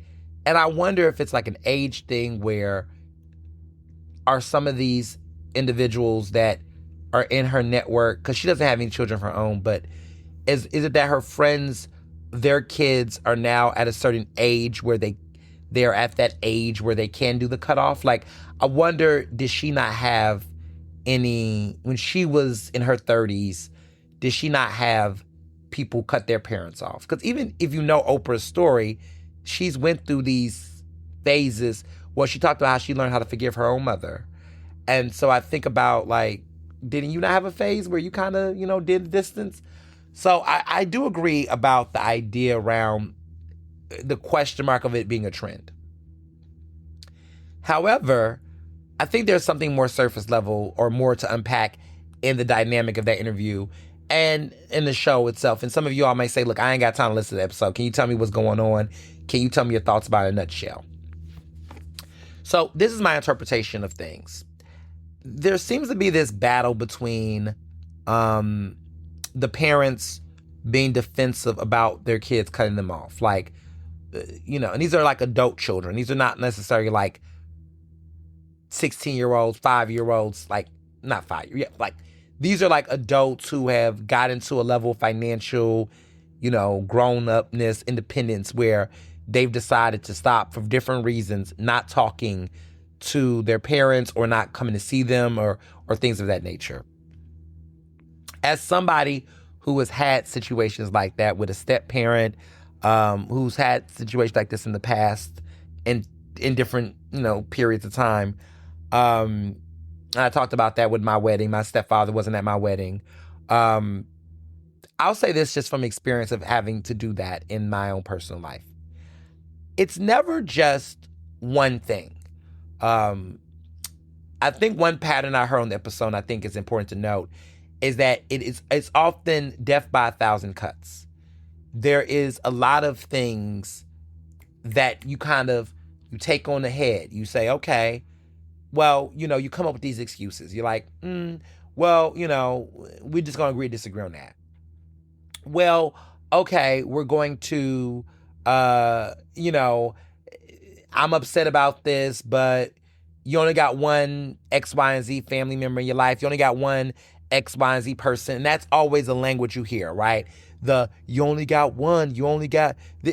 And I wonder if it's like an age thing where are some of these individuals that are in her network, because she doesn't have any children of her own, but is it that her friends, their kids are now at a certain age where they're at that age where they can do the cutoff? Like, I wonder, did she not have any, when she was in her 30s, did she not have people cut their parents off? Because even if you know Oprah's story, she's went through these phases where she talked about how she learned how to forgive her own mother. And so I think about, like, didn't you not have a phase where you kind of, did distance? So I do agree about the idea around the question mark of it being a trend. However, I think there's something more surface level or more to unpack in the dynamic of that interview and in the show itself. And some of you all may say, look, I ain't got time to listen to the episode. Can you tell me what's going on? Can you tell me your thoughts about it in a nutshell? So this is my interpretation of things. There seems to be this battle between the parents being defensive about their kids cutting them off. Like, and these are like adult children. These are not necessarily like 16-year-olds, 5-year-olds, like not 5, yeah, like these are like adults who have got into a level of financial, grown upness, independence, where they've decided to stop for different reasons, not talking to their parents or not coming to see them or things of that nature. As somebody who has had situations like that with a step parent, who's had situations like this in the past and in different, periods of time, I talked about that with my wedding. My stepfather wasn't at my wedding. I'll say this just from experience of having to do that in my own personal life. It's never just one thing. I think one pattern I heard on the episode, I think is important to note, is that it's often death by 1,000 cuts. There is a lot of things that you take on the head. You say, okay, well, you come up with these excuses. You're like, well, we're just going to agree to disagree on that. Well, okay, we're going to, I'm upset about this, but you only got one X, Y, and Z family member in your life. You only got one X, Y, and Z person. And that's always the language you hear, right? You only got one, and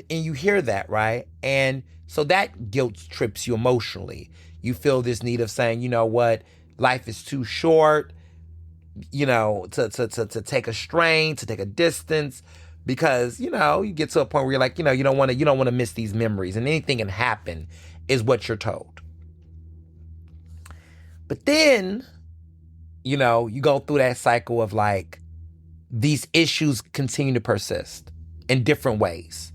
you hear that, right? And so that guilt trips you emotionally. You feel this need of saying, you know what, life is too short, to take a strain, to take a distance, because, you get to a point where you're like, you don't want to miss these memories, and anything can happen is what you're told. But then, you go through that cycle of like, these issues continue to persist in different ways.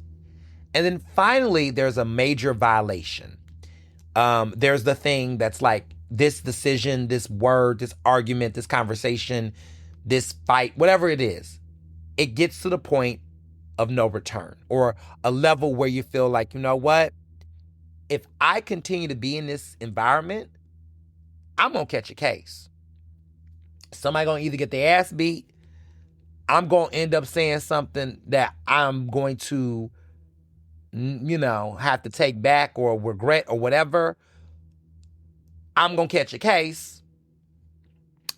And then finally, there's a major violation. There's the thing that's like this decision, this word, this argument, this conversation, this fight, whatever it is, it gets to the point of no return, or a level where you feel like, you know what? If I continue to be in this environment, I'm going to catch a case. Somebody going to either get their ass beat, I'm going to end up saying something that I'm going to, have to take back or regret or whatever. I'm going to catch a case.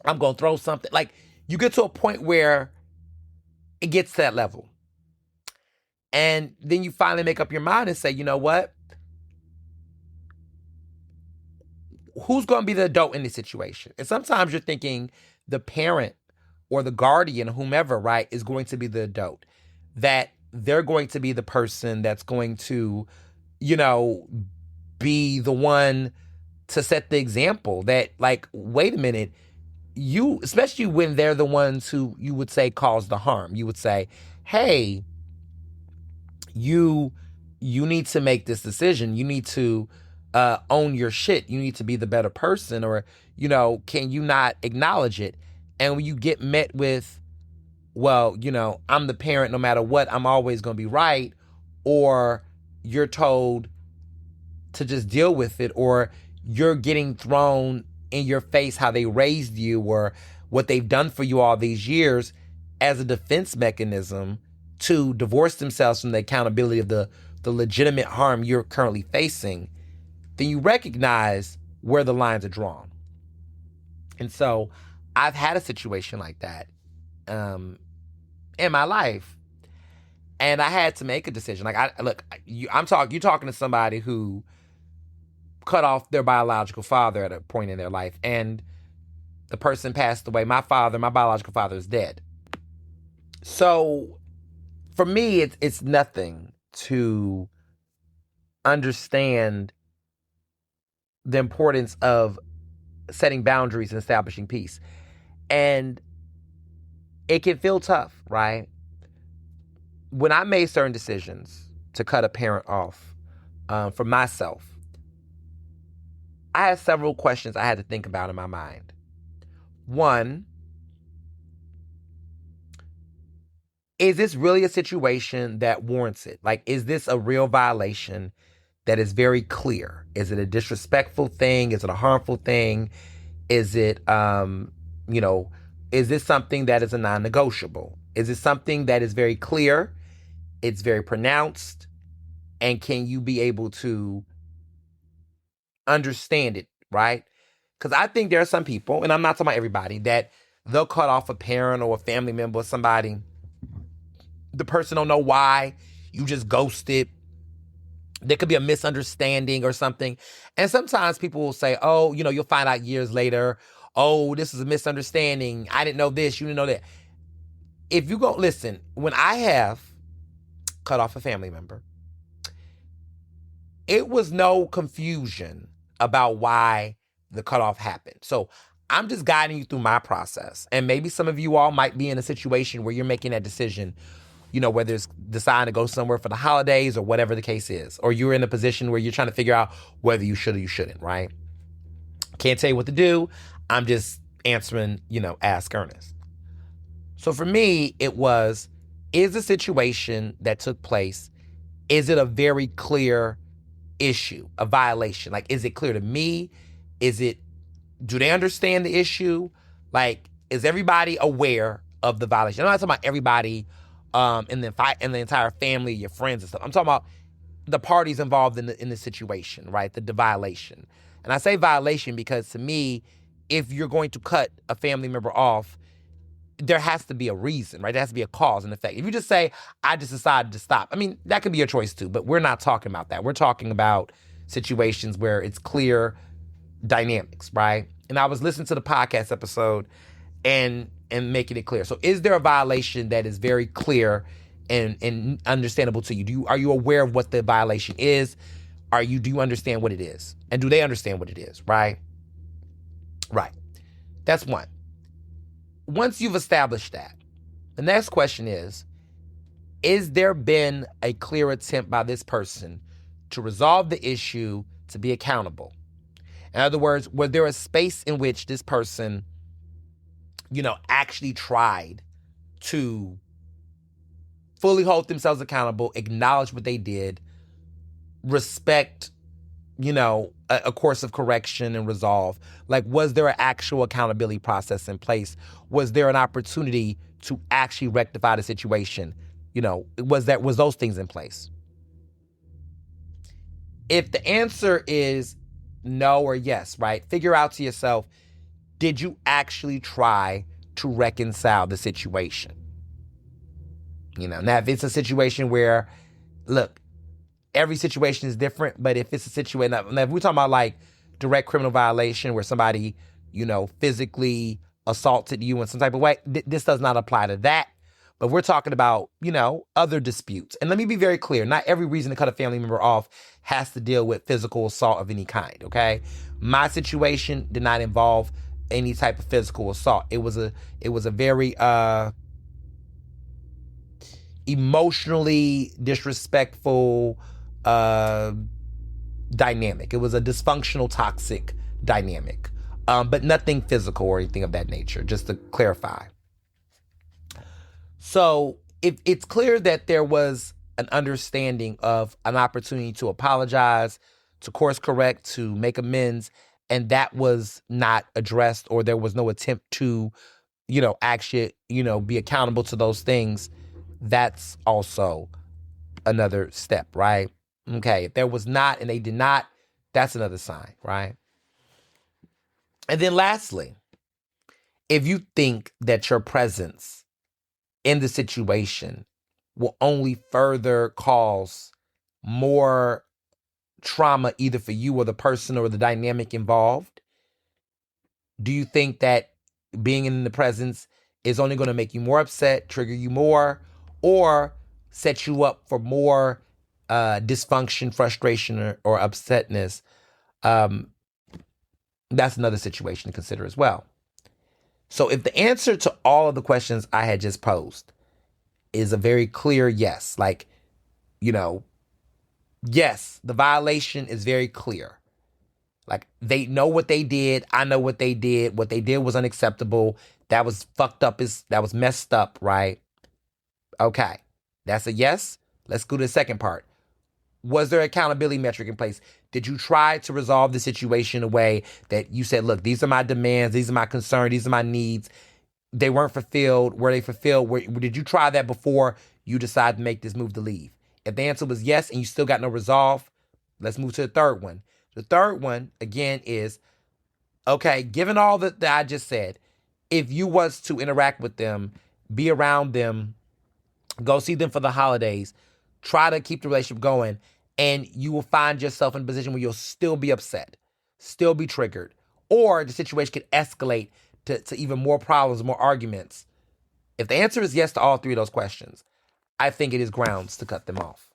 I'm going to throw something. Like, you get to a point where it gets to that level. And then you finally make up your mind and say, you know what? Who's going to be the adult in this situation? And sometimes you're thinking the parent or the guardian, whomever, right, is going to be the adult. That they're going to be the person that's going to, be the one to set the example. That, like, wait a minute, especially when they're the ones who you would say cause the harm. You would say, hey, you need to make this decision. You need to own your shit. You need to be the better person, or, can you not acknowledge it? And when you get met with, well, I'm the parent, no matter what, I'm always going to be right, or you're told to just deal with it, or you're getting thrown in your face how they raised you or what they've done for you all these years as a defense mechanism to divorce themselves from the accountability of the legitimate harm you're currently facing, then you recognize where the lines are drawn. And so I've had a situation like that in my life, and I had to make a decision. Like, you're talking to somebody who cut off their biological father at a point in their life, and the person passed away. My biological father, is dead. So for me, it's nothing to understand the importance of setting boundaries and establishing peace. And it can feel tough, right? When I made certain decisions to cut a parent off for myself, I had several questions I had to think about in my mind. One, is this really a situation that warrants it? Like, is this a real violation that is very clear? Is it a disrespectful thing? Is it a harmful thing? Is it, you know, is this something that is a non-negotiable? Is it something that is very clear? It's very pronounced. And can you be able to understand it, right? Because I think there are some people, and I'm not talking about everybody, that they'll cut off a parent or a family member or somebody. The person don't know why. You just ghosted. There could be a misunderstanding or something. And sometimes people will say, oh, you'll find out years later, oh, this is a misunderstanding. I didn't know this. You didn't know that. If you go, listen, when I have cut off a family member, it was no confusion about why the cutoff happened. So I'm just guiding you through my process. And maybe some of you all might be in a situation where you're making that decision, whether it's deciding to go somewhere for the holidays or whatever the case is, or you're in a position where you're trying to figure out whether you should or you shouldn't, right? Can't tell you what to do. I'm just answering, Ask Ernest. So for me, it was, is the situation that took place, is it a very clear issue, a violation? Like, is it clear to me? Do they understand the issue? Like, is everybody aware of the violation? I'm not talking about everybody in the entire family, your friends and stuff. I'm talking about the parties involved in the situation, right? The violation. And I say violation because to me, if you're going to cut a family member off, there has to be a reason, right? There has to be a cause and effect. If you just say, I just decided to stop, I mean, that could be your choice too, but we're not talking about that. We're talking about situations where it's clear dynamics, right? And I was listening to the podcast episode and making it clear. So is there a violation that is very clear and understandable to you? Are you aware of what the violation is? Do you understand what it is? And do they understand what it is, right? Right. That's one. Once you've established that, the next question is there been a clear attempt by this person to resolve the issue, to be accountable? In other words, was there a space in which this person, actually tried to fully hold themselves accountable, acknowledge what they did, respect, a course of correction and resolve? Like, was there an actual accountability process in place? Was there an opportunity to actually rectify the situation? Was those things in place? If the answer is no or yes, right? Figure out to yourself, did you actually try to reconcile the situation? Now if it's a situation where, look, every situation is different, but if it's a situation, now if we're talking about like direct criminal violation where somebody, physically assaulted you in some type of way, this does not apply to that. But we're talking about, other disputes. And let me be very clear. Not every reason to cut a family member off has to deal with physical assault of any kind, okay? My situation did not involve any type of physical assault. It was a very emotionally disrespectful dynamic. It was a dysfunctional, toxic dynamic, but nothing physical or anything of that nature, just to clarify. So if it's clear that there was an understanding of an opportunity to apologize, to course correct, to make amends, and that was not addressed, or there was no attempt to, actually, be accountable to those things, that's also another step, right? Okay, if there was not and they did not, that's another sign, right? And then lastly, if you think that your presence in the situation will only further cause more trauma either for you or the person or the dynamic involved, do you think that being in the presence is only going to make you more upset, trigger you more, or set you up for more dysfunction, frustration, or upsetness? That's another situation to consider as well. So if the answer to all of the questions I had just posed is a very clear yes, like, yes, the violation is very clear. Like, they know what they did. I know what they did. What they did was unacceptable. That was fucked up. That was messed up, right? Okay, that's a yes. Let's go to the second part. Was there accountability metric in place? Did you try to resolve the situation in a way that you said, look, these are my demands, these are my concerns, these are my needs. They weren't fulfilled. Were they fulfilled? Did you try that before you decided to make this move to leave? If the answer was yes and you still got no resolve, let's move to the third one. The third one, again, is, okay, given all that I just said, if you was to interact with them, be around them, go see them for the holidays, try to keep the relationship going, and you will find yourself in a position where you'll still be upset, still be triggered, or the situation could escalate to even more problems, more arguments. If the answer is yes to all three of those questions, I think it is grounds to cut them off.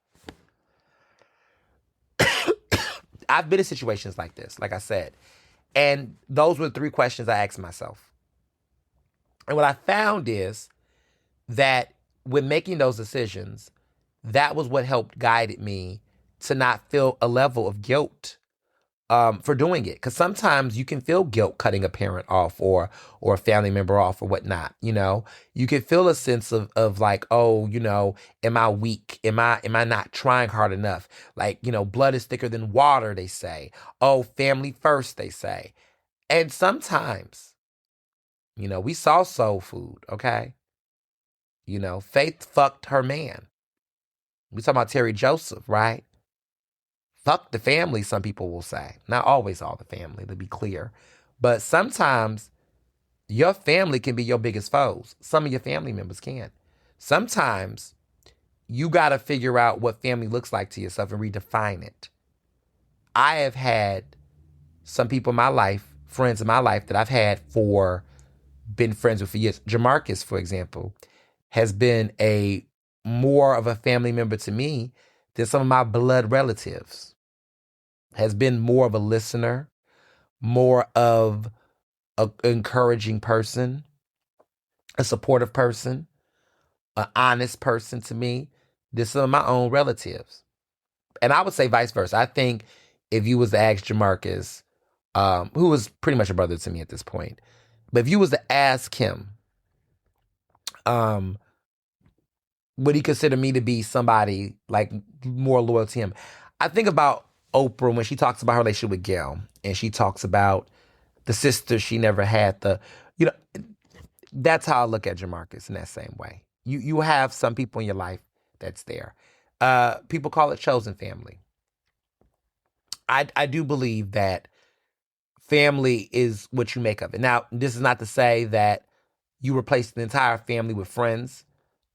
I've been in situations like this, like I said, and those were the three questions I asked myself. And what I found is that when making those decisions, that was what helped guided me to not feel a level of guilt for doing it. Because sometimes you can feel guilt cutting a parent off or a family member off or whatnot. You can feel a sense of like, oh, am I weak? Am I not trying hard enough? Like, blood is thicker than water, they say. Oh, family first, they say. And sometimes, we saw soul food, okay? Faith fucked her man. We talking about Terry Joseph, right? Fuck the family, some people will say. Not always all the family, to be clear. But sometimes your family can be your biggest foes. Some of your family members can. Sometimes you got to figure out what family looks like to yourself and redefine it. I have had some people in my life, friends in my life that I've had been friends with for years. Jamarcus, for example, has been more of a family member to me than some of my blood relatives. Has been more of a listener, more of an encouraging person, a supportive person, an honest person to me than some of my own relatives. And I would say vice versa. I think if you was to ask Jamarcus, who was pretty much a brother to me at this point, but if you was to ask him, would he consider me to be somebody like more loyal to him? I think about Oprah when she talks about her relationship with Gail, and she talks about the sister she never had. That's how I look at Jamarcus in that same way. You have some people in your life that's there. People call it chosen family. I do believe that family is what you make of it. Now, this is not to say that you replace the entire family with friends.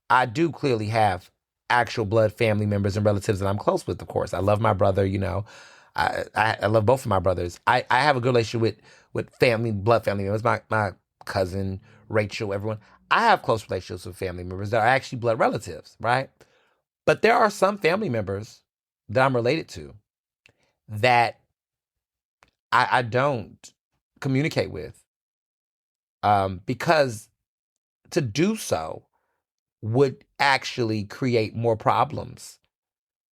I do clearly have actual blood family members and relatives that I'm close with, of course. I love my brother, I love both of my brothers. I have a good relationship with blood family members, my cousin, Rachel, everyone. I have close relationships with family members that are actually blood relatives, right? But there are some family members that I'm related to that I don't communicate with because to do so would actually create more problems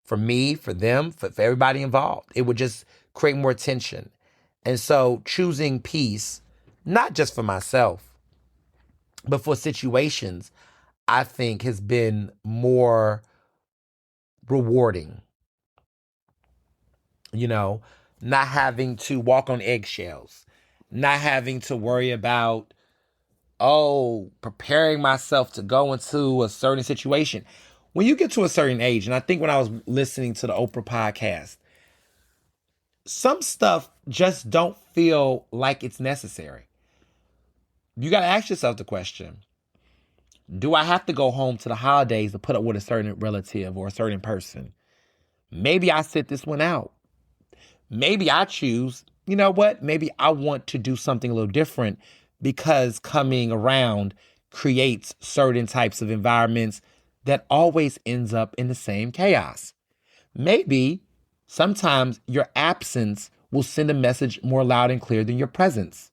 for me, for them, for everybody involved. It would just create more tension. And so choosing peace, not just for myself, but for situations, I think has been more rewarding. Not having to walk on eggshells, not having to worry about, preparing myself to go into a certain situation. When you get to a certain age, and I think when I was listening to the Oprah podcast, some stuff just don't feel like it's necessary. You got to ask yourself the question, do I have to go home to the holidays to put up with a certain relative or a certain person? Maybe I sit this one out. Maybe I choose, you know what? Maybe I want to do something a little different because coming around creates certain types of environments that always ends up in the same chaos. Maybe sometimes your absence will send a message more loud and clear than your presence.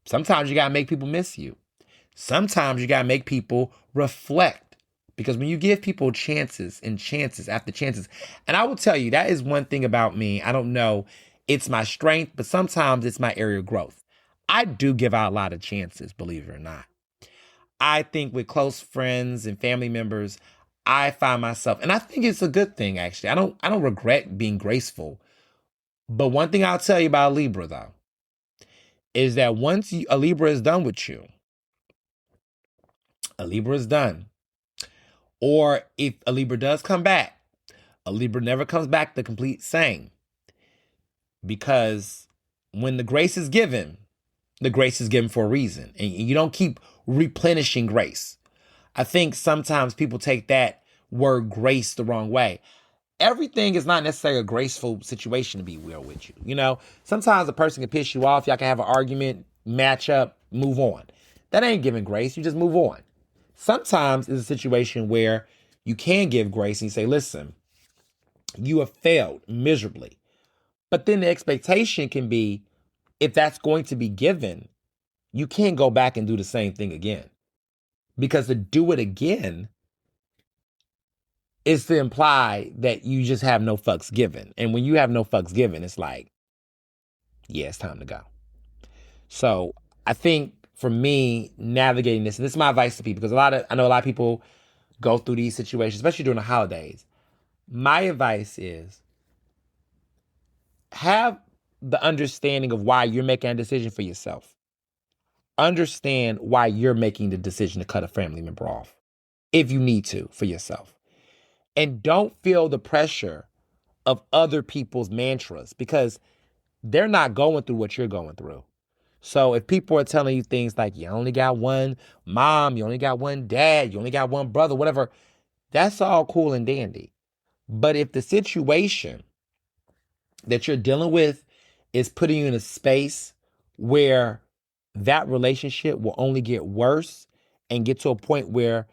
Sometimes you got to make people miss you. Sometimes you got to make people reflect. Because when you give people chances and chances after chances, and I will tell you, that is one thing about me. I don't know, it's my strength, but sometimes it's my area of growth. I do give out a lot of chances, believe it or not. I think with close friends and family members, I find myself, and I think it's a good thing actually. I don't regret being graceful. But one thing I'll tell you about a Libra though is that once a Libra is done with you, a Libra is done. Or if a Libra does come back, a Libra never comes back the complete same. Because when the grace is given for a reason. And you don't keep replenishing grace. I think sometimes people take that word grace the wrong way. Everything is not necessarily a graceful situation to be real with you. You know, sometimes a person can piss you off. Y'all can have an argument, match up, move on. That ain't giving grace. You just move on. Sometimes it's a situation where you can give grace and you say, listen, you have failed miserably. But then the expectation can be, if that's going to be given, you can't go back and do the same thing again. Because to do it again is to imply that you just have no fucks given. And when you have no fucks given, it's like, yeah, it's time to go. So I think for me, navigating this, and this is my advice to people, because I know a lot of people go through these situations, especially during the holidays. My advice is have the understanding of why you're making a decision for yourself. Understand why you're making the decision to cut a family member off, if you need to, for yourself. And don't feel the pressure of other people's mantras, because they're not going through what you're going through. So if people are telling you things like, you only got one mom, you only got one dad, you only got one brother, whatever, that's all cool and dandy. But if the situation that you're dealing with is putting you in a space where that relationship will only get worse and get to a point where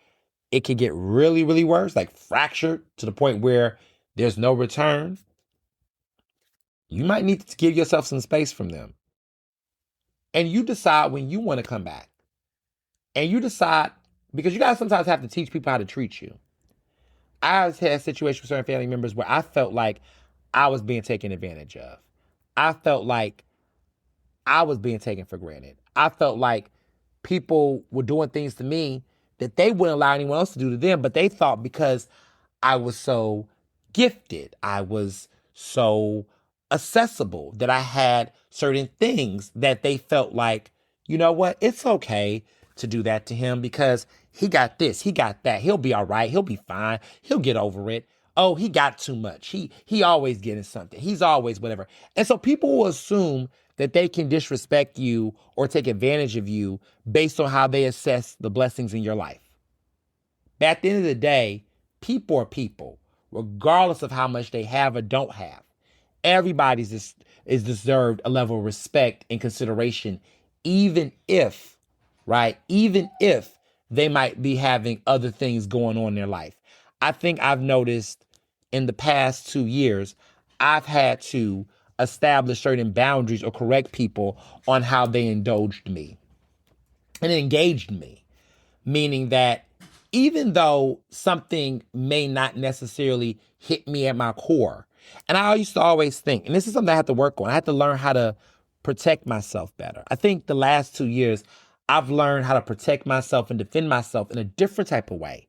it can get really, really worse, like fractured to the point where there's no return, you might need to give yourself some space from them. And you decide when you want to come back. And you decide, because you guys sometimes have to teach people how to treat you. I've had situations with certain family members where I felt like I was being taken advantage of. I felt like I was being taken for granted. I felt like people were doing things to me that they wouldn't allow anyone else to do to them, but they thought because I was so gifted, I was so accessible, that I had certain things that they felt like, you know what, it's okay to do that to him because he got this, he got that, he'll be all right, he'll be fine, he'll get over it. Oh, he got too much. He always getting something. He's always whatever. And so people will assume that they can disrespect you or take advantage of you based on how they assess the blessings in your life. But at the end of the day, people are people, regardless of how much they have or don't have. Everybody is deserved a level of respect and consideration, even if, right? Even if they might be having other things going on in their life. I think I've noticed in the past 2 years, I've had to establish certain boundaries or correct people on how they indulged me and engaged me. Meaning that even though something may not necessarily hit me at my core, and I used to always think, and this is something I had to work on, I had to learn how to protect myself better. I think the last 2 years, I've learned how to protect myself and defend myself in a different type of way.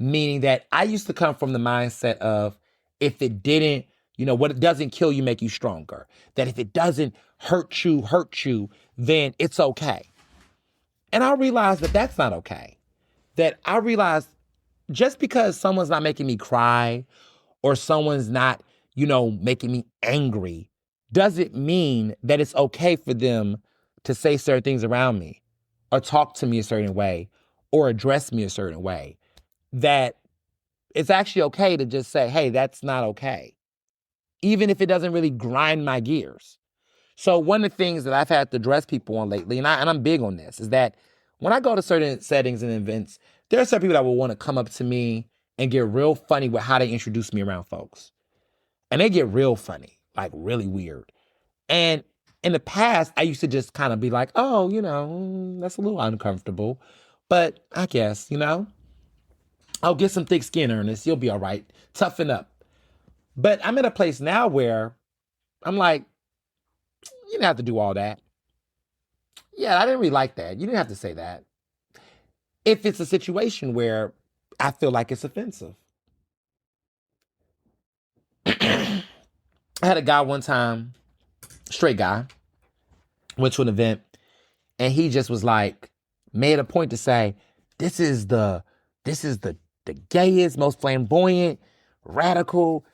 Meaning that I used to come from the mindset of, if it didn't, what it doesn't kill you make you stronger. That if it doesn't hurt you, then it's okay. And I realized that that's not okay. That I realized just because someone's not making me cry or someone's not, making me angry, doesn't mean that it's okay for them to say certain things around me or talk to me a certain way or address me a certain way. That it's actually okay to just say, hey, that's not okay. Even if it doesn't really grind my gears. So one of the things that I've had to address people on lately, and I'm big on this, is that when I go to certain settings and events, there are some people that will want to come up to me and get real funny with how they introduce me around folks. And they get real funny, like really weird. And in the past, I used to just kind of be like, oh, that's a little uncomfortable. But I guess, I'll get some thick skin, Ernest. You'll be all right. Toughen up. But I'm in a place now where I'm like, you didn't have to do all that. Yeah, I didn't really like that. You didn't have to say that. If it's a situation where I feel like it's offensive. I had a guy one time, straight guy, went to an event, and he just was like, made a point to say, this is the the gayest, most flamboyant, radical,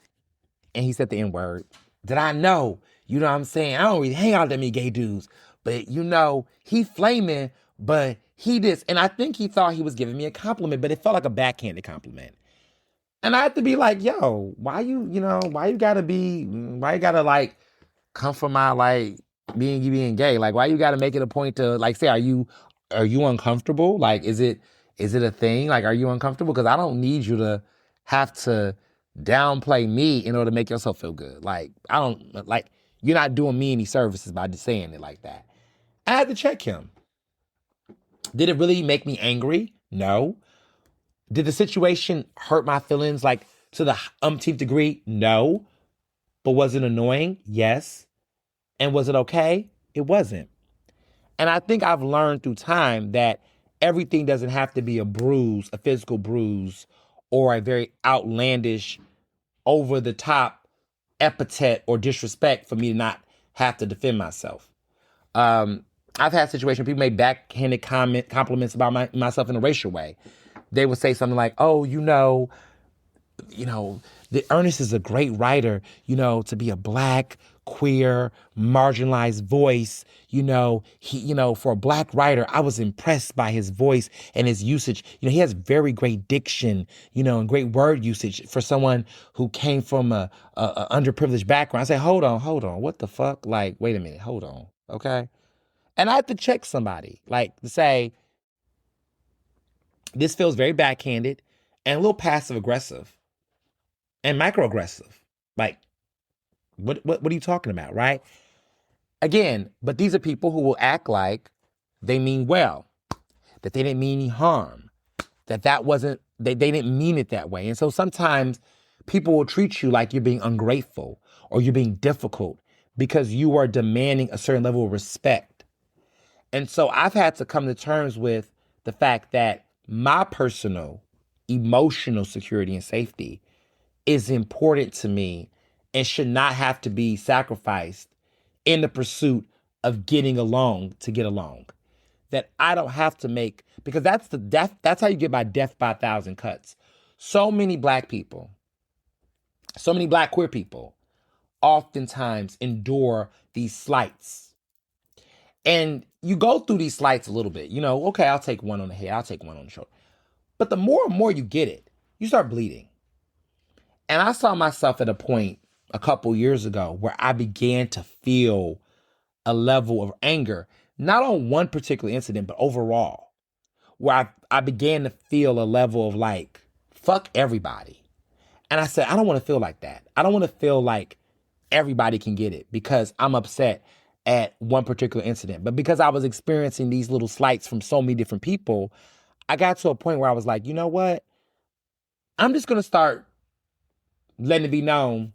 and he said the N-word. That I know, you know what I'm saying? I don't really hang out with that many gay dudes, but you know, he flaming, but he this. And I think he thought he was giving me a compliment, but it felt like a backhanded compliment. And I had to be like, yo, why you gotta like come from my like being gay? Like, why you gotta make it a point to like say, are you uncomfortable? Like, is it a thing? Like, are you uncomfortable? Because I don't need you to have to downplay me in order to make yourself feel good. Like, I don't like you're not doing me any services by just saying it like that. I had to check him. Did it really make me angry? No. Did the situation hurt my feelings like to the umpteenth degree? No. But was it annoying? Yes. And was it okay? It wasn't. And I think I've learned through time that everything doesn't have to be a bruise, a physical bruise, or a very outlandish, over the top epithet or disrespect for me to not have to defend myself. I've had situations people make backhanded compliments about myself in a racial way. They would say something like, "Oh, the Ernest is a great writer, to be a black, queer, marginalized voice. For a black writer, I was impressed by his voice and his usage. He has very great diction, and great word usage for someone who came from a underprivileged background." I say, hold on. What the fuck? Like, wait a minute. Hold on. Okay. And I have to check somebody, like to say, this feels very backhanded and a little passive aggressive and microaggressive. Like, what are you talking about, right? Again, but these are people who will act like they mean well, that they didn't mean any harm, that wasn't, they didn't mean it that way. And so sometimes people will treat you like you're being ungrateful or you're being difficult because you are demanding a certain level of respect. And so I've had to come to terms with the fact that my personal emotional security and safety is important to me and should not have to be sacrificed in the pursuit of getting along to get along. That I don't have to make, because that's how you get by death by 1,000 cuts. So many black people, so many black queer people oftentimes endure these slights. And you go through these slights a little bit, okay, I'll take one on the head, I'll take one on the shoulder. But the more and more you get it, you start bleeding. And I saw myself at a point a couple years ago where I began to feel a level of anger, not on one particular incident, but overall, where I began to feel a level of like, fuck everybody. And I said, I don't want to feel like that. I don't want to feel like everybody can get it because I'm upset at one particular incident. But because I was experiencing these little slights from so many different people, I got to a point where I was like, you know what? I'm just going to start letting it be known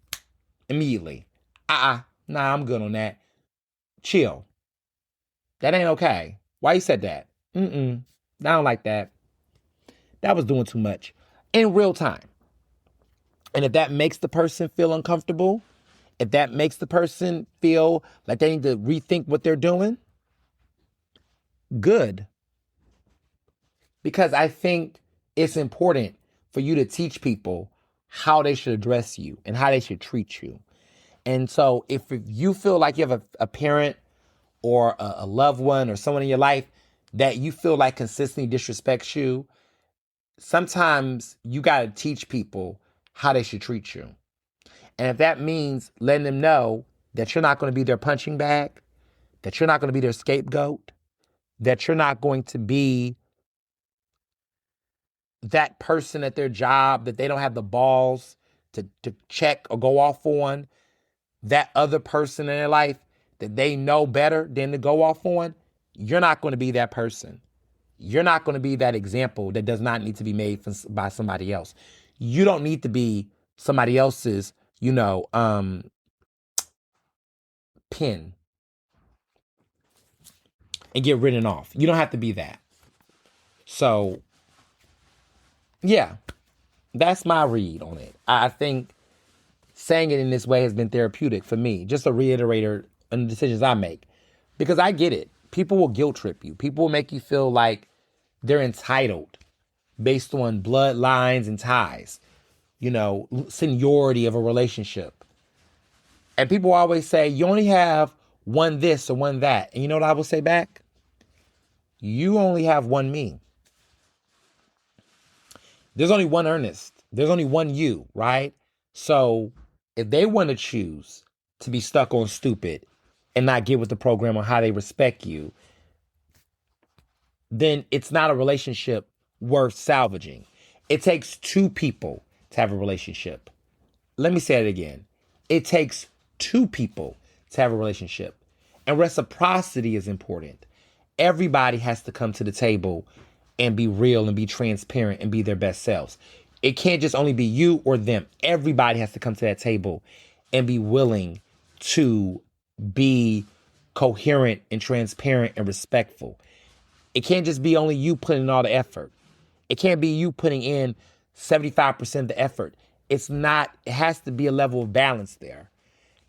immediately. Nah, I'm good on that. Chill. That ain't okay. Why you said that? I don't like that. That was doing too much in real time. And if that makes the person feel uncomfortable, if that makes the person feel like they need to rethink what they're doing, good. Because I think it's important for you to teach people how they should address you and how they should treat you. And so if you feel like you have a parent or a loved one or someone in your life that you feel like consistently disrespects you, sometimes you got to teach people how they should treat you. And if that means letting them know that you're not going to be their punching bag, that you're not going to be their scapegoat, that you're not going to be that person at their job that they don't have the balls to check or go off on, that other person in their life that they know better than to go off on, you're not going to be that person. You're not going to be that example that does not need to be made by somebody else. You don't need to be somebody else's, pen and get written off. You don't have to be that. So yeah, that's my read on it. I think saying it in this way has been therapeutic for me, just a reiterator on the decisions I make. Because I get it. People will guilt trip you. People will make you feel like they're entitled based on bloodlines and ties, seniority of a relationship. And people always say, you only have one this or one that. And you know what I will say back? You only have one me. There's only one Ernest. There's only one you, right? So if they want to choose to be stuck on stupid and not get with the program on how they respect you, then it's not a relationship worth salvaging. It takes two people to have a relationship. Let me say it again. It takes two people to have a relationship. And reciprocity is important. Everybody has to come to the table and be real and be transparent and be their best selves. It can't just only be you or them. Everybody has to come to that table and be willing to be coherent and transparent and respectful. It can't just be only you putting in all the effort. It can't be you putting in 75% of the effort. It has to be a level of balance there.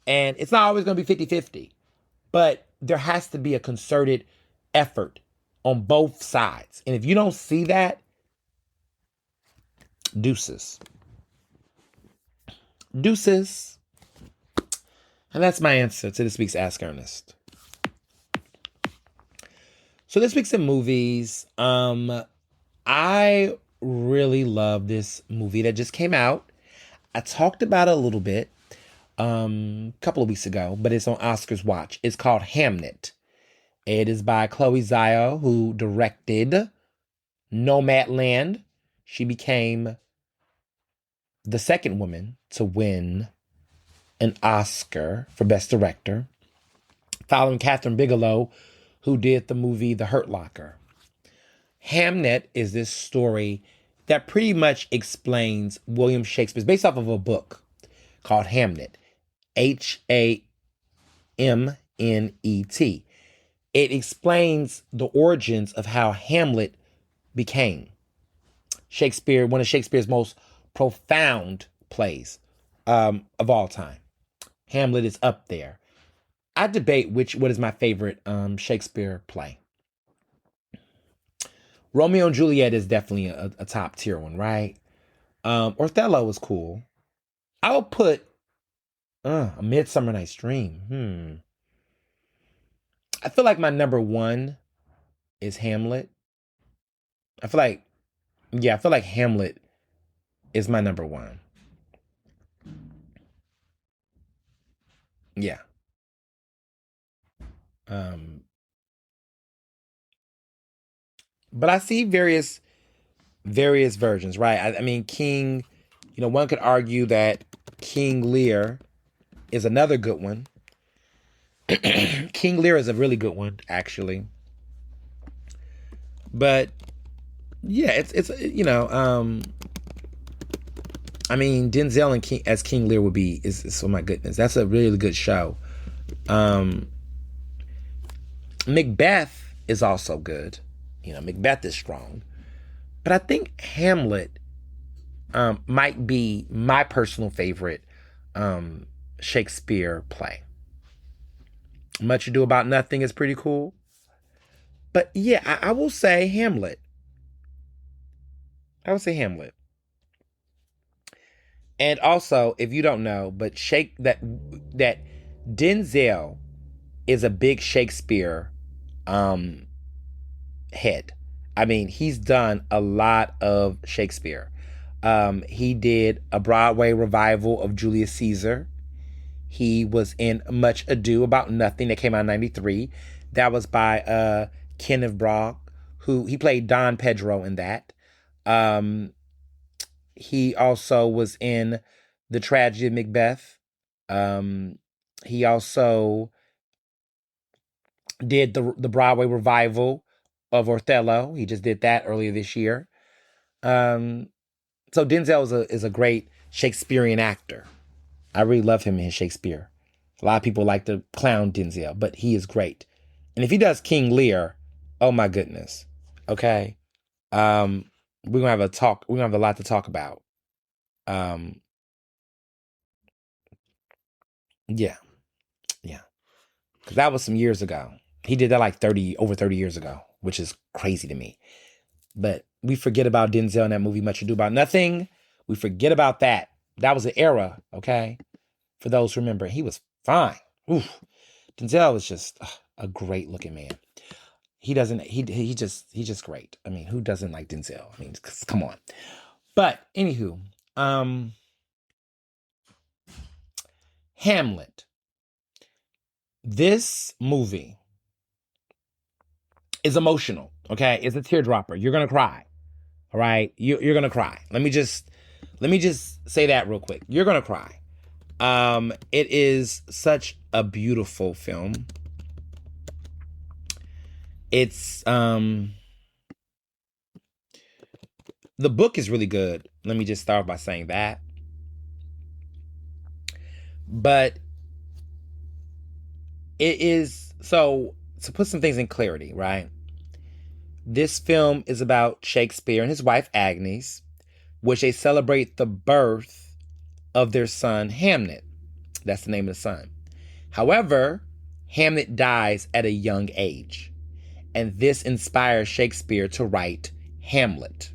And it's not always going to be 50-50, but there has to be a concerted effort on both sides. And if you don't see that, deuces. Deuces. And that's my answer to this week's Ask Ernest. So this week's in movies. I really love this movie that just came out. I talked about it a little bit a couple of weeks ago, but it's on Oscar's watch. It's called Hamnet. It is by Chloe Zhao, who directed Nomadland. She became the second woman to win an Oscar for Best Director, following Catherine Bigelow, who did the movie The Hurt Locker. Hamnet is this story that pretty much explains William Shakespeare's, based off of a book called Hamnet, Hamnet. It explains the origins of how Hamlet became Shakespeare, one of Shakespeare's most profound plays of all time. Hamlet is up there. I debate what is my favorite Shakespeare play. Romeo and Juliet is definitely a top tier one, right? Othello is cool. I'll put A Midsummer Night's Dream. I feel like my number one is Hamlet. I feel like Hamlet is my number one. Yeah. But I see various versions, right? I mean, King, one could argue that King Lear is another good one. King Lear is a really good one, actually. But yeah, it's I mean, Denzel and King as King Lear would be is oh my goodness, that's a really good show. Macbeth is also good. Macbeth is strong. But I think Hamlet might be my personal favorite Shakespeare play. Much Ado About Nothing is pretty cool. But yeah, I will say Hamlet. I would say Hamlet. And also, if you don't know, but that Denzel is a big Shakespeare head. I mean, he's done a lot of Shakespeare. He did a Broadway revival of Julius Caesar. He was in Much Ado About Nothing that came out in 93. That was by Kenneth Branagh, who he played Don Pedro in that. He also was in The Tragedy of Macbeth. He also did the Broadway revival of Othello. He just did that earlier this year. So Denzel is a great Shakespearean actor. I really love him in his Shakespeare. A lot of people like to clown Denzel, but he is great. And if he does King Lear, oh my goodness. Okay. we're gonna have a talk. We're gonna have a lot to talk about. Um, yeah, yeah, because that was some years ago. He did that like over 30 years ago, which is crazy to me. But we forget about Denzel in that movie, Much Ado About Nothing. We forget about that. That was an era, okay? For those who remember, he was fine. Oof. Denzel is just a great looking man. He doesn't. He's just great. I mean, who doesn't like Denzel? I mean, come on. But anywho, Hamlet. This movie is emotional. Okay, it's a teardropper. You're gonna cry. All right, you're gonna cry. Let me just say that real quick. You're gonna cry. It is such a beautiful film. It's the book is really good. Let me just start by saying that. But it is, so to put some things in clarity, right? This film is about Shakespeare and his wife Agnes, which they celebrate the birth of their son Hamlet. That's the name of the son. However, Hamlet dies at a young age, and this inspires Shakespeare to write Hamlet.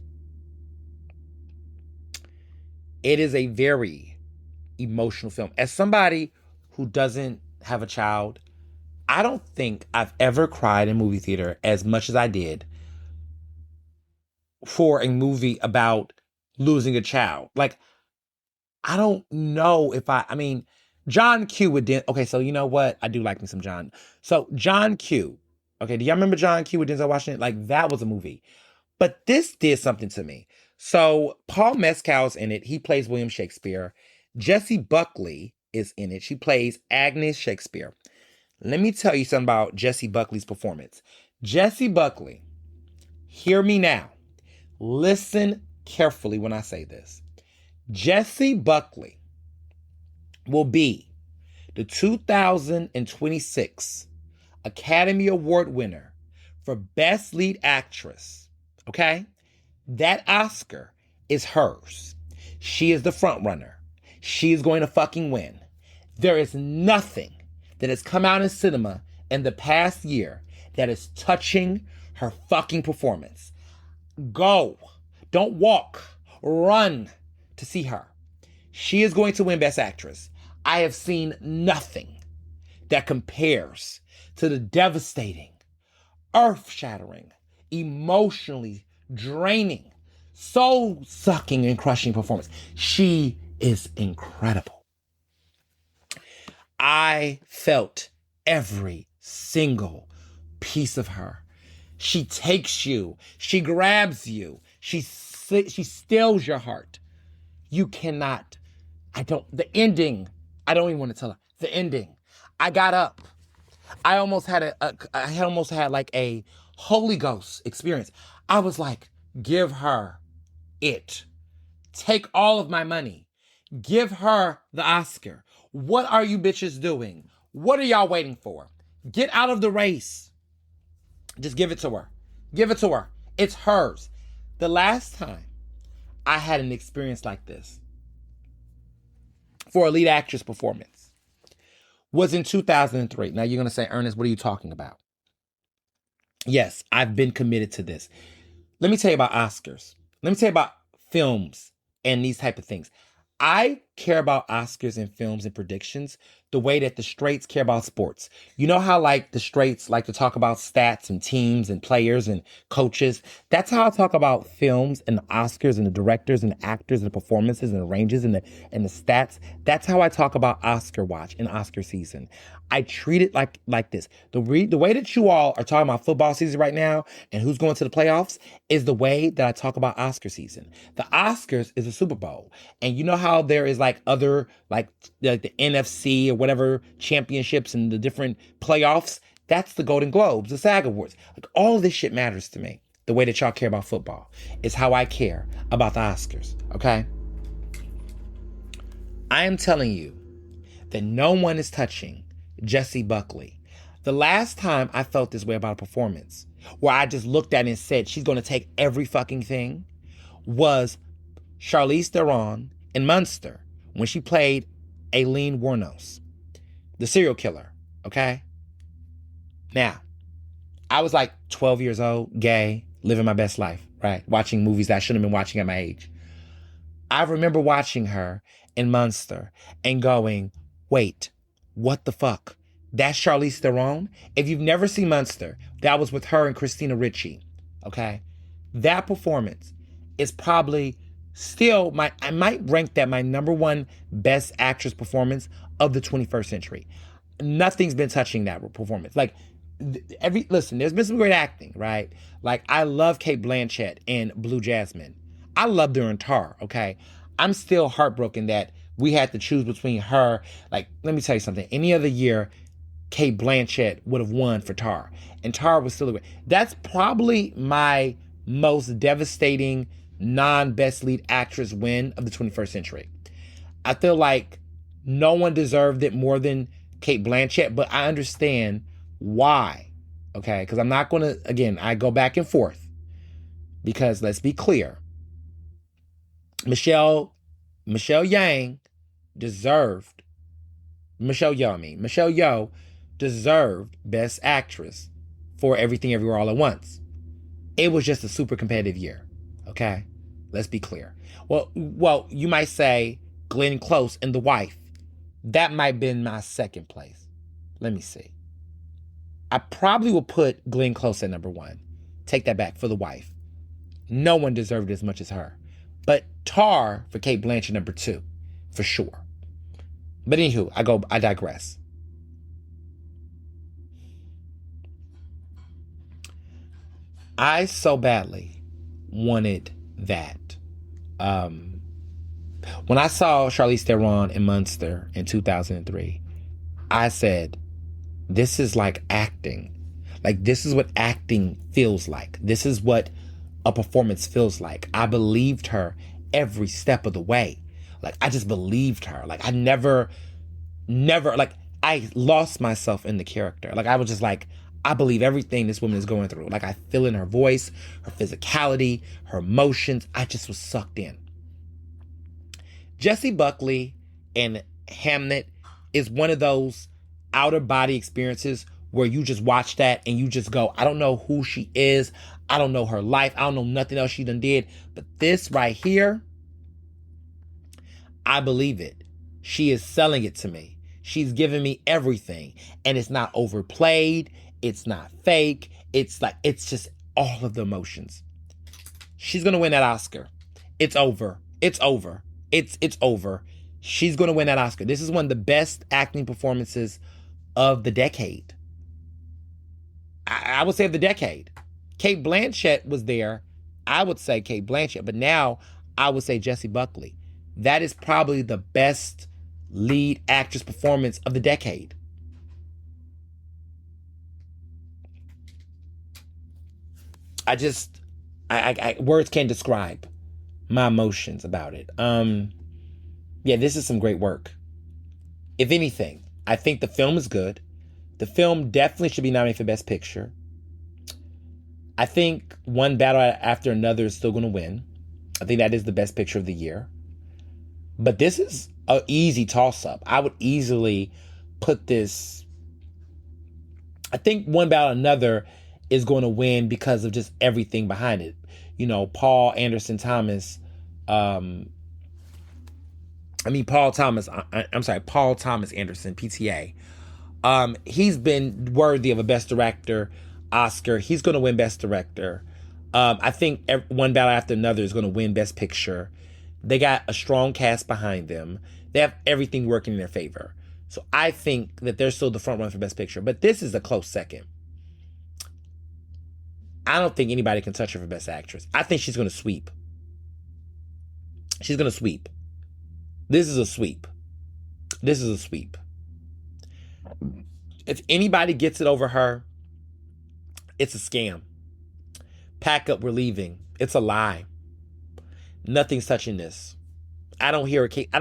It is a very emotional film. As somebody who doesn't have a child, I don't think I've ever cried in a movie theater as much as I did for a movie about losing a child. Like, I don't know if I mean, John Q with okay, so you know what? I do like me some John. So John Q. Okay, do y'all remember John Q with Denzel Washington? Like, that was a movie. But this did something to me. So Paul Mescal's in it. He plays William Shakespeare. Jessie Buckley is in it. She plays Agnes Shakespeare. Let me tell you something about Jessie Buckley's performance. Jessie Buckley, hear me now. Listen carefully when I say this. Jessie Buckley will be the 2026 Academy Award winner for Best Lead Actress. Okay? That Oscar is hers. She is the front runner. She is going to fucking win. There is nothing that has come out in cinema in the past year that is touching her fucking performance. Go. Don't walk. Run to see her. She is going to win Best Actress. I have seen nothing that compares to the devastating, earth-shattering, emotionally draining, soul-sucking and crushing performance. She is incredible. I felt every single piece of her. She takes you. She grabs you. She steals your heart. You cannot. The ending, I don't even want to tell her. The ending. I got up. I almost had like a Holy Ghost experience. I was like, give her it. Take all of my money. Give her the Oscar. What are you bitches doing? What are y'all waiting for? Get out of the race. Just give it to her. Give it to her. It's hers. The last time I had an experience like this for a lead actress performance was in 2003. Now you're going to say, Ernest, what are you talking about? Yes, I've been committed to this. Let me tell you about Oscars. Let me tell you about films and these type of things. I care about Oscars and films and predictions the way that the straights care about sports. You know how like the straights like to talk about stats and teams and players and coaches? That's how I talk about films and the Oscars and the directors and the actors and the performances and the ranges and the stats. That's how I talk about Oscar watch and Oscar season. I treat it like this. The way that you all are talking about football season right now and who's going to the playoffs is the way that I talk about Oscar season. The Oscars is a Super Bowl. And you know how there is like other, like the NFC or whatever championships and the different playoffs? That's the Golden Globes, the SAG Awards. Like, all of this shit matters to me. The way that y'all care about football is how I care about the Oscars, okay? I am telling you that no one is touching Jessie Buckley. The last time I felt this way about a performance, where I just looked at it and said, she's going to take every fucking thing, was Charlize Theron in Monster when she played Aileen Wuornos, the serial killer, okay? Now, I was like 12 years old, gay, living my best life, right? Watching movies that I shouldn't have been watching at my age. I remember watching her in Monster and going, wait, what the fuck? That's Charlize Theron? If you've never seen Monster, that was with her and Christina Ricci, okay? That performance is probably still I might rank that my number one best actress performance of the 21st century. Nothing's been touching that performance. Like, listen, there's been some great acting, right? Like, I love Cate Blanchett in Blue Jasmine. I loved her in Tar, okay? I'm still heartbroken that we had to choose between her. Like, let me tell you something. Any other year, Cate Blanchett would have won for Tar. And Tar was still a great. That's probably my most devastating non-best lead actress win of the 21st century. I feel like no one deserved it more than Cate Blanchett, but I understand why, okay? Because I'm not going to, again, I go back and forth. Because let's be clear, Michelle Yeoh deserved Best Actress for Everything Everywhere All at Once. It was just a super competitive year, okay? Let's be clear. Well, you might say Glenn Close and The Wife. That might have been my second place. Let me see. I probably will put Glenn Close at number one. Take that back for The Wife. No one deserved it as much as her. But Tar for Cate Blanchett number two, for sure. But anywho, I digress. I so badly wanted that. When I saw Charlize Theron in Monster in 2003, I said, this is like acting. Like, this is what acting feels like. This is what a performance feels like. I believed her every step of the way. Like, I just believed her. Like, I never, like, I lost myself in the character. Like, I was just like, I believe everything this woman is going through. Like, I feel in her voice, her physicality, her emotions. I just was sucked in. Jessie Buckley in Hamnet is one of those outer body experiences where you just watch that and you just go, I don't know who she is. I don't know her life. I don't know nothing else she done did. But this right here, I believe it. She is selling it to me. She's giving me everything. And it's not overplayed. It's not fake. It's like, it's just all of the emotions. She's going to win that Oscar. It's over. It's over. It's over. She's going to win that Oscar. This is one of the best acting performances of the decade. I would say of the decade. Cate Blanchett was there. I would say Cate Blanchett. But now I would say Jessie Buckley. That is probably the best lead actress performance of the decade. I words can't describe my emotions about it. Yeah, this is some great work. If anything, I think the film is good. The film definitely should be nominated for Best Picture. I think One Battle After Another is still going to win. I think that is the best picture of the year. But this is an easy toss-up. I would easily put this... I think One Battle Another is going to win because of just everything behind it. You know, Paul Thomas Anderson, PTA. He's been worthy of a Best Director Oscar. He's going to win Best Director. I think One Battle After Another is going to win Best Picture. They got a strong cast behind them. They have everything working in their favor. So I think that they're still the front runner for Best Picture. But this is a close second. I don't think anybody can touch her for Best Actress. I think she's going to sweep. She's going to sweep. This is a sweep. This is a sweep. If anybody gets it over her, it's a scam. Pack up, we're leaving. It's a lie. Nothing's touching this. I don't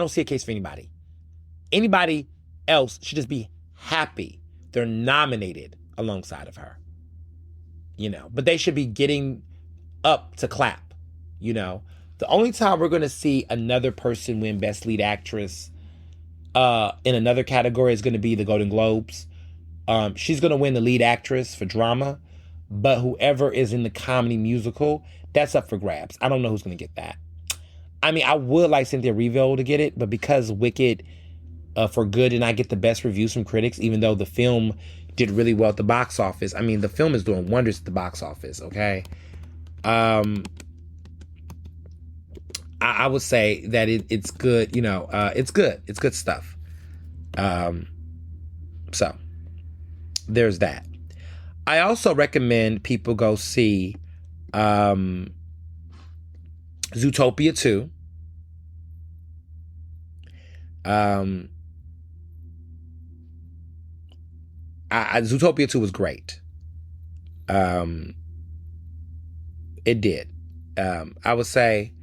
see a case for anybody. Anybody else should just be happy they're nominated alongside of her. You know, but they should be getting up to clap, you know. The only time we're going to see another person win Best Lead Actress in another category is going to be the Golden Globes. She's going to win the lead actress for drama, but whoever is in the comedy musical, that's up for grabs. I don't know who's going to get that. I mean, I would like Cynthia Erivo to get it, but because Wicked for Good did not get the best reviews from critics, even though the film did really well at the box office. I mean, the film is doing wonders at the box office, okay? I would say that it's good, it's good. It's good stuff. So, there's that. I also recommend people go see Zootopia 2. Zootopia 2 was great. It did. I would say,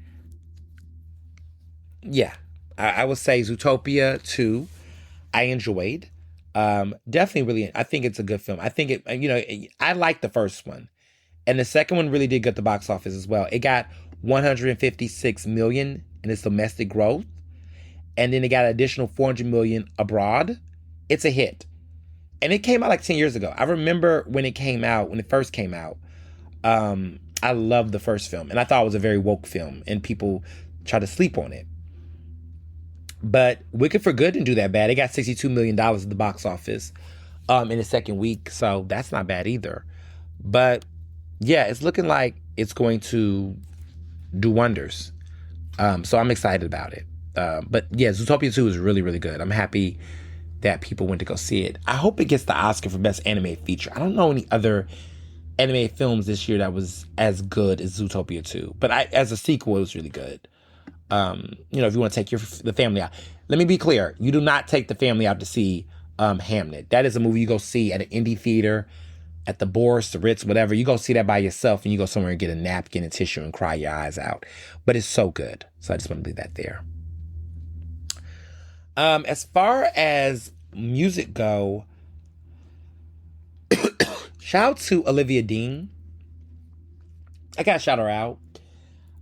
yeah, I would say Zootopia 2, I enjoyed. Definitely really, I think it's a good film. I think I like the first one. And the second one really did good at the box office as well. It got 156 million in its domestic growth. And then it got an additional 400 million abroad. It's a hit. And it came out like 10 years ago. I remember when it first came out. I loved the first film. And I thought it was a very woke film. And people tried to sleep on it. But Wicked for Good didn't do that bad. It got $62 million at the box office in the second week. So that's not bad either. But yeah, it's looking like it's going to do wonders. So I'm excited about it. But yeah, Zootopia 2 is really, really good. I'm happy that people went to go see it. I hope it gets the Oscar for Best Animated Feature. I don't know any other animated films this year that was as good as Zootopia 2. But as a sequel, it was really good. If you want to take the family out. Let me be clear. You do not take the family out to see Hamnet. That is a movie you go see at an indie theater, at the Boris, the Ritz, whatever. You go see that by yourself and you go somewhere and get a napkin and tissue and cry your eyes out. But it's so good. So I just want to leave that there. As far as music go, shout out to Olivia Dean. I gotta shout her out.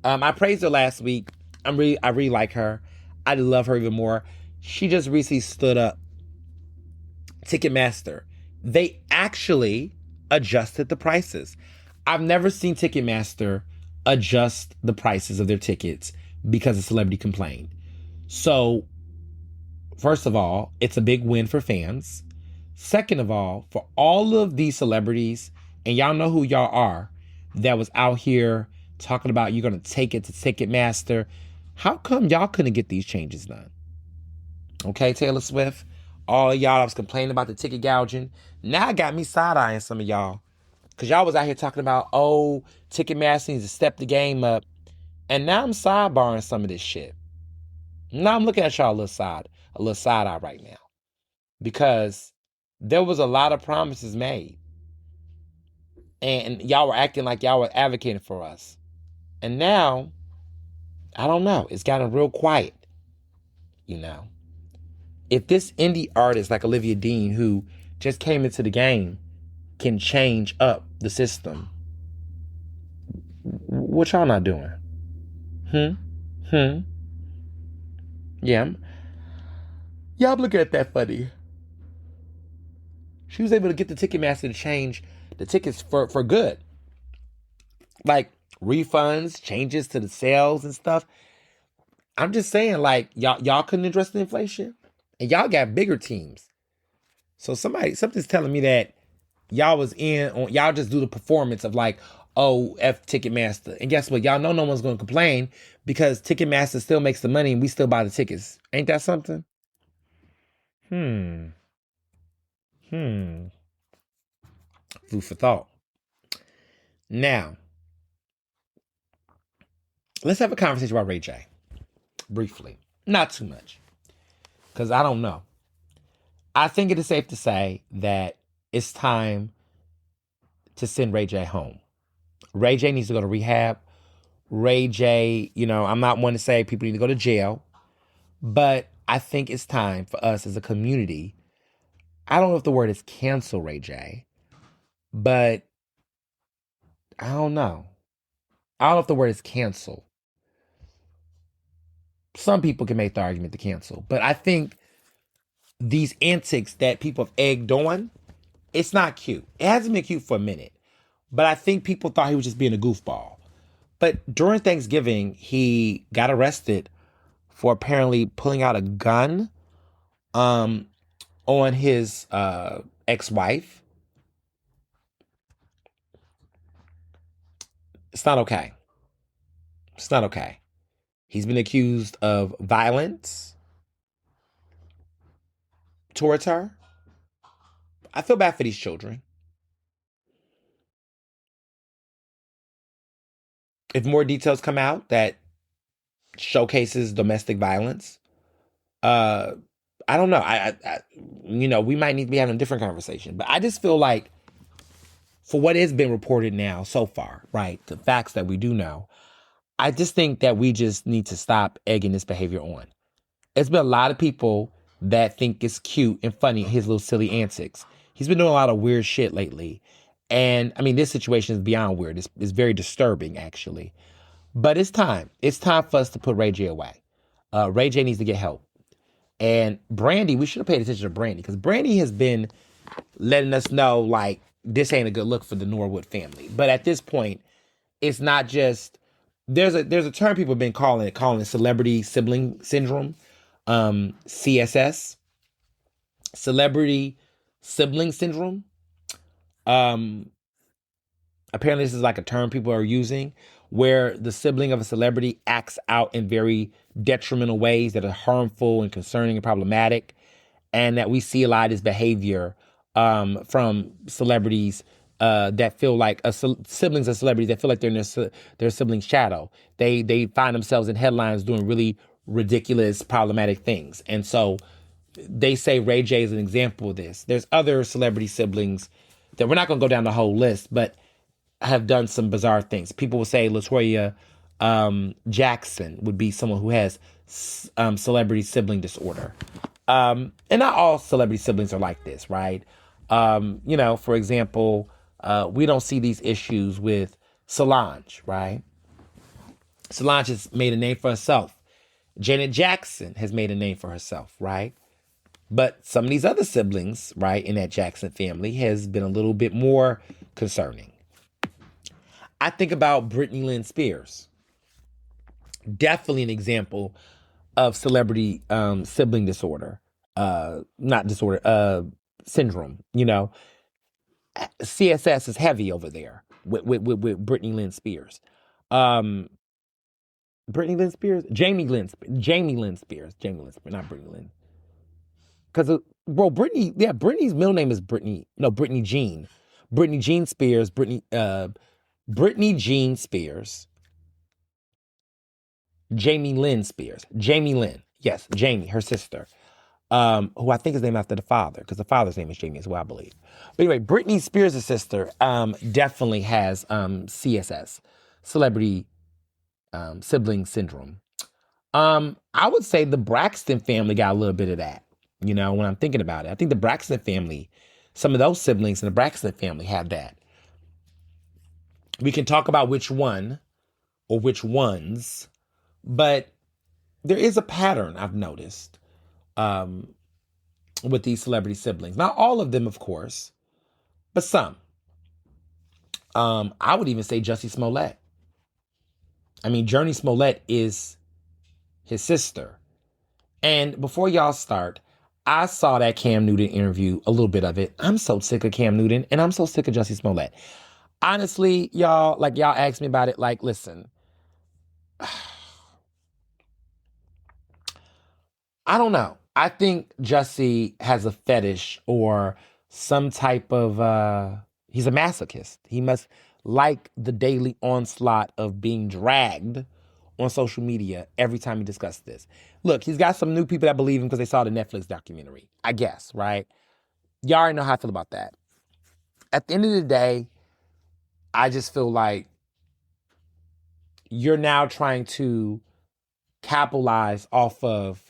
I praised her last week. I really like her. I love her even more. She just recently stood up. Ticketmaster. They actually adjusted the prices. I've never seen Ticketmaster adjust the prices of their tickets because a celebrity complained. So, first of all, it's a big win for fans. Second of all, for all of these celebrities, and y'all know who y'all are, that was out here talking about you're going to take it to Ticketmaster. How come y'all couldn't get these changes done? Okay, Taylor Swift, all of y'all that was complaining about the ticket gouging. Now it got me side-eyeing some of y'all. Because y'all was out here talking about, Ticketmaster needs to step the game up. And now I'm sidebarring some of this shit. Now I'm looking at y'all a little side-eye right now. Because there was a lot of promises made. And y'all were acting like y'all were advocating for us. And now, I don't know. It's gotten real quiet. If this indie artist like Olivia Dean, who just came into the game, can change up the system, what y'all not doing? Yeah. Y'all looking at that funny. She was able to get the Ticketmaster to change the tickets for good. Like refunds, changes to the sales and stuff. I'm just saying, like, y'all couldn't address the inflation. And y'all got bigger teams. So something's telling me that y'all just do the performance of like, F Ticketmaster. And guess what? Y'all know no one's going to complain because Ticketmaster still makes the money and we still buy the tickets. Ain't that something? Food for thought. Now, let's have a conversation about Ray J. Briefly. Not too much. Because I don't know. I think it is safe to say that it's time to send Ray J home. Ray J needs to go to rehab. Ray J, I'm not one to say people need to go to jail. But I think it's time for us as a community. I don't know if the word is cancel Ray J. But I don't know. I don't know if the word is cancel. some people can make the argument to cancel. But I think these antics that people have egged on, it's not cute. It hasn't been cute for a minute. But I think people thought he was just being a goofball. But during Thanksgiving, he got arrested for apparently pulling out a gun um, on his ex-wife. It's not okay. It's not okay. He's been accused of violence towards her. I feel bad for these children. If more details come out that showcases domestic violence, uh, I don't know. We might need to be having a different conversation. But I just feel like, for what has been reported now so far, right, the facts that we do know, I just think that we just need to stop egging this behavior on. There's been a lot of people that think it's cute and funny, his little silly antics. He's been doing a lot of weird shit lately. And I mean, this situation is beyond weird. It's very disturbing, actually. But it's time. It's time for us to put Ray J away. Ray J needs to get help. And Brandy, we should have paid attention to Brandy, because Brandy has been letting us know, like, this ain't a good look for the Norwood family. But at this point, it's not just, there's a term people have been calling it celebrity sibling syndrome, CSS, celebrity sibling syndrome. Apparently this is like a term people are using, where the sibling of a celebrity acts out in very detrimental ways that are harmful and concerning and problematic, and that we see a lot of this behavior from celebrities that feel like siblings of celebrities that feel like they're in their sibling's shadow. They find themselves in headlines doing really ridiculous, problematic things. And so they say Ray J is an example of this. There's other celebrity siblings that we're not going to go down the whole list, but have done some bizarre things. People will say LaToya Jackson would be someone who has celebrity sibling disorder. And not all celebrity siblings are like this, right? For example, we don't see these issues with Solange, right? Solange has made a name for herself. Janet Jackson has made a name for herself, right? But some of these other siblings, right, in that Jackson family has been a little bit more concerning. I think about Brittany Lynn Spears. Definitely an example of celebrity sibling disorder. Not disorder, syndrome, CSS is heavy over there with Brittany Lynn Spears. Brittany Lynn Spears? Jamie Lynn Spears, not Brittany Lynn. Because, Brittany's middle name is Brittany. No, Brittany Jean. Brittany Jean Spears, Brittany Jean Spears. Jamie Lynn Spears. Jamie Lynn. Yes, Jamie, her sister. Who I think is named after the father, because the father's name is Jamie as well, I believe. But anyway, Britney Spears' sister definitely has CSS, celebrity sibling syndrome. I would say the Braxton family got a little bit of that, when I'm thinking about it. I think the Braxton family, some of those siblings in the Braxton family have that. We can talk about which one or which ones, but there is a pattern I've noticed with these celebrity siblings. Not all of them, of course, but some. I would even say Jussie Smollett. I mean, Journey Smollett is his sister. And before y'all start, I saw that Cam Newton interview, a little bit of it. I'm so sick of Cam Newton, and I'm so sick of Jussie Smollett. Honestly, y'all asked me about it. Like, listen, I don't know. I think Jussie has a fetish or some type of, he's a masochist. He must like the daily onslaught of being dragged on social media every time he discusses this. Look, he's got some new people that believe him because they saw the Netflix documentary, I guess, right? Y'all already know how I feel about that. At the end of the day, I just feel like you're now trying to capitalize off of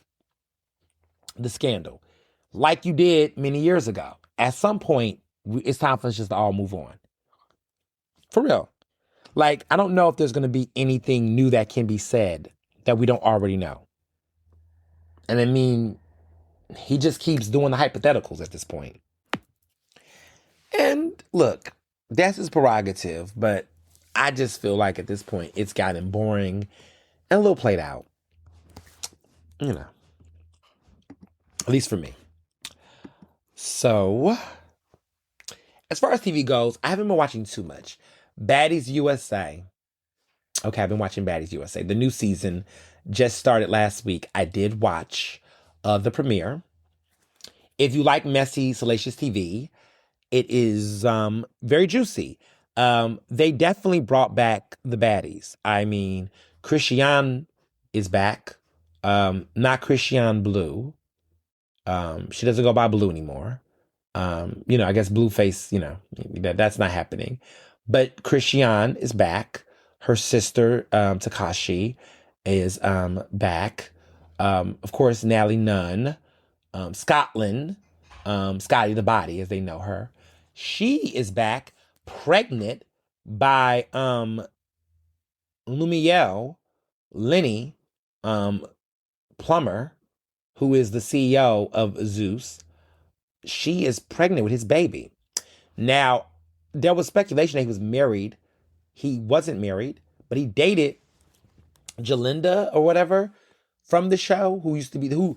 the scandal like you did many years ago. At some point, it's time for us just to all move on. For real. Like, I don't know if there's going to be anything new that can be said that we don't already know. And I mean, he just keeps doing the hypotheticals at this point. And look, that's his prerogative, but I just feel like at this point it's gotten boring and a little played out. You know, at least for me. So, as far as TV goes, I haven't been watching too much. Baddies USA. Okay, I've been watching Baddies USA. The new season just started last week. I did watch the premiere. If you like messy, salacious TV, it is very juicy. They definitely brought back the baddies. I mean, Christiane is back. Not Christiane Blue. She doesn't go by Blue anymore. I guess Blueface, that's not happening. But Christiane is back. Her sister, Takashi, is back. Of course, Nally Nunn, Scotland, Scotty the Body, as they know her. She is back, pregnant by Lumiel Lenny Plummer, who is the CEO of Zeus. She is pregnant with his baby. Now, there was speculation that he was married. He wasn't married, but he dated Jalinda or whatever from the show, who used to be the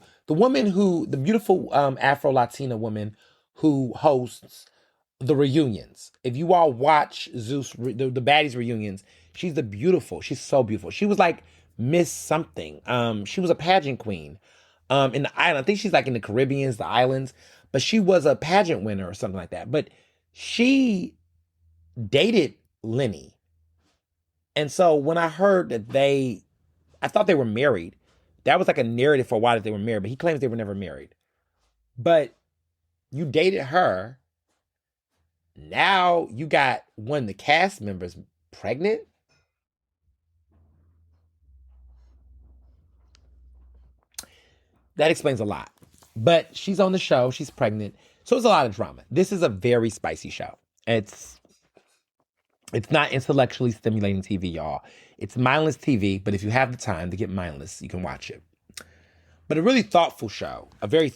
beautiful Afro Latina woman who hosts the reunions. If you all watch Zeus, the baddies reunions, she's so beautiful. She was like Miss something. She was a pageant queen in the island. I think she's like in the Caribbeans, the islands, but she was a pageant winner or something like that. But she dated Lenny. And so when I heard that I thought they were married. That was like a narrative for a while that they were married, but he claims they were never married. But you dated her. Now you got one of the cast members pregnant. That explains a lot. But she's on the show. She's pregnant. So it's a lot of drama. This is a very spicy show. It's not intellectually stimulating TV, y'all. It's mindless TV, but if you have the time to get mindless, you can watch it. But a really thoughtful show, a very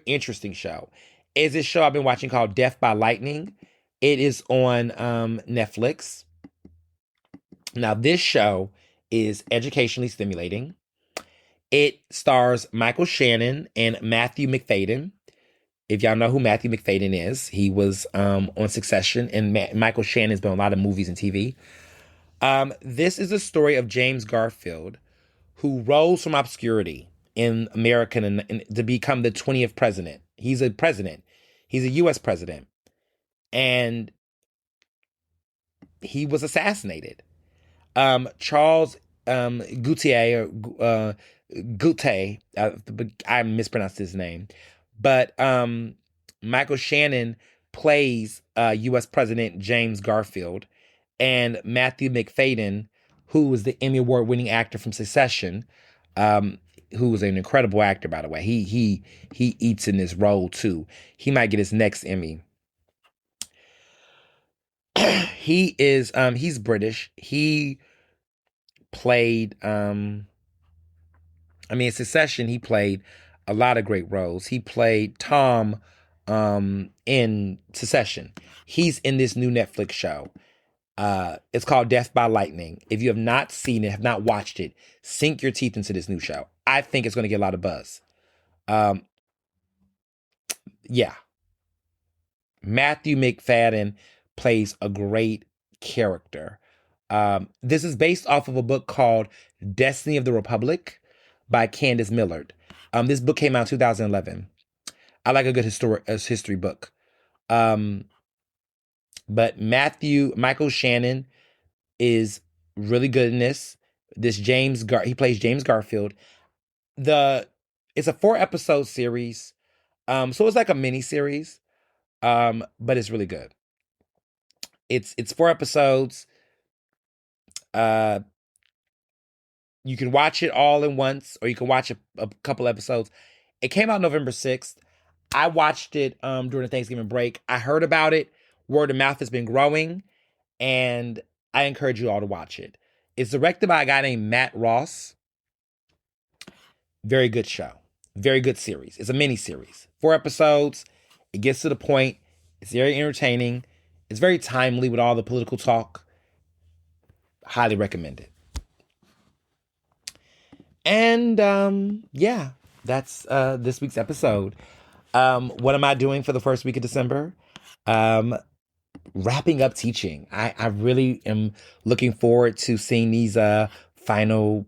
interesting show, is this show I've been watching called Death by Lightning. It is on Netflix. Now, this show is educationally stimulating. It stars Michael Shannon and Matthew Macfadyen. If y'all know who Matthew Macfadyen is, he was on Succession, and Michael Shannon's been on a lot of movies and TV. This is the story of James Garfield, who rose from obscurity in America and to become the 20th president. He's a president. He's a U.S. president. And he was assassinated. Charles Gautier, I mispronounced his name. But Michael Shannon plays U.S. President James Garfield, and Matthew Macfadyen, who was the Emmy Award-winning actor from Succession, who was an incredible actor, by the way. He eats in this role too. He might get his next Emmy. He's British. He played in Succession, he played a lot of great roles. He played Tom in Succession. He's in this new Netflix show. It's called Death by Lightning. If you have not seen it, have not watched it, sink your teeth into this new show. I think it's going to get a lot of buzz. Yeah. Matthew Macfadyen plays a great character. This is based off of a book called Destiny of the Republic by Candace Millard. This book came out in 2011. I like a good history book. But Michael Shannon is really good in this. He plays James Garfield. It's a 4-episode series. So it's like a mini series. But it's really good. It's 4 episodes. You can watch it all in once, or you can watch a couple episodes. It came out November 6th. I watched it during the Thanksgiving break. I heard about it. Word of mouth has been growing, and I encourage you all to watch it. It's directed by a guy named Matt Ross. Very good show. Very good series. It's a mini series. 4 episodes. It gets to the point. It's very entertaining. It's very timely with all the political talk. Highly recommend it. And yeah, that's this week's episode. What am I doing for the first week of December? Wrapping up teaching. I really am looking forward to seeing these final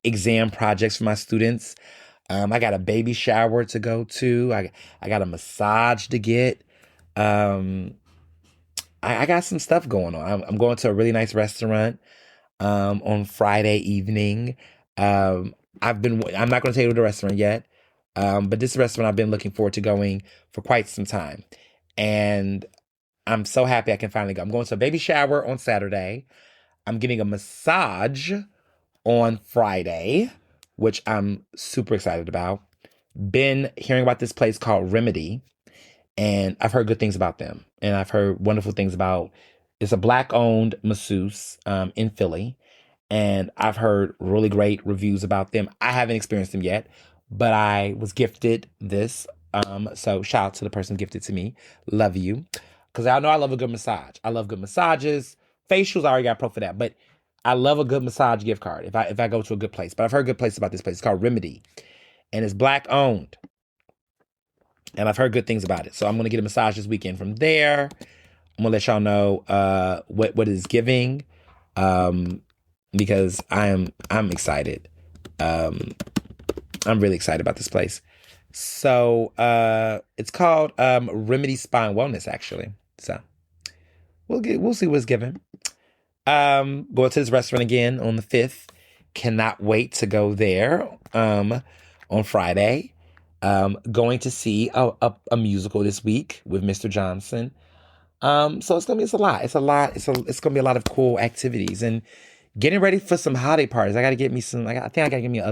exam projects for my students. I got a baby shower to go to. I got a massage to get. I got some stuff going on. I'm going to a really nice restaurant on Friday evening. I'm not going to tell you the restaurant yet, but this restaurant I've been looking forward to going for quite some time. And I'm so happy I can finally go. I'm going to a baby shower on Saturday. I'm getting a massage on Friday, which I'm super excited about. Been hearing about this place called Remedy, and I've heard good things about them. And I've heard wonderful things about, it's a Black-owned masseuse in Philly. And I've heard really great reviews about them. I haven't experienced them yet, but I was gifted this. So shout out to the person gifted to me. Love you. Because I know I love a good massage. I love good massages. Facials, I already got pro for that. But I love a good massage gift card if I go to a good place. But I've heard good places about this place. It's called Remedy. And it's Black-owned. And I've heard good things about it. So I'm going to get a massage this weekend from there. I'm going to let y'all know what it is giving. Because I'm excited. I'm really excited about this place. So it's called Remedy Spa and Wellness, actually. So we'll see what's given. Going to this restaurant again on the 5th. Cannot wait to go there on Friday. Going to see a musical this week with Mr. Johnson. So it's gonna be a lot. It's gonna be a lot of cool activities and getting ready for some holiday parties. I gotta get me some. I think I gotta get me an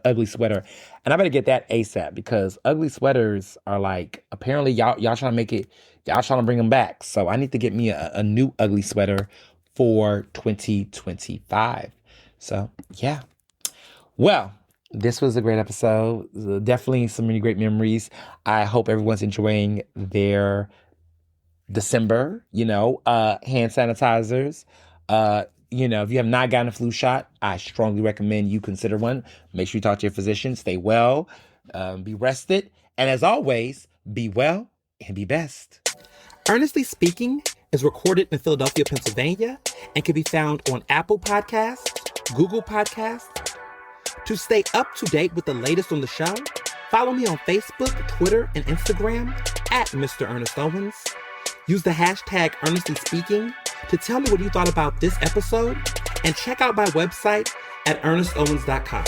ugly sweater, and I better get that ASAP because ugly sweaters are like, apparently y'all trying to make it. Y'all trying to bring them back. So I need to get me a new ugly sweater for 2025. So yeah. Well, this was a great episode. Definitely some really great memories. I hope everyone's enjoying their December, hand sanitizers. If you have not gotten a flu shot, I strongly recommend you consider one. Make sure you talk to your physician. Stay well, be rested. And as always, be well and be best. Ernestly Speaking is recorded in Philadelphia, Pennsylvania, and can be found on Apple Podcasts, Google Podcasts. To stay up to date with the latest on the show, follow me on Facebook, Twitter, and Instagram at Mr. Ernest Owens. Use the hashtag Ernestly Speaking to tell me what you thought about this episode, and check out my website at ernestowens.com.